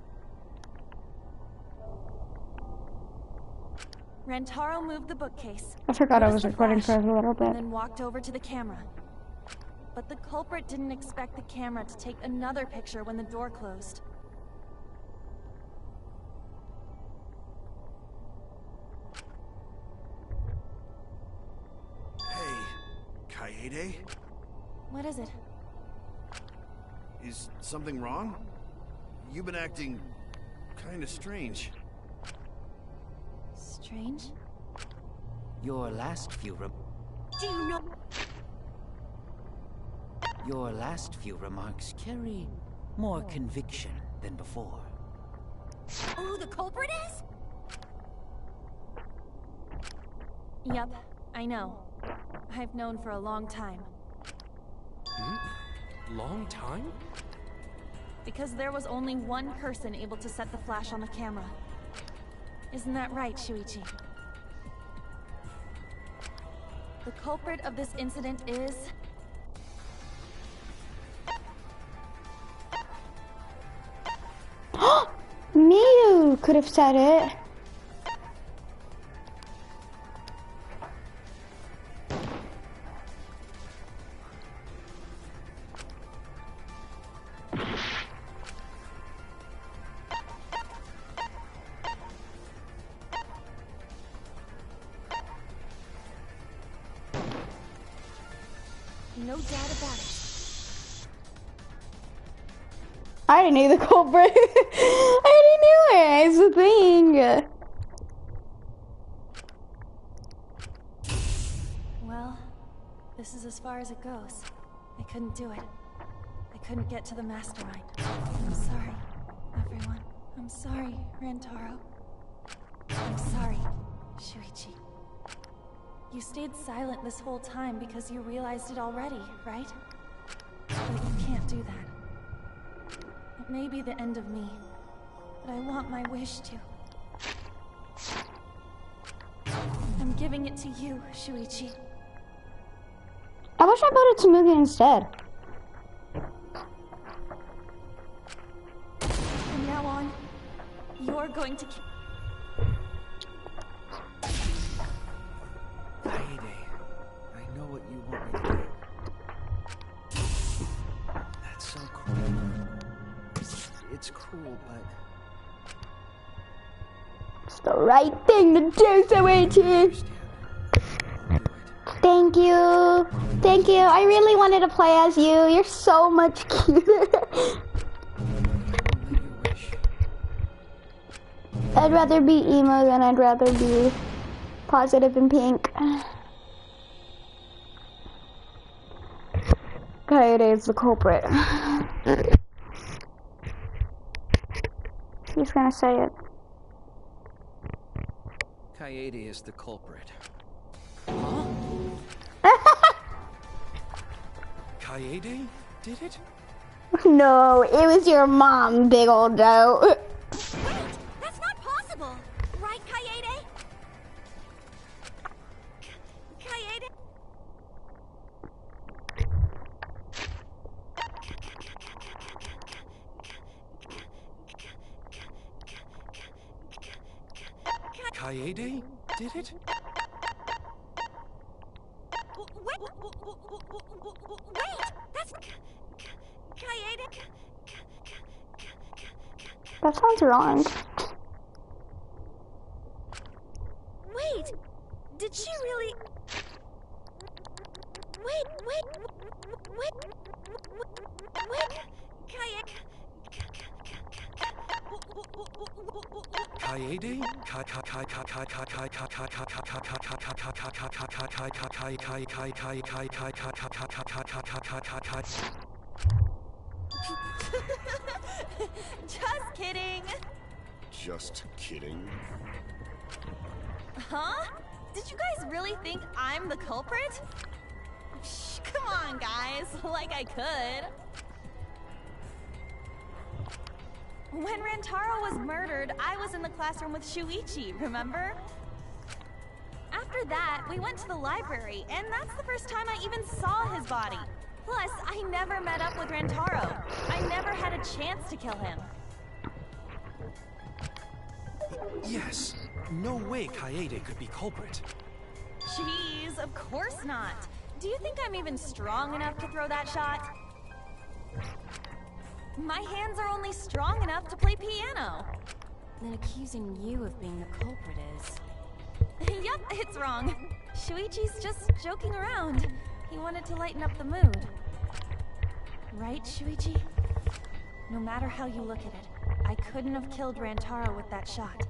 Rantaro moved the bookcase. I forgot I was recording for a little bit. And then walked over to the camera. But the culprit didn't expect the camera to take another picture when the door closed. Hey, Kaede? What is it? Is something wrong? You've been acting kinda strange. Strange? Your last few Do you know? Your last few remarks carry more conviction than before. Who the culprit is? Yep, I know. I've known for a long time. Long time? Because there was only one person able to set the flash on the camera. Isn't that right, Shuichi? The culprit of this incident is... Miu could have said it. No doubt about it. I didn't know the culprit. I already knew it. It's the thing. Well, this is as far as it goes. I couldn't do it. I couldn't get to the mastermind. I'm sorry, everyone. I'm sorry, Rantaro. I'm sorry, Shuichi. You stayed silent this whole time because you realized it already, right? But you can't do that. It may be the end of me, but I want my wish to. I'm giving it to you, Shuichi. I wish I voted to Mugen instead. From now on, you're going to... Kaede, I know what you want me to do. That's so cool. It's cool, but... the right thing to do, Soichi. Thank you. Thank you. I really wanted to play as you. You're so much cuter. I'd rather be emo than I'd rather be positive and pink. Kaede is the culprit. He's gonna say it. Kaede is the culprit. Kaede did it? No, it was your mom, big old Joe. Wait, that's not possible. Right, Kaede? Kaede? Kaede did it? Wait, that's Kaede. That sounds wrong. Wait, did she really? Wait, Kaede. Just kidding. Just kidding. Huh? Did you guys really think I'm the culprit? Psh, come on, guys. Like I could. When Rantaro was murdered, I was in the classroom with Shuichi, remember? After that, we went to the library, and that's the first time I even saw his body. Plus, I never met up with Rantaro. I never had a chance to kill him. Yes. No way Kaede could be culprit. Jeez, of course not. Do you think I'm even strong enough to throw that shot? My hands are only strong enough to play piano. Then accusing you of being the culprit is... Yep, it's wrong. Shuichi's just joking around. He wanted to lighten up the mood. Right, Shuichi? No matter how you look at it, I couldn't have killed Rantaro with that shot.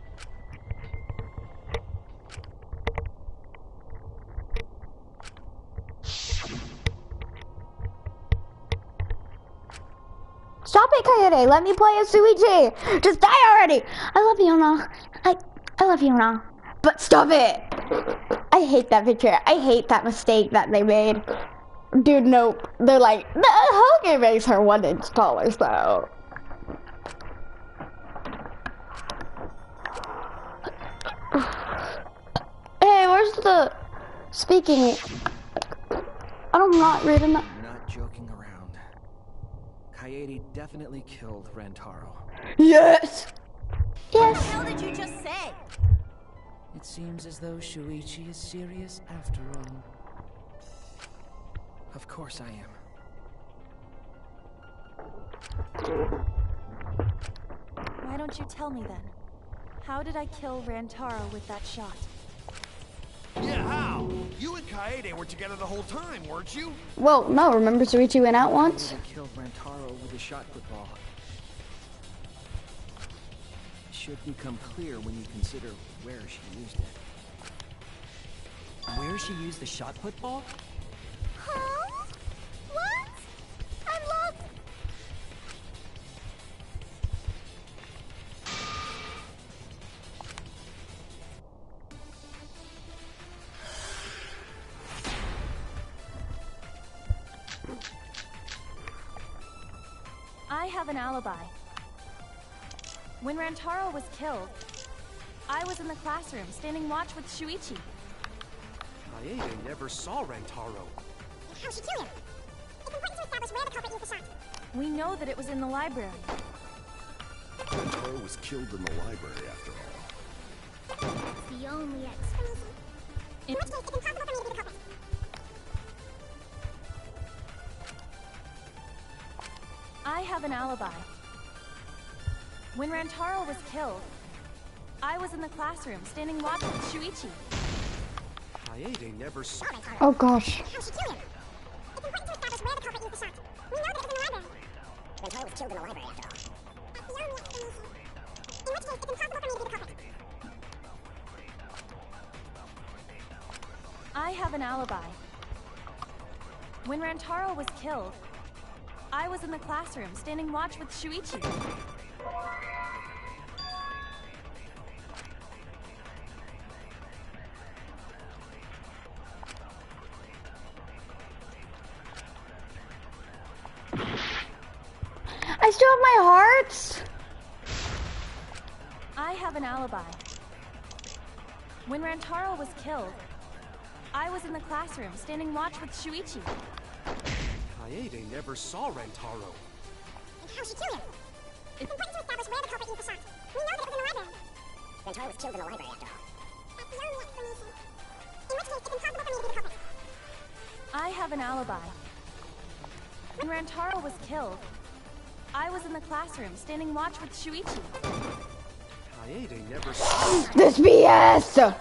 Stop it, Kaede. Let me play as Shuichi. Just die already. I love Yuna. I love Yuna. But stop it. I hate that picture. I hate that mistake that they made. Dude, nope. They're like, the Hoge makes her 1 inch taller, so. Hey, where's the speaking? I'm not reading that. Not joking around. Kaede definitely killed Rantaro. Yes! What the hell did you just say? It seems as though Shuichi is serious after all. Of course I am. Why don't you tell me then? How did I kill Rantaro with that shot? Yeah, how? You and Kaede were together the whole time, weren't you? Well, no, remember Shuichi went out once? Kaede killed Rantaro with a shot put ball. It should become clear when you consider where she used it. Where she used the shot put ball? Huh? What? I'm lost. I have an alibi. When Rantaro was killed, I was in the classroom standing watch with Shuichi. Kaede never saw Rantaro. How'd she kill him? It's important to establish where the culprit used the shot. We know that it was in the library. Rantaro was killed in the library after all. That's the only explanation. In which case, it's impossible for me to be the culprit. I have an alibi. When Rantaro was killed, I was in the classroom, standing watch with Shuichi. Kaede never saw... Oh gosh. How she killed him? It's important to establish where the culprit used the shot. We know that it was in the library. Rentaro was killed in the library, after all. That's the only explanation. In which case, it's impossible for me to be the culprit. I have an alibi. When Rantaro was killed, I was in the classroom, standing watch with Shuichi. I still have my hearts. I have an alibi. When Rantaro was killed, I was in the classroom, standing watch with Shuichi. Kaede never saw Rantaro. And how she killed him? It's important to establish where the culprit used the shot. We know that it was in the library. Rentaro was killed in the library, after all. That's the only explanation. In which case, it's impossible for me to be the culprit. I have an alibi. When Rantaro was killed, I was in the classroom, standing watch with Shuichi. Kaede never saw... This BS!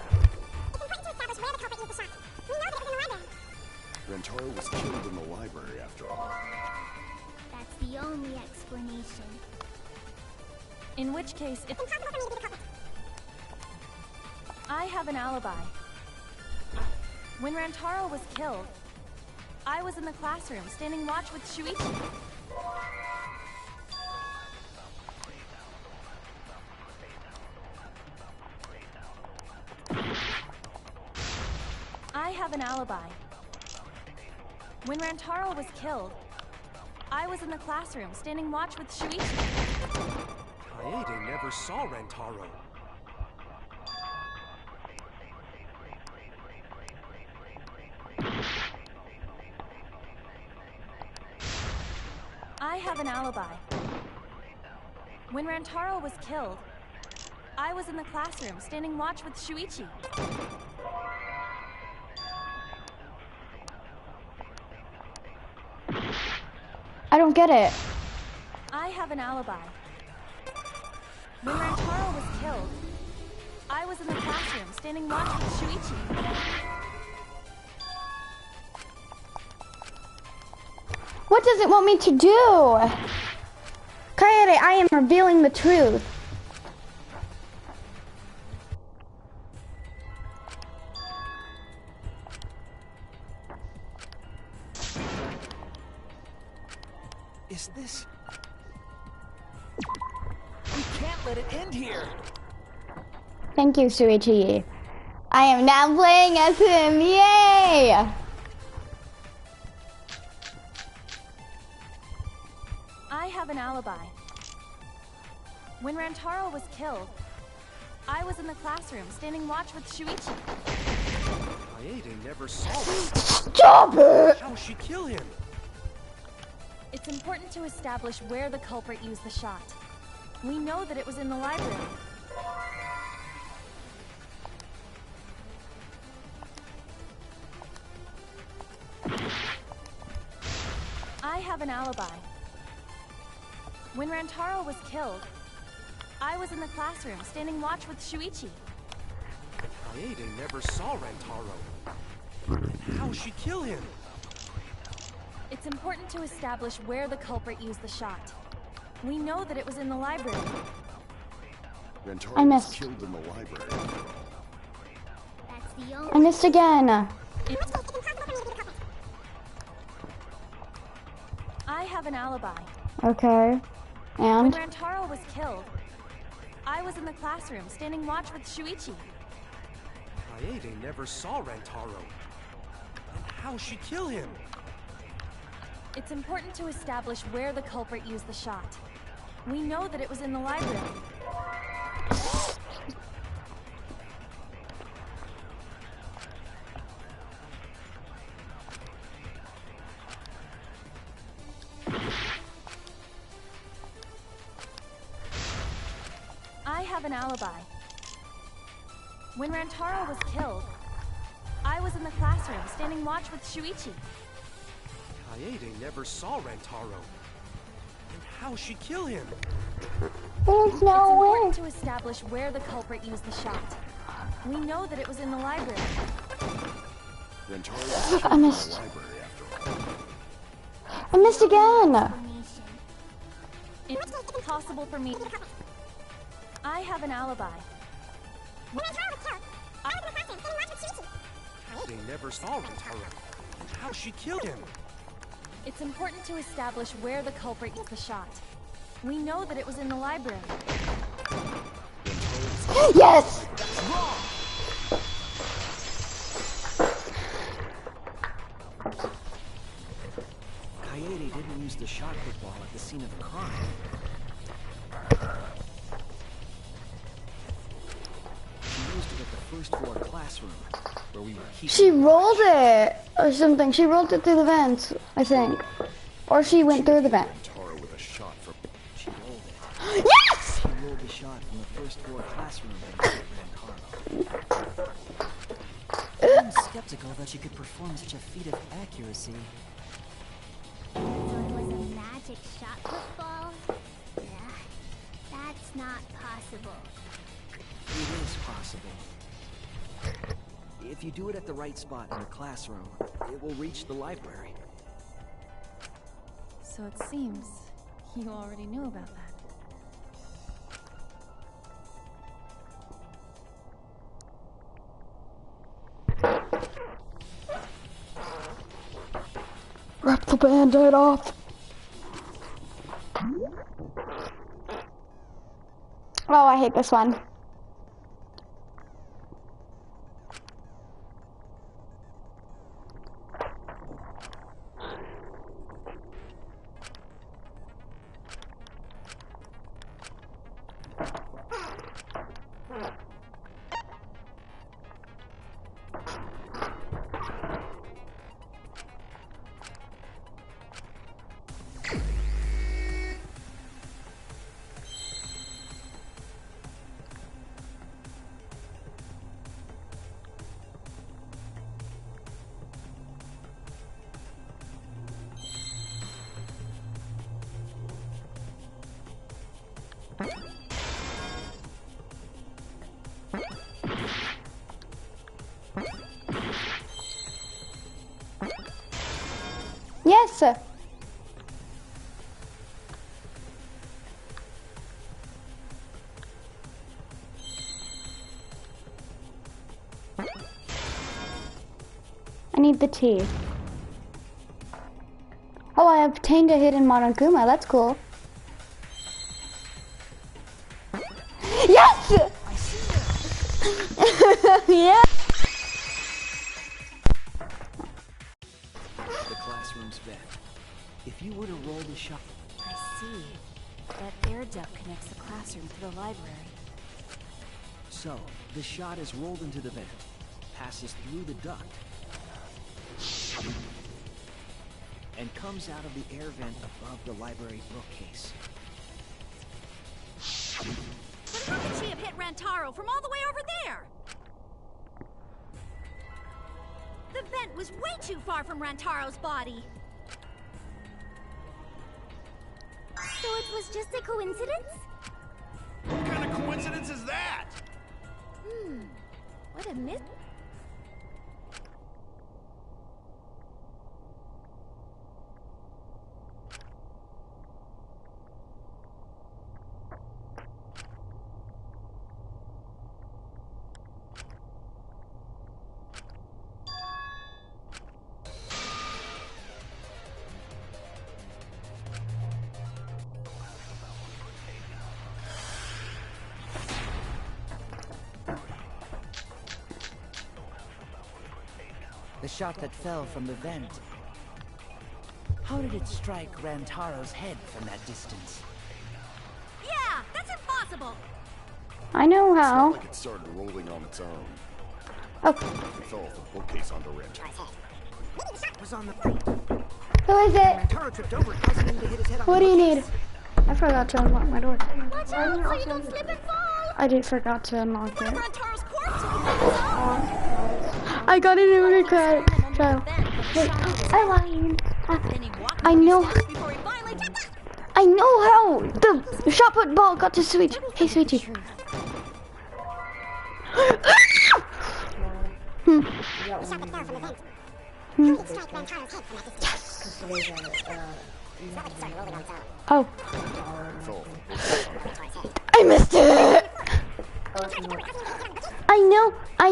Rentaro was killed in the library, after all. That's the only explanation. In which case, it's impossible for me to be the culprit. I have an alibi. When Rantaro was killed, I was in the classroom, standing watch with Shuichi. I have an alibi. When Rantaro was killed, I was in the classroom, standing watch with Shuichi. Kaede never saw Rantaro. I have an alibi. When Rantaro was killed, I was in the classroom, standing watch with Shuichi. I don't get it. I have an alibi. When Rantaro was killed, I was in the classroom, standing watch with Shuichi. What does it want me to do? Kaede, I am revealing the truth. Is this... We can't let it end here! Thank you, Shuichi. I am now playing as him, yay! I have an alibi. When Rantaro was killed, I was in the classroom, standing watch with Shuichi. Kaede never saw him. Stop it! How she kill him? It's important to establish where the culprit used the shot. We know that it was in the library. I have an alibi. When Rantaro was killed, I was in the classroom, standing watch with Shuichi. Kaede never saw Rantaro. And how she kill him? It's important to establish where the culprit used the shot. We know that it was in the library. Rentaro I was missed. killed in the library. That's the only... I missed again. I have an alibi. Okay. When And? Rantaro was killed, I was in the classroom, standing watch with Shuichi. Kaede never saw Rantaro. And how she kill him? It's important to establish where the culprit used the shot. We know that it was in the library. I have an alibi. When Rantaro was killed, I was in the classroom, standing watch with Shuichi. Kaede never saw Rantaro. And how she kill him? There's It's no way. important to establish where the culprit used the shot. We know that it was in the library. I missed. I missed again. It's possible for me. I have an alibi. They never saw Rentaro. How she killed him? It's important to establish where the culprit used the shot. We know that it was in the library. Yes! Kaede didn't use the shot put ball at the scene of the crime. She used it at the first floor classroom, where we were keeping. She rolled it or something. She rolled it through the vents, I think. Or she went through the vent. With a shot from... She rolled it. Yes! She rolled the shot from the first floor classroom and Rentaro. I'm skeptical that she could perform such a feat of accuracy. So it was a magic shot football? Yeah, that's not possible. It is possible. If you do it at the right spot in the classroom, it will reach the library. So it seems you already knew about that. Rip the band-aid off. Oh, I hate this one. Yes, sir. I need the tea. Oh, I obtained a hidden Monokuma. That's cool. Yes! Yeah! The classroom's vent. If you were to roll the shot... I see. That air duct connects the classroom to the library. So, the shot is rolled into the vent, passes through the duct, and comes out of the air vent above the library bookcase. But how could she have hit Rantaro from all the way over there? The vent was way too far from Rantaro's body. So it was just a coincidence? What kind of coincidence is that? What a myth. The shot that fell from the vent. How did it strike Rantaro's head from that distance? Yeah, that's impossible. I know It's how. not like it started rolling on its own. Oh, It fell off the bookcase onto Rantaro's head. It was on the... who is it? Rantaro tripped over, causing him to hit his head on What the do you bookcase. need? I forgot to unlock my door. Watch out so you don't slip and fall! I did forgot to unlock it. Rantaro's corpse will I got it in a card. Wait, I lied. I know. I know how the shot put ball got to Sweet. Hey, Sweetie. Oh. I missed it! I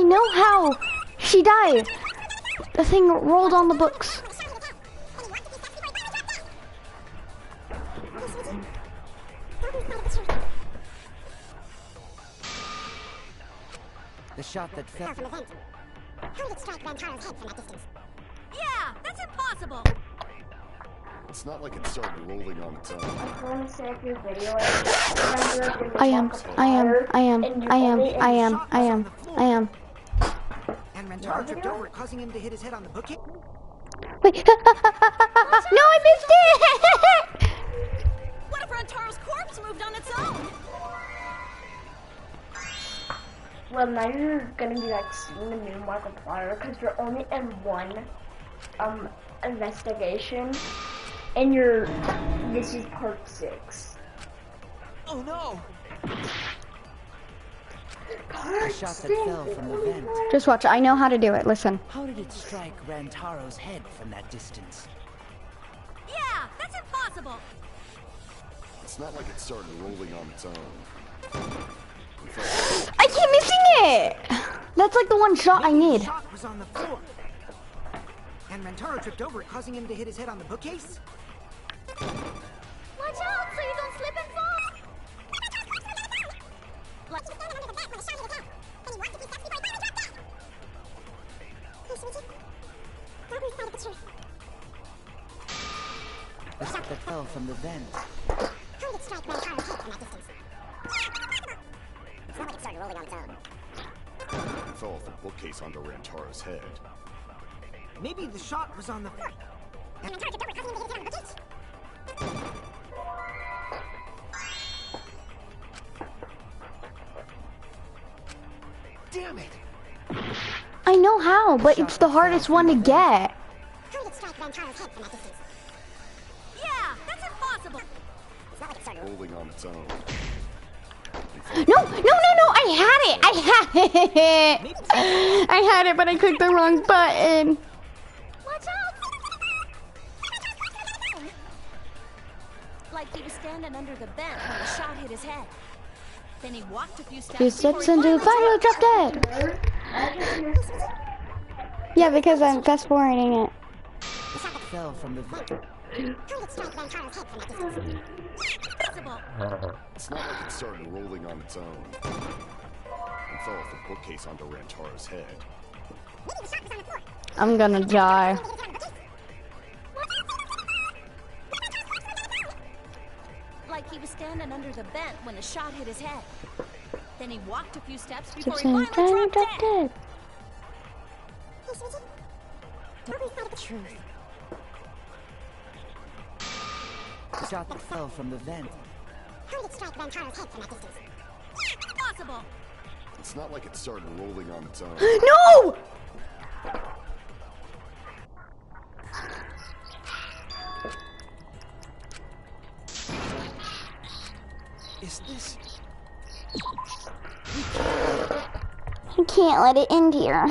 know how she died. The thing rolled on the books. The shot that fell from the vent. How did it strike Rantaro's head from that distance? Yeah, that's impossible. It's not like it started rolling on its own. I am. And Rantaro tripped over it, causing him to hit his head on the bookcase. Wait. No, I missed it! What if Rantaro's corpse moved on its own? Well, now you're gonna be like seeing the new Markiplier because you're only in one investigation, and this is part 6. Oh no! The shot that fell from the vent. Just watch. I know how to do it. Listen. How did it strike Rantaro's head from that distance? Yeah, that's impossible. It's not like it started rolling on its own. I keep missing it! That's like the one shot I need. The shot was on the floor. And Rantaro tripped over it, causing him to hit his head on the bookcase. Watch out so you don't slip and fall! The shot that fell from the vent. How did it strike Rantaro's head from that distance? It's not like it started rolling on its own. It fell off the bookcase onto Rantaro's head. Maybe the shot was on the floor. And Rantaro tripped over it, causing him to hit his head on the bookcase. Damn it! I know how, but it's the hardest one to get. How did it strike Rantaro's head from that distance? Yeah, that's impossible. It's not like it started Rolling on its own. No, I had it! I had it, but I clicked the wrong button. Watch out! Like he was standing under the vent when the shot hit his head. Then he walked a few steps. Few steps into the fire, drop dead. Yeah, because I'm fast forwarding it. The shot fell from the vent. How did it strike Rantaro's head from that distance? It's not like it started rolling on its own. It fell off the bookcase onto Rantaro's head. Maybe the shot was on the floor. I'm gonna die. Like he was standing under the vent when the shot hit his head. Then he walked a few steps before he Steps finally in, dropped dead. The truth. The shot that fell from the vent. How did it strike Rantaro's head from that distance? Impossible. It's not like it started rolling on its own. No! Is this? I can't let it end here.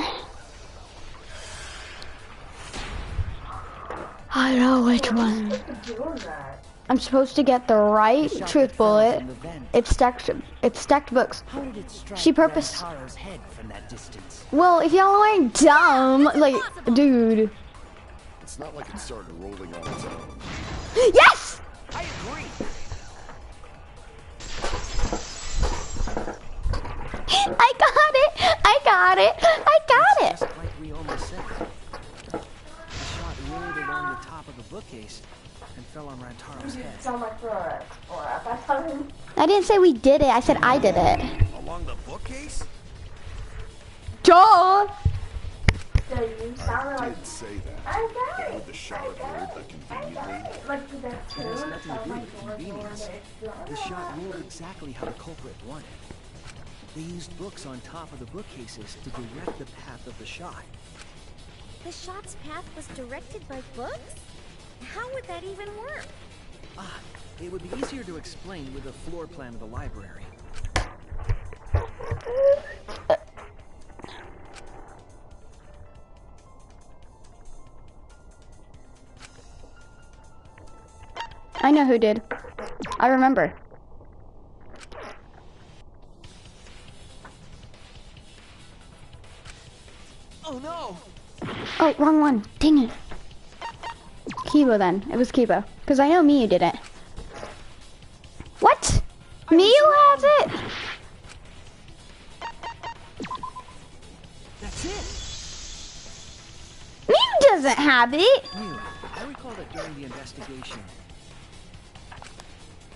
I know which one. I'm supposed to get the right truth bullet. It's stacked books. How did it strike She purposed. Rantaro's head from that distance? Well, if y'all aren't dumb, like, dude. It's not like it started rolling on its own. Yes! I agree. I got it! I got it! I got it! Just like we almost said. The shot rolled along the top of the bookcase and fell on Rantaro's head. Sound like we're an explorer at that time. I didn't say we did it, I said I did it. Along the bookcase? Duh! So you sounded I like... did say that. I got But it! would the shot have rolled that conveniently? Like the It has tune nothing to sounded do like with you were doing convenience. it. The shot rolled exactly how the culprit wanted. They used books on top of the bookcases to direct the path of the shot. The shot's path was directed by books? How would that even work? It would be easier to explain with a floor plan of the library. I know who did. I remember. Oh no! Oh, wrong one. Dang it. Kibo then. It was Kibo. Because I know Miyu did it. What? Miyu has it? That's it! Miyu doesn't have it! Miyu, I recall that during the investigation,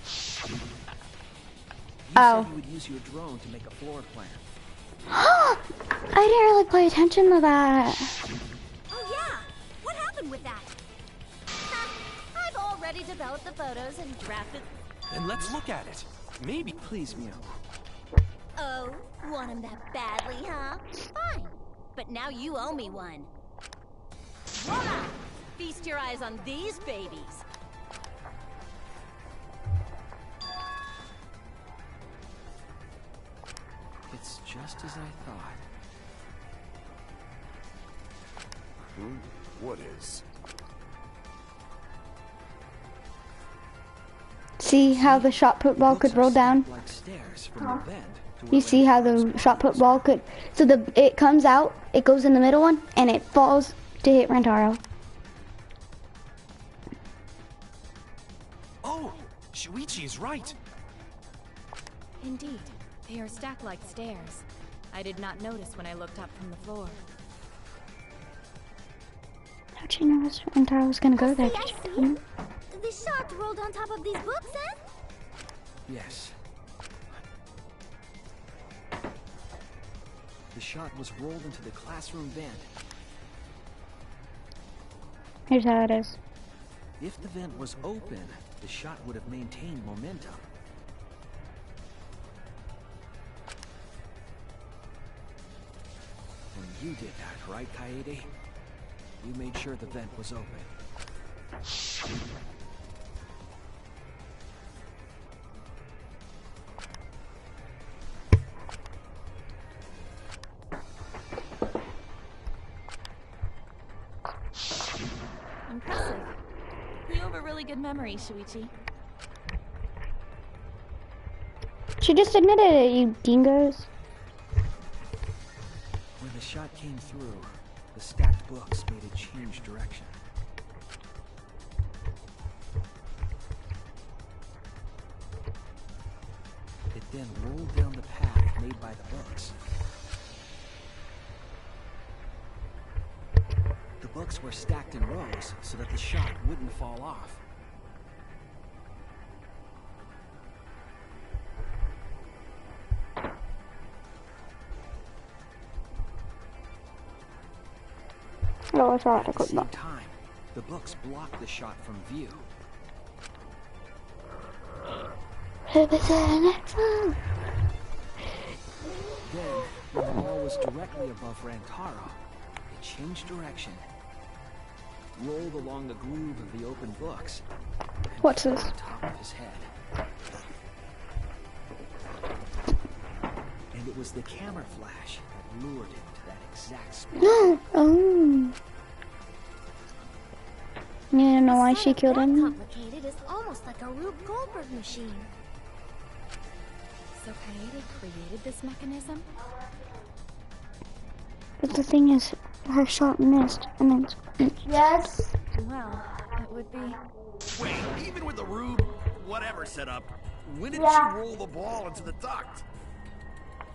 you said you would use your drone to make a floor plan. I didn't really pay attention to that. Oh yeah! What happened with that? I've already developed the photos and drafted. Then let's look at it. Maybe. Please, Miyu. Oh, want him that badly, huh? Fine. But now you owe me one. Voila! Feast your eyes on these babies. It's just as I thought. What is? See how the shot put ball could roll down? Like stairs from the bend to You see how the shot put ball could... So it comes out, it goes in the middle one, and it falls to hit Rantaro. Oh, Shuichi is right. Indeed, they are stacked like stairs. I did not notice when I looked up from the floor. How'd you know Rantaro was gonna go there? I see. The shot rolled on top of these books, eh? Yes. The shot was rolled into the classroom vent. Here's how it is. If the vent was open, the shot would have maintained momentum. And you did that, right, Kaede? You made sure the vent was open. Impressive. You have a really good memory, Shuichi. She just admitted it, you dingoes. When the shot came through, the stacked books made it change direction. It then rolled down the path made by the books. The books were stacked in rows so that the shot wouldn't fall off. No, I thought I At the could same not. time, the books blocked the shot from view. Who was the next one? Then, when the ball was directly above Rantaro, it changed direction, rolled along the groove of the open books, and What's fell this? on top of his head. And it was the camera flash that lured him to that exact spot. Oh. You don't know why she killed him? Complicated is almost like a Rube Goldberg machine. So Kaede created this mechanism? But the thing is, her shot missed, and then... Yes. Well, it would be... Wait, even with the Rube, whatever setup, when did Yeah. she roll the ball into the duct?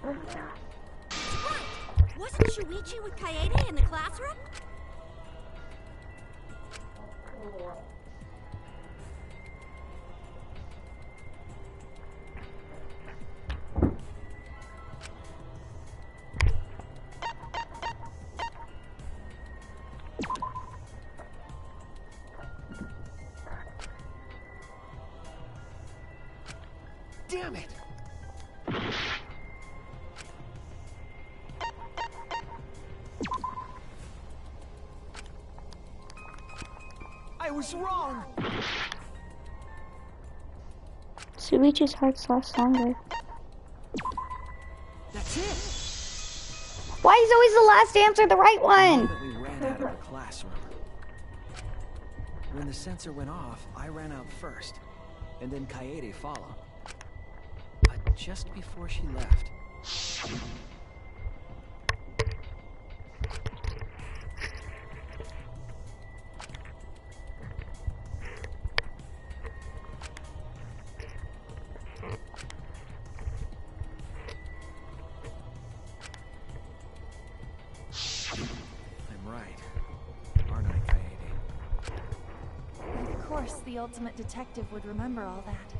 That's right! Wasn't Shuichi with Kaede in the classroom? Damn it! I was wrong! Shuichi's hearts last longer. That's it. Why is always the last answer the right one? We ran out of the classroom. When the sensor went off, I ran out first, and then Kaede followed. But just before she left, The ultimate detective would remember all that.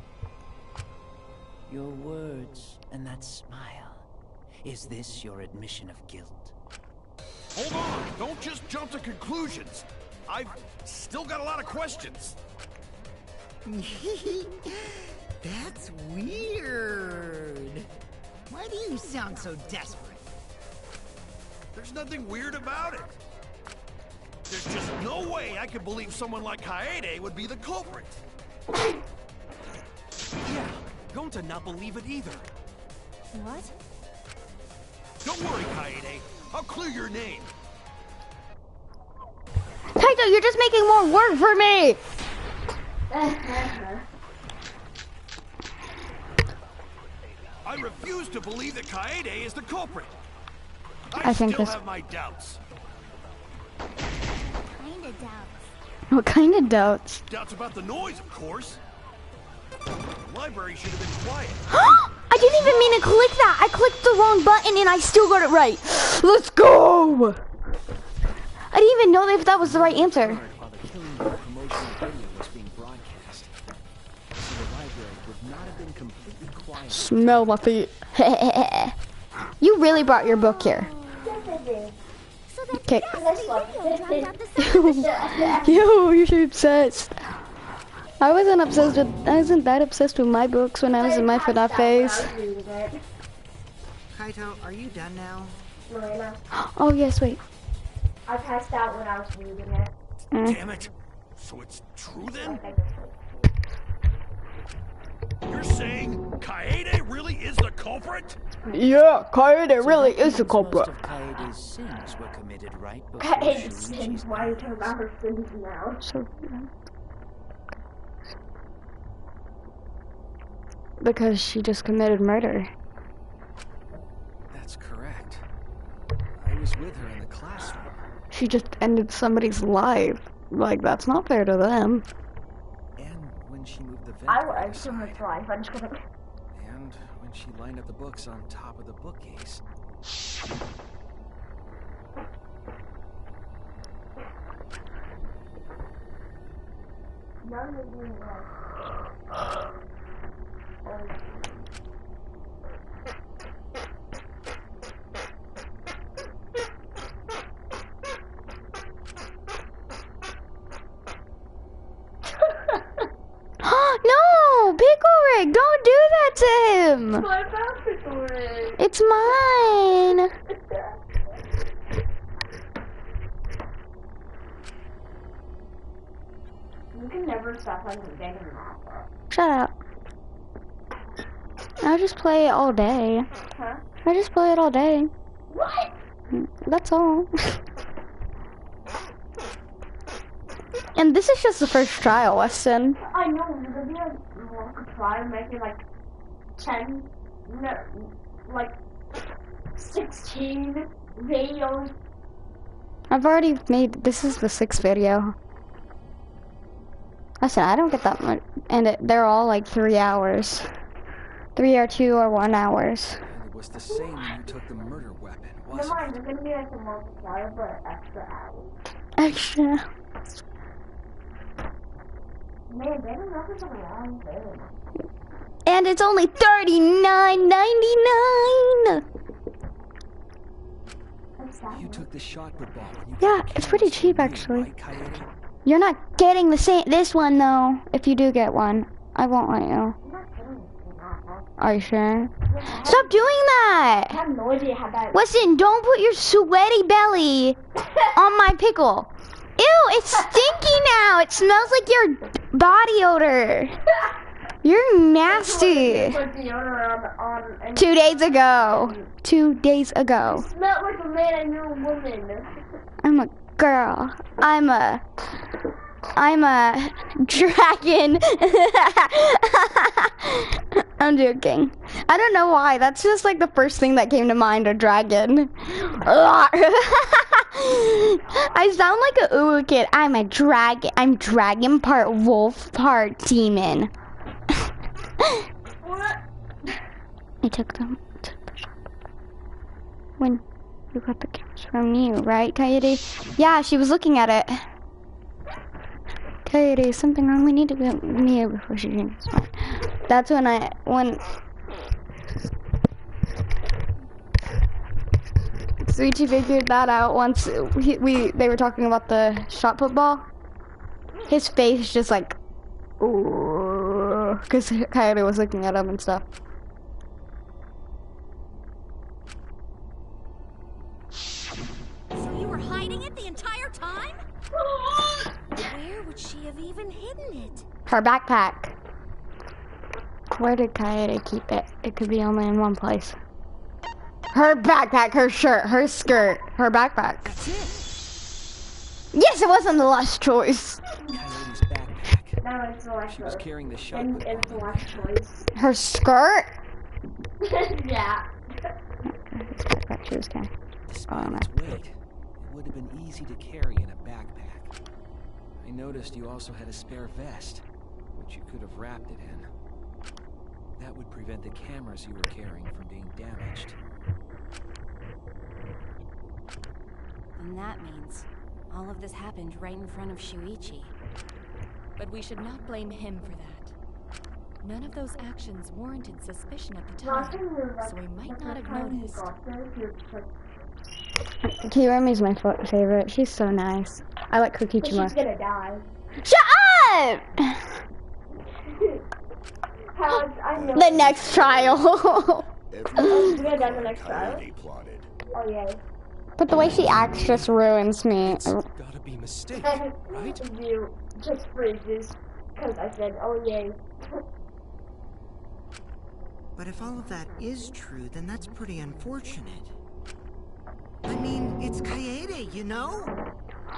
Your words and that smile. Is this your admission of guilt? Hold on! Don't just jump to conclusions! I've still got a lot of questions. That's weird. Why do you sound so desperate? There's nothing weird about it. There's just no way I could believe someone like Kaede would be the culprit. Yeah, going to not believe it either. What? Don't worry, Kaede. I'll clear your name. Taito, you're just making more work for me! I refuse to believe that Kaede is the culprit. I think still this... have my doubts. Kinda doubts. What kind of doubts? Doubts about the noise, of course. The library should have been quiet. I didn't even mean to click that. I clicked the wrong button and I still got it right. Let's go! I didn't even know if that was the right answer. while the killing promotional video was being broadcast, so the library would not have been completely quiet. Smell my feet. You really brought your book here. Okay. Yo, you're so obsessed. I wasn't that obsessed with my books when I was in my FNAF phase. Kaito, are you done now? Marina, Oh yes, wait. I passed out when I was reading it. Damn it. So it's true then? You're saying Kaede really is the culprit? Yeah, Kaede really is the culprit. Most of Kaede's sins were committed right before Kaede's Shuichi's sins. Why are you talking about her sins now? So, because she just committed murder. That's correct. I was with her in the classroom. She just ended somebody's life. Like, that's not fair to them. And when she moved the vent I to was the so much side. life. I'm just gonna. And when she lined up the books on top of the bookcase. None of you No! Pickle Rick, don't do that to him! My Pickle Rick. It's mine! You can never stop playing Danganronpa. Shut up. I just play it all day. Huh? I just play it all day. What? That's all. And this is just the first trial, Weston. I know, you're gonna be like, try making like 10, no, like 16 videos. I've already made, this is the 6th video. Listen, I don't get that much, and they're all like 3 hours. 3 or 2 or 1 hours. And it was the same when you took the murder weapon, Never wasn't mind, it's gonna be like a multiplier, but extra hours. Extra. Man, Danganronpa's a long game. And it's only $39.99. You took the shot put ball when you Yeah, it's pretty cheap actually. You're not getting the same this one though. If you do get one, I won't let you. Are you sure? Stop doing that! I have no idea how that. Listen, don't put your sweaty belly on my pickle. Ew, it's stinky now. It smells like your body odor. You're nasty. Put deodorant on and 2 days ago. 2 days ago. you smelled like a man and you're a woman. I'm a girl. I'm a dragon. I'm joking. I don't know why. That's just like the first thing that came to mind, a dragon. I sound like a ooh kid. I'm a dragon. I'm dragon part wolf part demon. What? I took them to the shop. When you got the cameras from you, right, Coyote? Yeah, she was looking at it. Coyote, something wrong. We need to get Mia before she drinks. That's when Suichi figured that out once they were talking about the shot football. His face just like, ooh, because Coyote was looking at him and stuff. So you were hiding it the entire time? Where would she have even hidden it? Her backpack. Where did Coyote keep it? It could be only in one place. Her backpack, her shirt, her skirt, her backpack. That's it. Yes, it wasn't the last choice. Coyote's backpack. No, it's the last She was choice. carrying the shot. And it's the last choice. Her skirt? Yeah. His backpack she was carrying. Despite its weight, it would have been easy to carry in a backpack. I noticed you also had a spare vest, which you could have wrapped it in. That would prevent the cameras you were carrying from being damaged. And that means all of this happened right in front of Shuichi. But we should not blame him for that. None of those actions warranted suspicion at the time, so we might not have noticed. Kiyomi's my favorite. She's so nice. I like Kokichi more. She's gonna die. Shut up! The next trial. She's gonna die in the next trial. Oh yeah. But the way she acts just ruins me. Gotta be a mistake, right? You just freezes because I said, oh yay. But if all of that is true, then that's pretty unfortunate. I mean, it's Kaede, you know?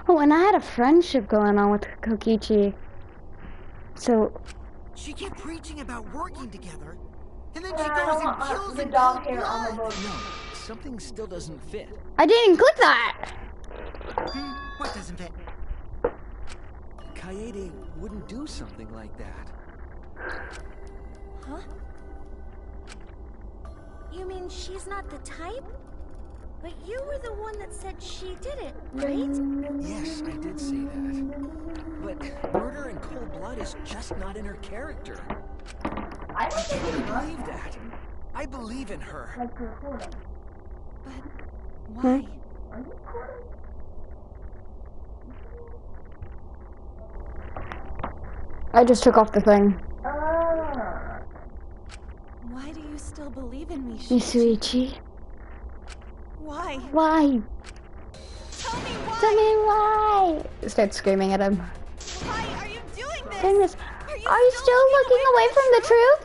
Oh, and I had a friendship going on with Kokichi. So... She kept preaching about working together, and then she goes and kills the in dog cold hair on the blood. boat. No, something still doesn't fit. I didn't click that! What doesn't fit? Kaede wouldn't do something like that. Huh? You mean she's not the type? But you were the one that said she did it, right? Yes, I did say that. But murder in cold blood is just not in her character. I don't think I believe that. I believe in her. like recording. But why? Are you recording? I just took off the thing. Why do you still believe in me, Shuichi? Why? Why? Tell me why! Tell me why! Start screaming at him. Why are you doing this? Goodness. Are you still looking away from the truth?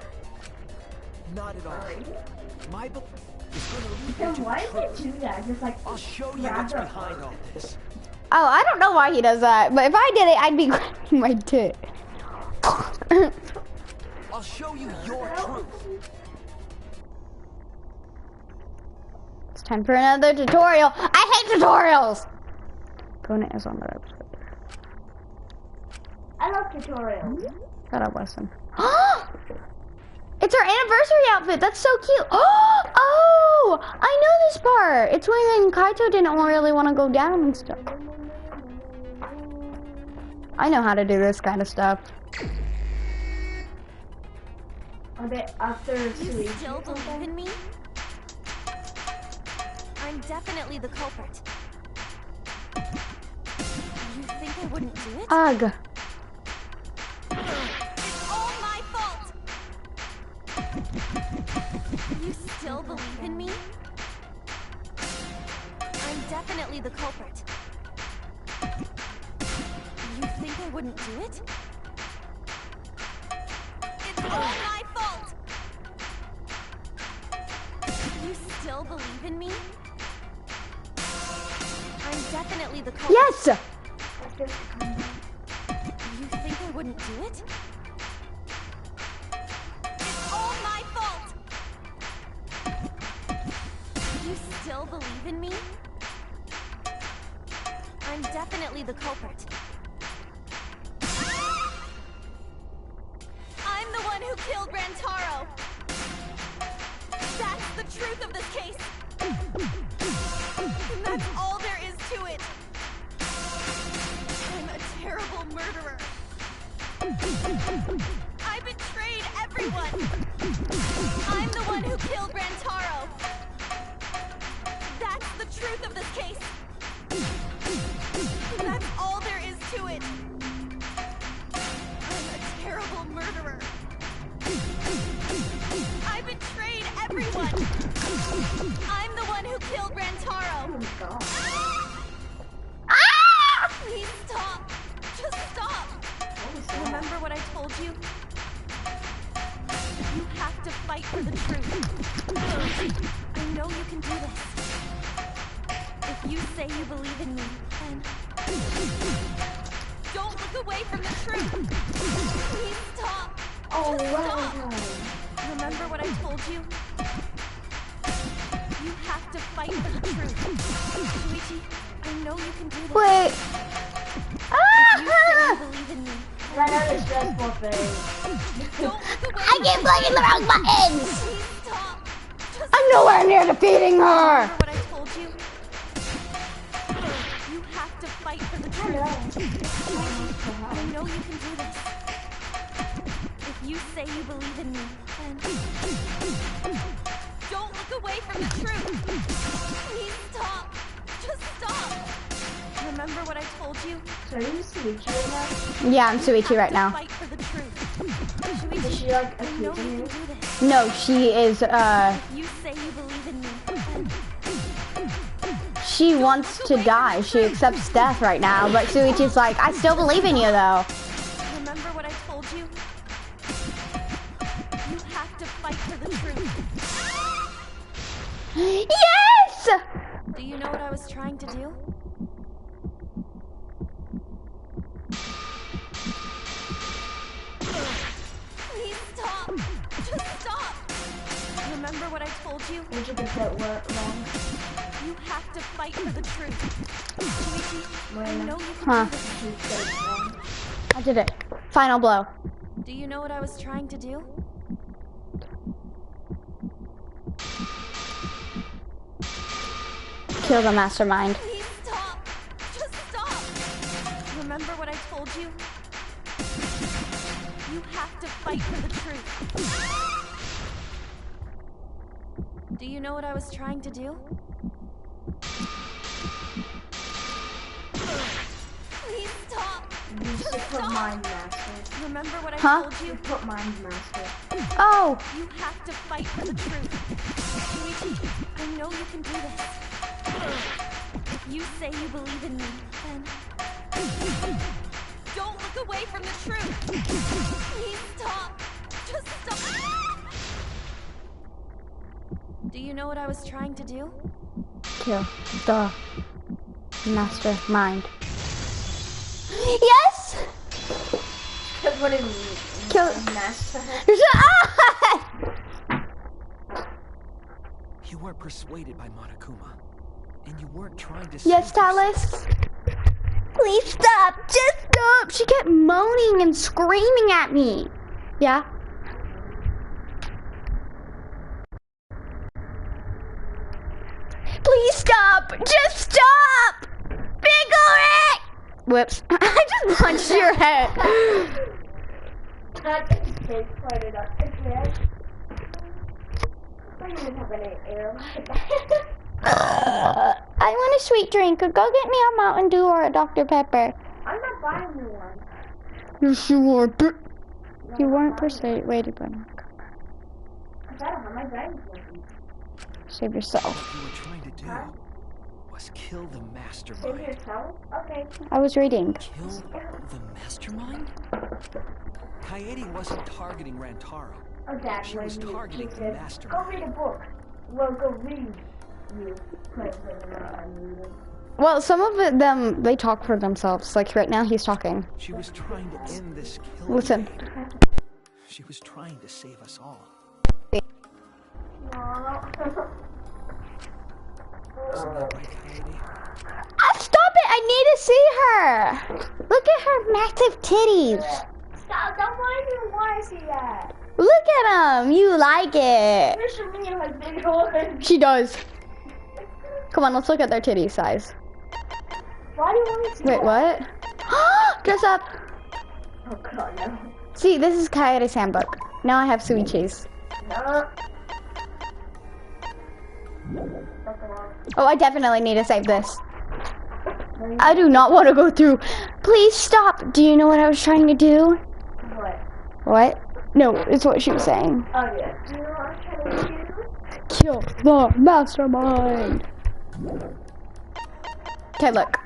Not at all. My belief is going to lead Then you to why the did truth. you do that? Just like I'll show you grab what's her behind all this. Oh, I don't know why he does that, but if I did it, I'd be grabbing my tit. I'll show you your truth. It's time for another tutorial. I hate tutorials! Opponent is on the episode. I love tutorials. God, I bless him. It's our anniversary outfit. That's so cute. Oh, I know this part. It's when Kaito didn't really want to go down and stuff. I know how to do this kind of stuff. Are they after You Shuichi? still believe in me? I'm definitely the culprit. You think I wouldn't do it? Ugh. It's all my fault! You still believe in me? I'm definitely the culprit. You think I wouldn't do it? It's all all my fault! You still believe in me? I'm definitely the culprit. Yes! You think I wouldn't do it? It's all my fault! You still believe in me? I'm definitely the culprit. I'm the one who killed Rantaro! That's the truth of this case! And that's all there is to it! I'm a terrible murderer! I betrayed everyone! I'm the one who killed Rantaro! That's the truth of this case! And that's all there is to it! I'm a terrible murderer! I betrayed everyone! I'm the one who killed Rantaro! Oh my God. Please stop! Just stop! Remember what I told you? You have to fight for the truth. I know you can do this. If you say you believe in me, then don't look away from the truth. Please stop. Oh, Just wow. stop. Remember what I told you? You have to fight for the truth. Shuichi, I know you can do this. Wait. If you say you believe in me, Right now it's stressful thing. don't look away. I keep clicking the wrong buttons! Please stop. Just I'm nowhere near defeating her! remember what I told you? You have to fight for the truth. I know you can do this. If you say you believe in me, then don't look away from the truth. Please stop. Just stop. Remember what I told you? So are you Suichi right now? Yeah, I'm Suichi right now. Fight for the truth. Is she like I know you accusing can you? do this. No, she is, If you say you believe in me, then she wants to die. She accepts death right now, but Suichi's like, I still believe in you though. remember what I told you? You have to fight for the truth. Yes! Do you know what I was trying to do? Please stop! Just stop! Remember what I told you? Would you get that wrong? You have to fight for the truth. Shuichi, I know you can Huh. do this. You said it wrong. I did it. Final blow. Do you know what I was trying to do? Kill the mastermind. Please stop! Just stop! Remember what I told you? You have to fight for the truth. Do you know what I was trying to do? Please stop! You just put Mind Master. Remember what I Huh? told You you? put Mind Master. Oh! You have to fight for the truth. Shuichi, I know you can do this. If you say you believe in me, then don't look away from the truth. Please stop. Just stop. Do you know what I was trying to do? Kill the mastermind. Yes! What do you mean? Kill. Master? You weren't persuaded by Monokuma, and you weren't trying to Yes, save yourself. Talus. Please stop. Just stop. She kept moaning and screaming at me. Yeah? Please stop. Just stop. Figure it. Whoops. I just punched your head. That is pointed up again. I don't even have any air like that. I want a sweet drink. Go get me a Mountain Dew or a Dr. Pepper. I'm not buying you one. Yes, you were. You weren't persuaded by me. Because I don't have my driving license. Save yourself. What you were trying to do must kill the mastermind. Okay. I was reading. Kill the mastermind? Kaede wasn't targeting Rantaro. Oh, Dad, She was targeting the mastermind. Go read a book. Well, go read. You. Well, some of them, they talk for themselves. Like right now, he's talking. She was trying to end this killing. Listen. She was trying to save us all. Isn't that right, Kaede? Stop it! I need to see her! Look at her massive titties! Stop, don't want to see that. Look at them! You like it! Especially like big ones. She does. Come on, let's look at their titty size. Why do you want to see Wait, what? Dress up! Oh god, no. See, this is Kaede's handbook. Now I have Suichi's. No. Oh, I definitely need to save this. I do not want to go through. Please stop. Do you know what I was trying to do? What? What? No, it's what she was saying. Oh yeah. You know what I was trying to do? Kill the mastermind. Okay, look.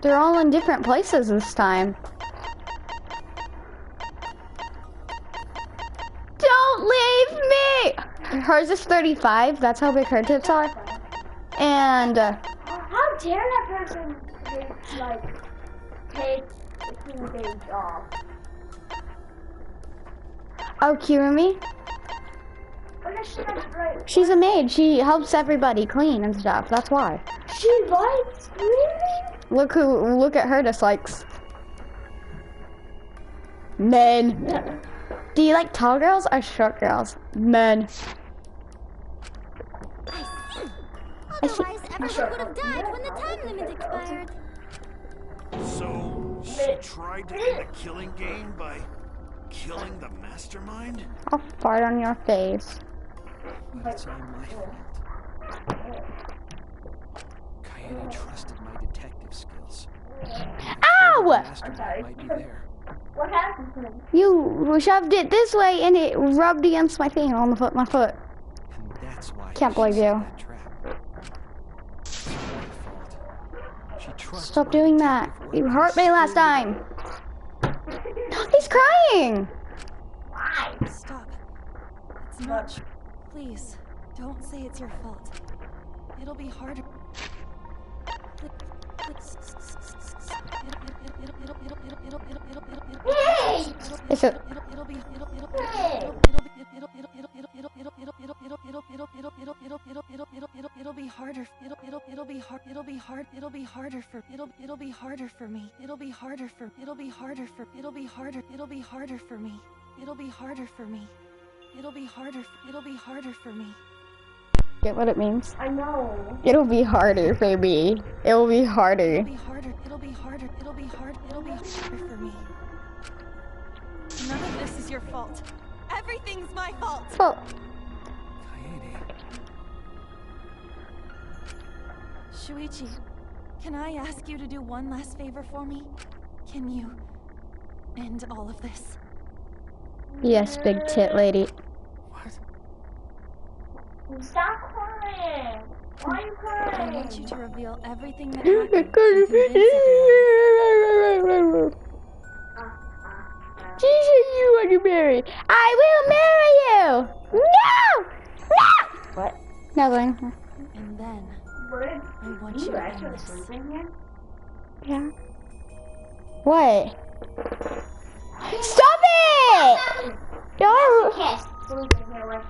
They're all in different places this time. Don't leave me! Hers is 35. That's how big her tits are. And how dare that person like take the 2 days off? oh, Kirumi? She's a maid. She helps everybody clean and stuff. That's why. She likes cleaning? Look at her dislikes. Men. Do you like tall girls or short girls? Men. Otherwise, everyone would have died when the time limit expired. So, she tried to end the killing game by killing the mastermind? I'll fart on your face. But it's all my fault. Kaede trusted my detective skills. Ow! The mastermind might be there. What happened to him? You shoved it this way and it rubbed against my finger on my foot. And that's why Can't believe she set you. that trap. It's my fault. She trusted Stop my doing that. detective You work hurt me and last screwed it time. up. He's crying. Why? Stop. It's not. Please, don't say it's your fault. It'll be harder. It'll be harder. It'll be harder for me. It'll be harder for me. It'll be harder for me. It'll be harder for me. Get what it means? I know. It'll be harder for me. It'll be harder. It'll be harder for me. None of this is your fault. Everything's my fault. Well, Shuichi, can I ask you to do one last favor for me? Can you end all of this? yes, big tit lady. Stop crying. Why are you crying? I want you to reveal everything that happened and convince everyone. She said you want to marry. I will marry you. No! No! What? Nothing. And then I want You you to actually end this. sleeping here? Yeah. What? Stop it! No. Yes, sleeping here with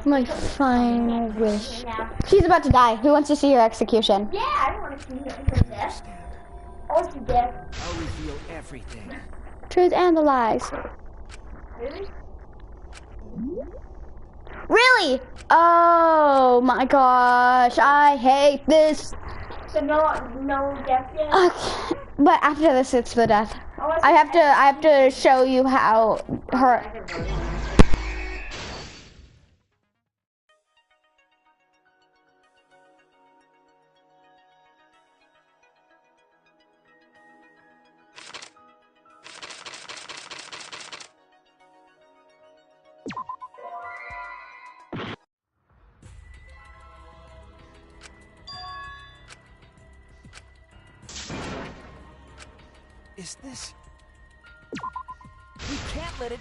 My final wish. She's about to die. Who wants to see her execution? Yeah, I don't want to see her death. Oh, she's dead. I'll reveal everything. Truth and the lies. Really? Really? Oh my gosh, I hate this. So no death yet? Okay, but after this, it's the death. I have to show you how her. Is this... We can't let it...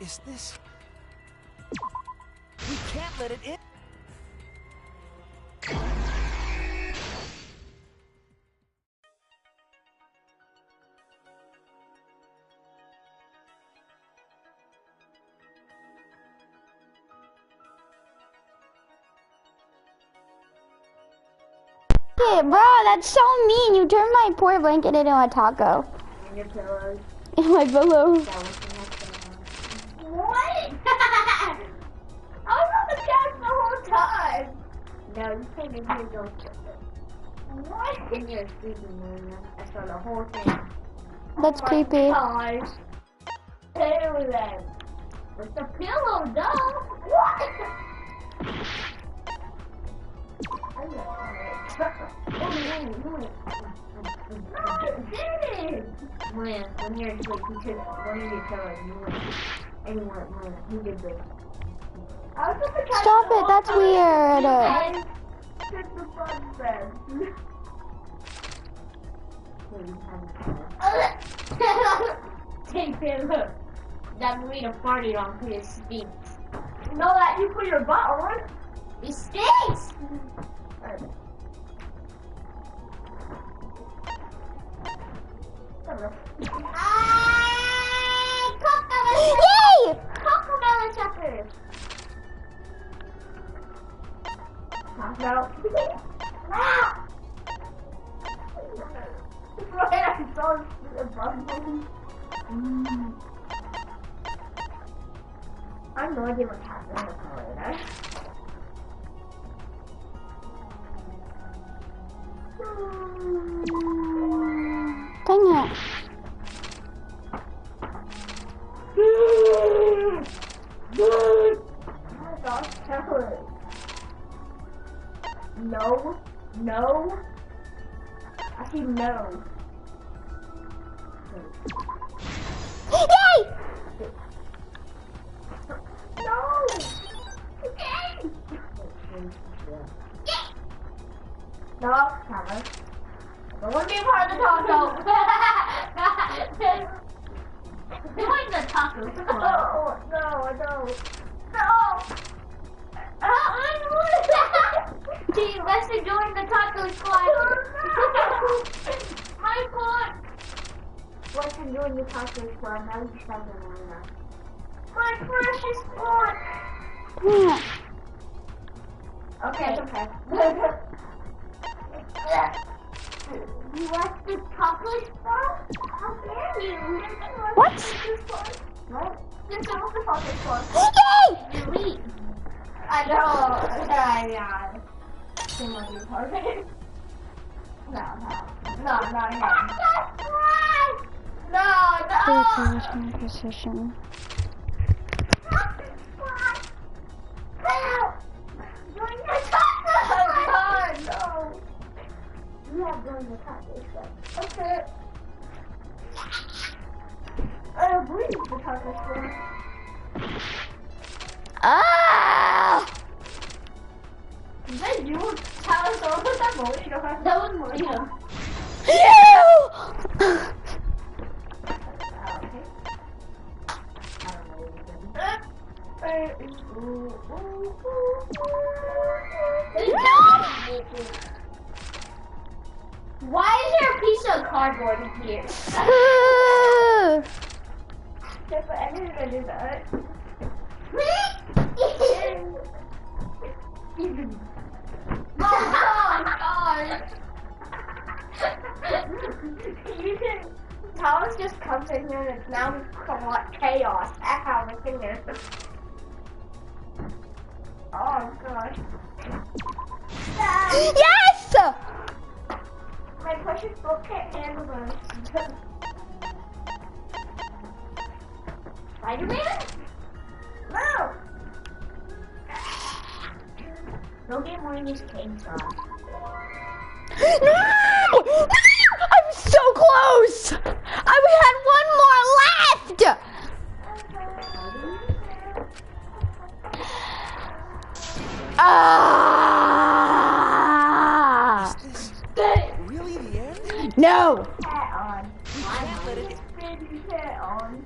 Is this... We can't let it in! Hey, bro, that's so mean. You turned my poor blanket into a taco. And your pillows. And my pillow. What? I was on the couch the whole time. No, you came in here and don't flip it. What? In your sleeping room. I saw the whole thing. That's creepy. Gosh. Pillow then. With the pillow, though. What? I'm not when you're asleep, you took one of your pillows and you went. And you went, he did this. Stop it, that's weird. Take pillow. That Marina farted on because it stinks. No, that you put your butt on. It stinks! Yay! Cocomelon suckers! No. Wow! Right, I saw the bug. I have no idea what's happening in the color there. Dang it. Oh my gosh, chocolate. No, No. I see no. Yay! No! Okay! No, Thomas. I don't want to be a part of the taco. Join the taco squad. Oh, no, I don't. No! I want that! Gee, let's join the taco squad. My foot! Let's join the taco squad. Now you start the arena. My precious foot! Yeah. Okay, okay. You left the taco spot? How dare you? What? What? This is the taco spot. Yay! You leave. I know. Too much of target. No. Please finish my position. Join the taco spot! No. You have joined the taco spot. Okay. I believe the taco spot. Ah! Is that you? Tell us all about that Marina. That was Marina. You! Why is there a piece of cardboard in here? If I didn't gonna do that. Oh my god! You can. Thomas just comes in here and it's now chaos. That's how everything is. Oh gosh. Yes! My precious book can't handle this. Spider-Man? No! Don't get one of these cakes on. No! No! I'm so close! I had one more left! Ah! Really the end? No! Hat on. We can't let it... Hat on.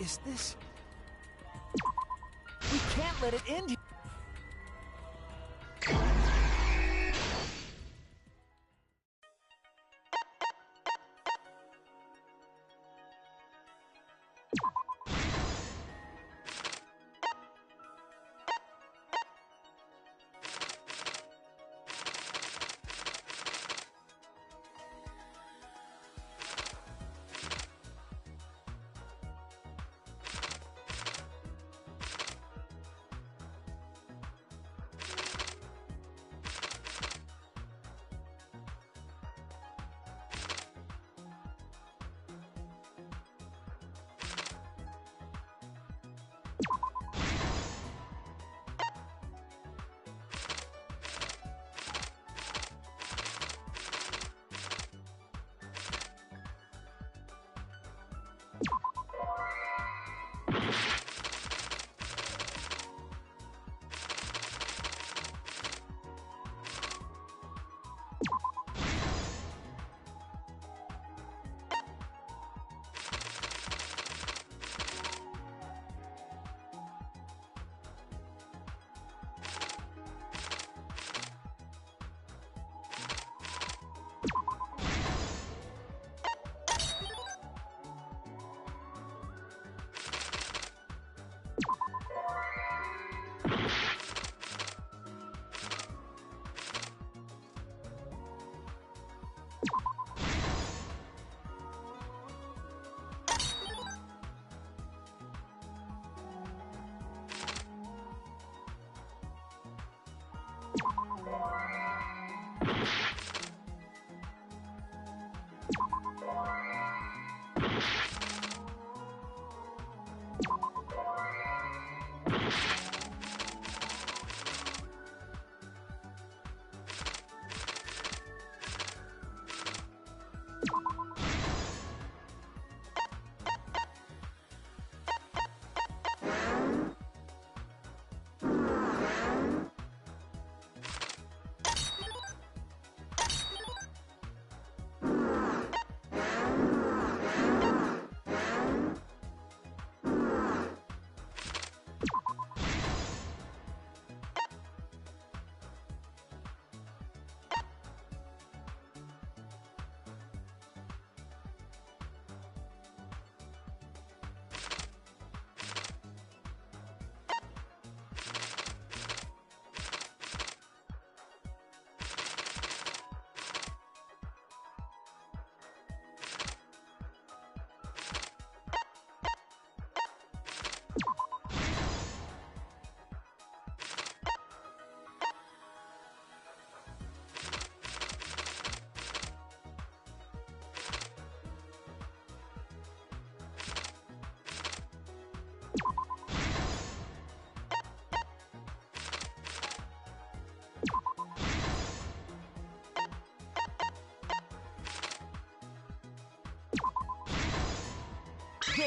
Is this... We can't let it end here.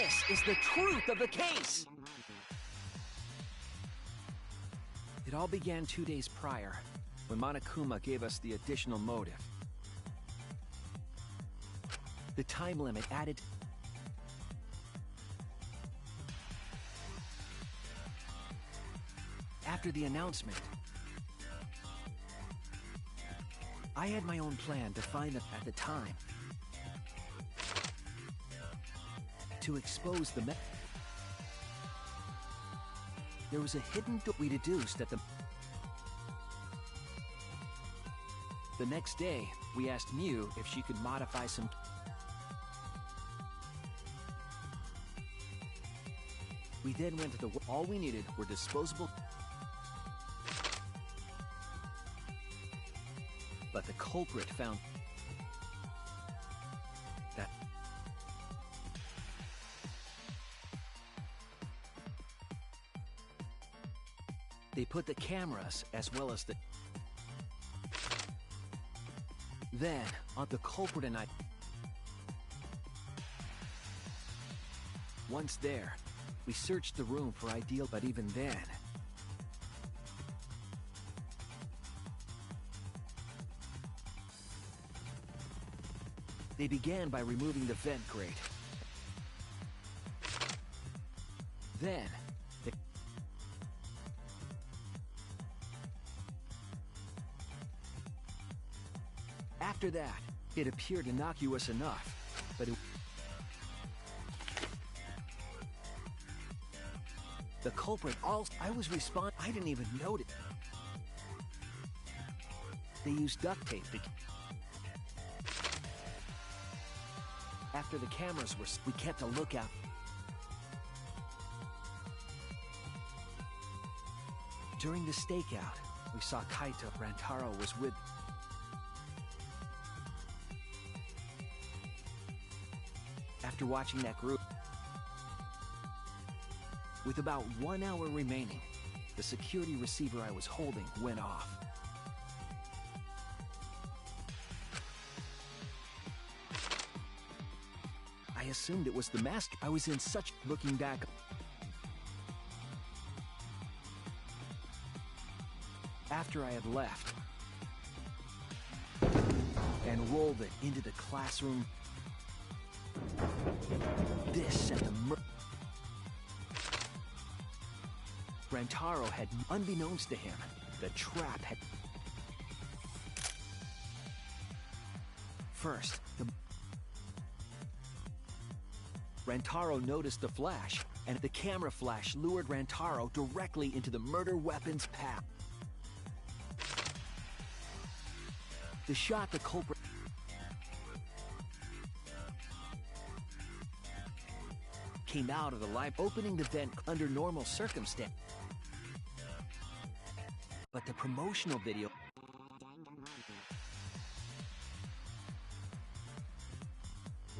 This is the truth of the case! It all began 2 days prior, when Monokuma gave us the additional motive. The time limit added... After the announcement, I had my own plan to find them at the time. To expose the there was a hidden door we deduced at the... The next day, we asked Mew if she could modify some... We then went to the... All we needed were disposable... But the culprit found... that... They put the cameras as well as the... Then, on the culprit and I... Once there, we searched the room for ideal, but even then... They began by removing the vent grate. Then, the... After that, it appeared innocuous enough, but it... The culprit also... I didn't even notice. They used duct tape to... After the cameras were... We kept a lookout. During the stakeout, we saw Kaito. Rantaro was with... After watching that group... With about 1 hour remaining, the security receiver I was holding went off. I assumed it was the master. I was in such... Looking back... After I had left... And rolled it into the classroom... This sent the Rantaro had... Unbeknownst to him, the trap had... First, the... Rantaro noticed the flash, and the camera flash lured Rantaro directly into the murder weapon's path. The shot the culprit... Came out of the light, opening the vent under normal circumstances. But the promotional video...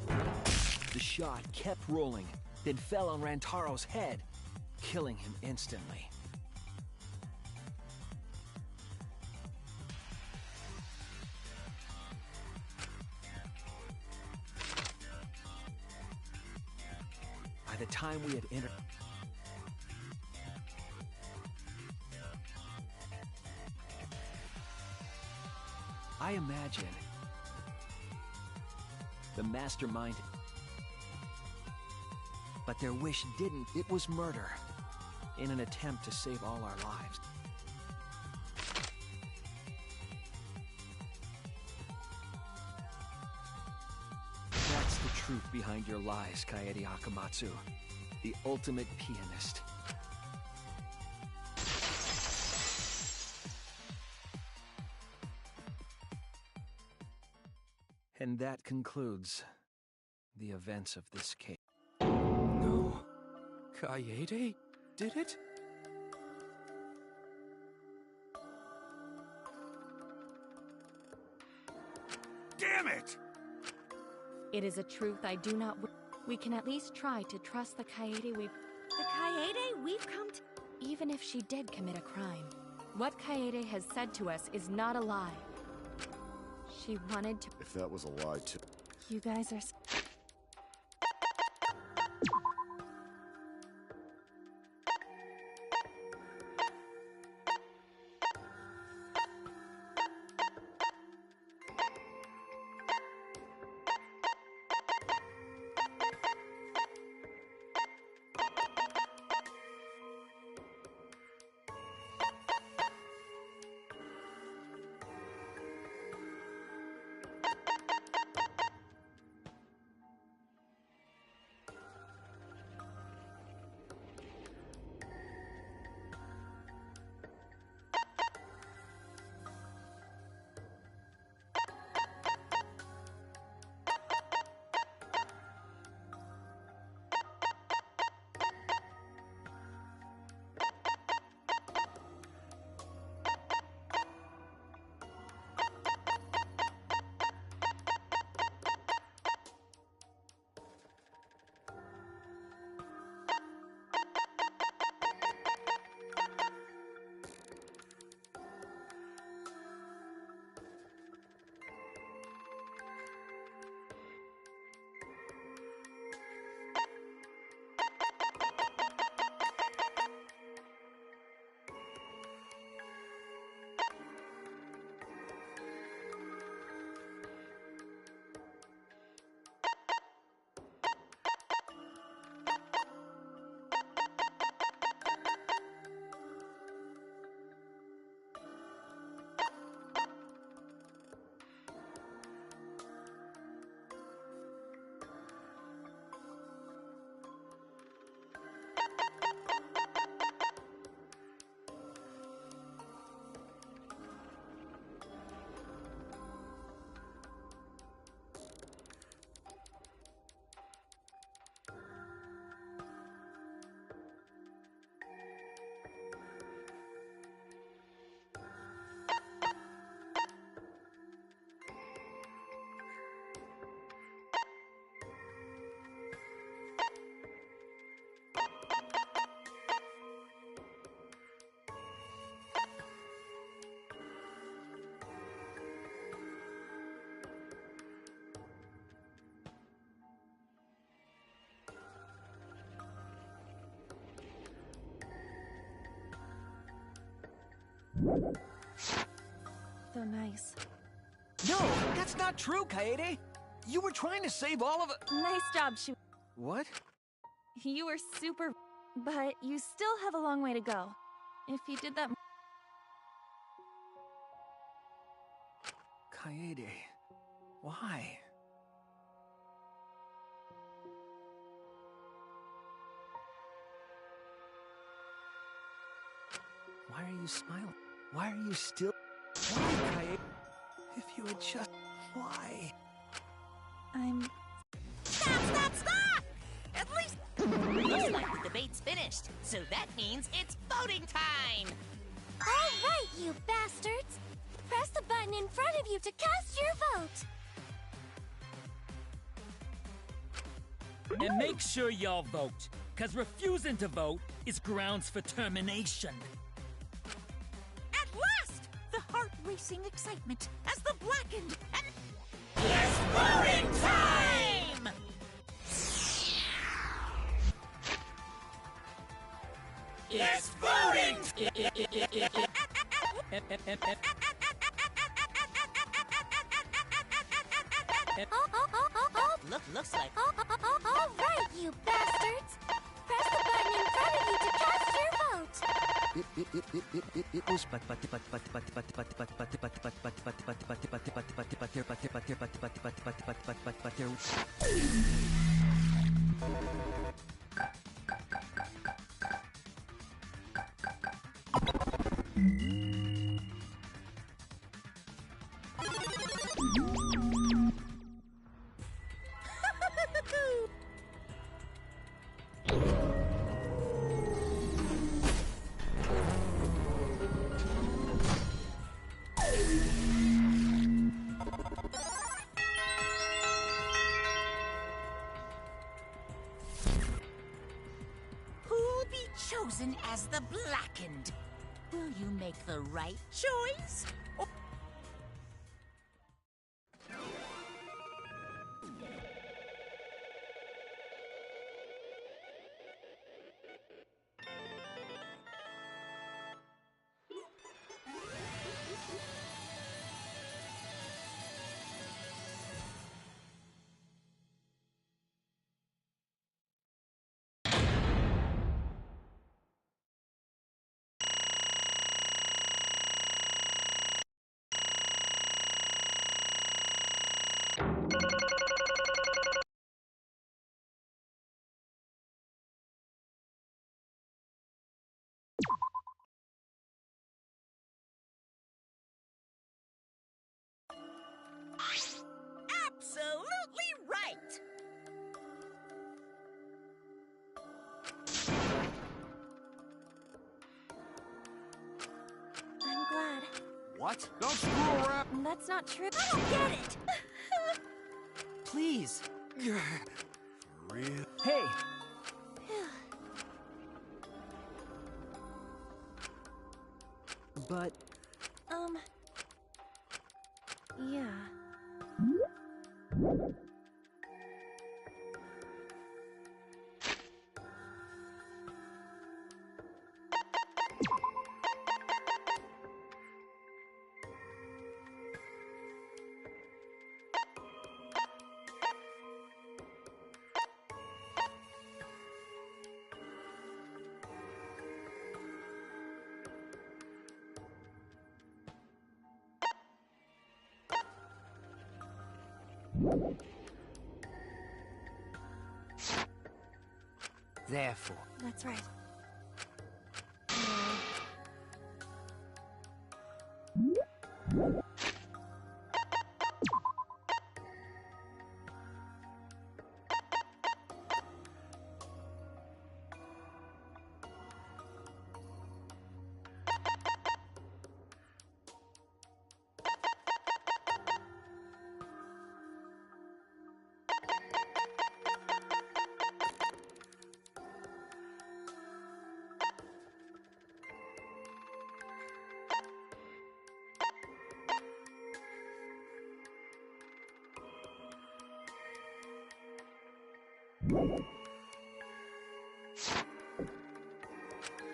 The shot kept rolling, then fell on Rantaro's head, killing him instantly. By the time we had entered... I imagine the mastermind... But their wish didn't. It was murder, in an attempt to save all our lives. That's the truth behind your lies, Kaede Akamatsu. The ultimate pianist. And that concludes the events of this case. No. Kaede did it? Damn it! It is a truth I do not... We can at least try to trust the Kaede we've... The Kaede we've come to... Even if she did commit a crime, what Kaede has said to us is not a lie. She wanted to... If that was a lie too... You guys are... So nice. No, that's not true, Kaede. You were trying to save all of it. Nice job, Shu. What? You were super, but you still have a long way to go. If you did that. Kaede, why? Why are you smiling? Why are you still... Why, Kaede? If you had just... Why? I'm... Stop, stop, stop! At least... Looks like the debate's finished, so that means it's voting time! All right, you bastards! Press the button in front of you to cast your vote! And make sure y'all vote, cause refusing to vote is grounds for termination. At last! The heart-racing excitement as the blackened and... It's voting time! It's voting! Looks like... All right, you bastards! Press the button in front of you to cast your vote! Who'll be chosen as the blackened? Will you make the right choice? Or... Absolutely right! I'm glad. What? Don't screw around! That's not true. I don't get it! Please. For real? Hey! But... Yeah. Therefore. That's right.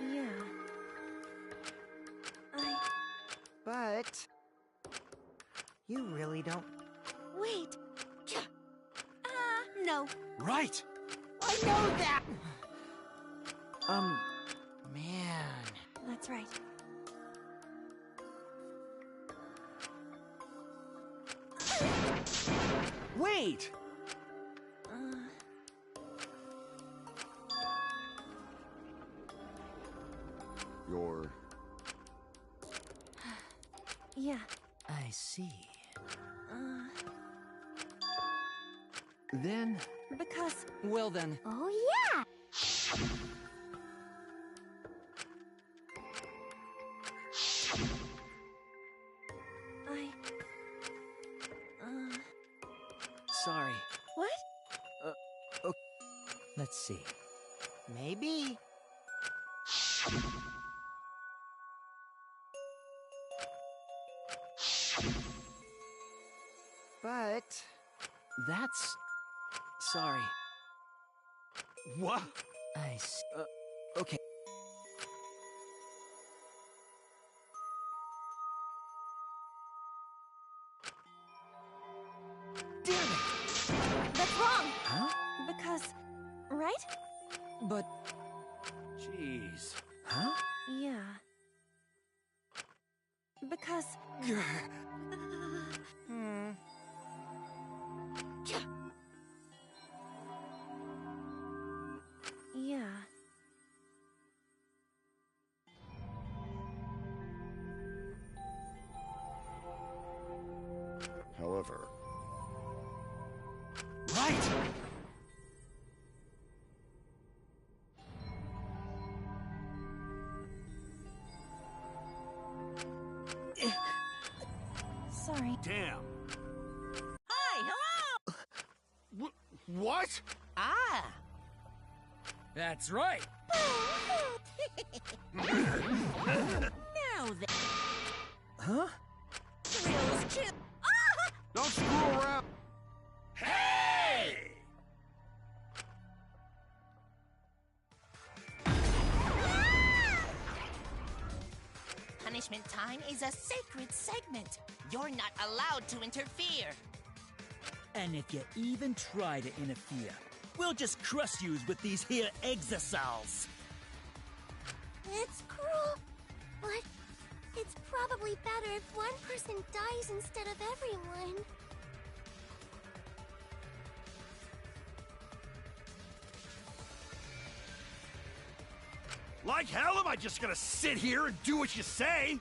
Yeah. You really don't... Wait. No. Right! I know that! Man... That's right. Wait! You're... Yeah. I see. Then... Because... Well then... Oh, yeah! Sorry. What? Okay. Let's see. Maybe. But... That's... Sorry. What? I see. Okay. Damn it! That's wrong! Huh? Because... Right? But... Jeez. Huh? Yeah. Because... Yeah. However... Right! Sorry. Damn. Hi, hello! What? Ah! That's right. Now then. Huh? Thrills chill. Don't screw around! Hey! Punishment time is a sacred segment. You're not allowed to interfere. And if you even try to interfere, we'll just crush yous with these here exosols. It's cruel, but it's probably better if one person dies instead of everyone. Like hell am I just gonna sit here and do what you say?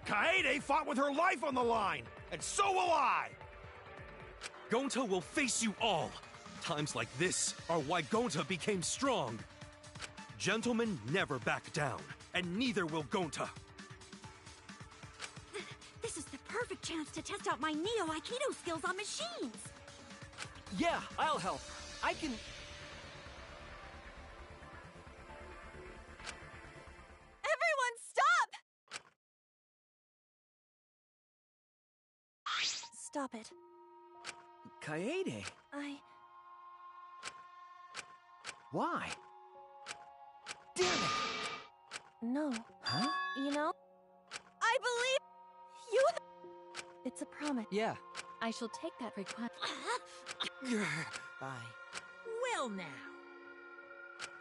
Kaede fought with her life on the line, and so will I! Gonta will face you all. Times like this are why Gonta became strong. Gentlemen never back down, and neither will Gonta. This is the perfect chance to test out my Neo Aikido skills on machines! Yeah, I'll help. I can... Everyone, stop! Stop it. Kaede? Why? Damn it! No. Huh? You know, I believe you. It's a promise. Yeah. I shall take that request. Bye. Well now.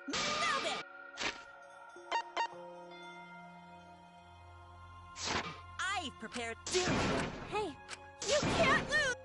Now then! I've prepared... Hey, you can't lose!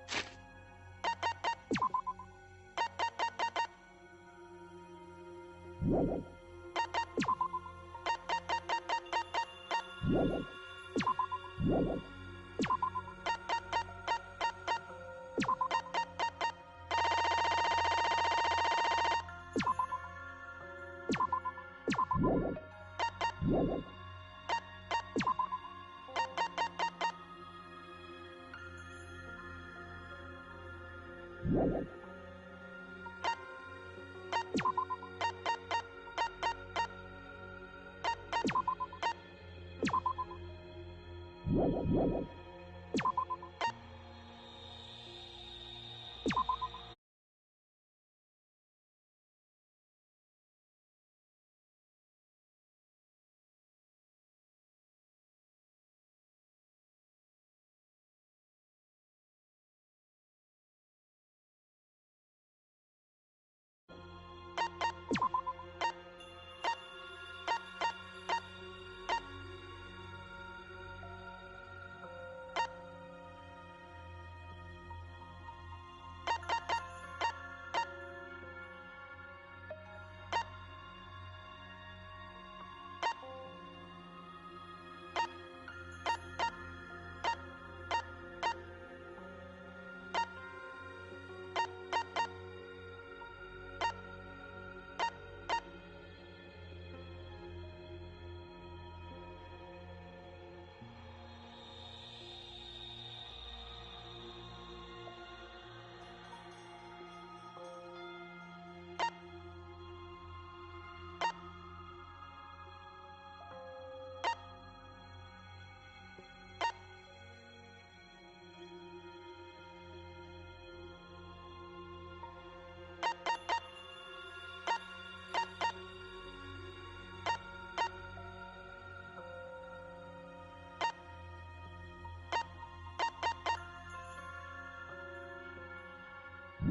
I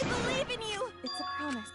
believe in you! It's a promise.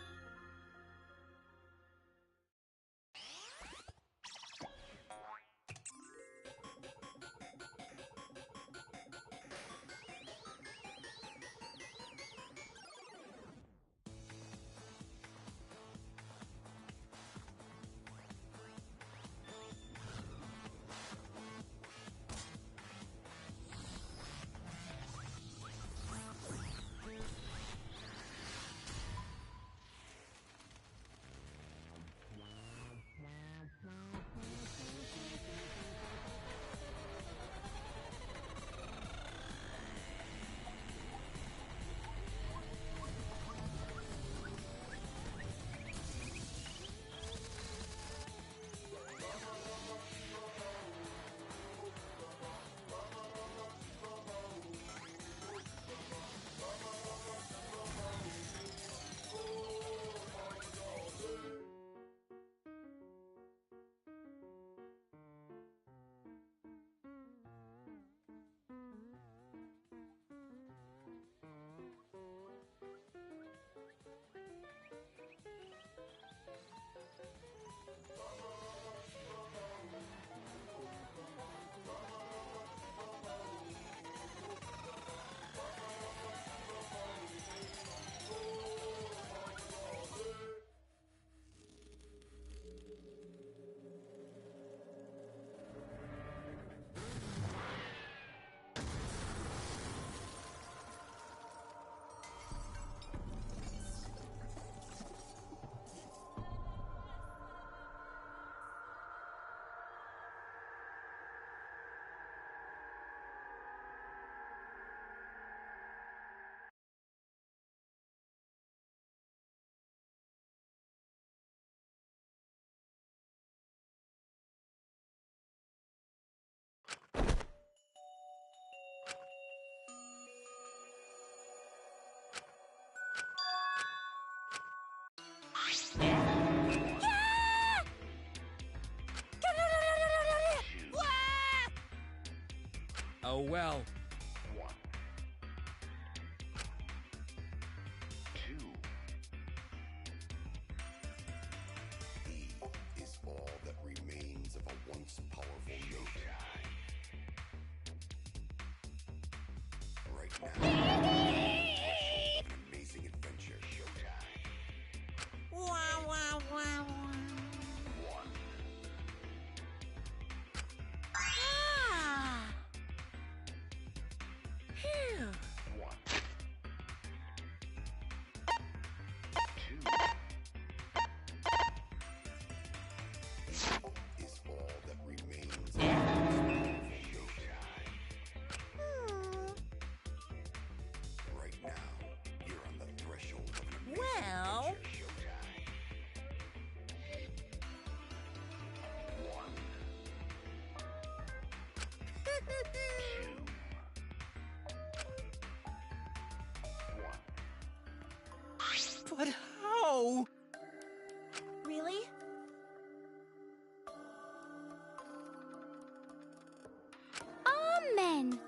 Oh well. 1, 2. He is all that remains of a once powerful nature. Right now, an amazing adventure. Showtime. Wow, wow, wow. 1. Ah! Phew. 1, 2. He is all that remains of a once powerful showtime. Right now, you're on the threshold of an amazing Well. adventure. Showtime. 1, 2. 1. But how? Really? Amen.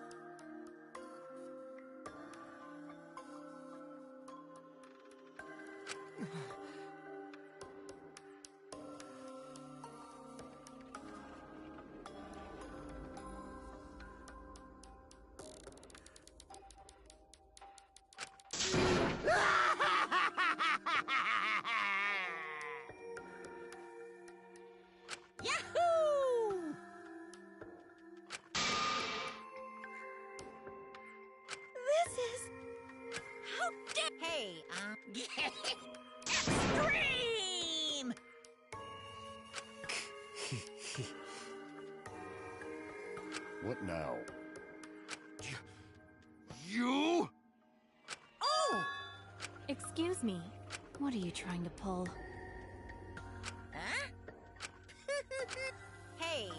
Yahoo! This is... How dare... Hey, extreme! What now? You? Oh! Excuse me. What are you trying to pull? Huh? Hey,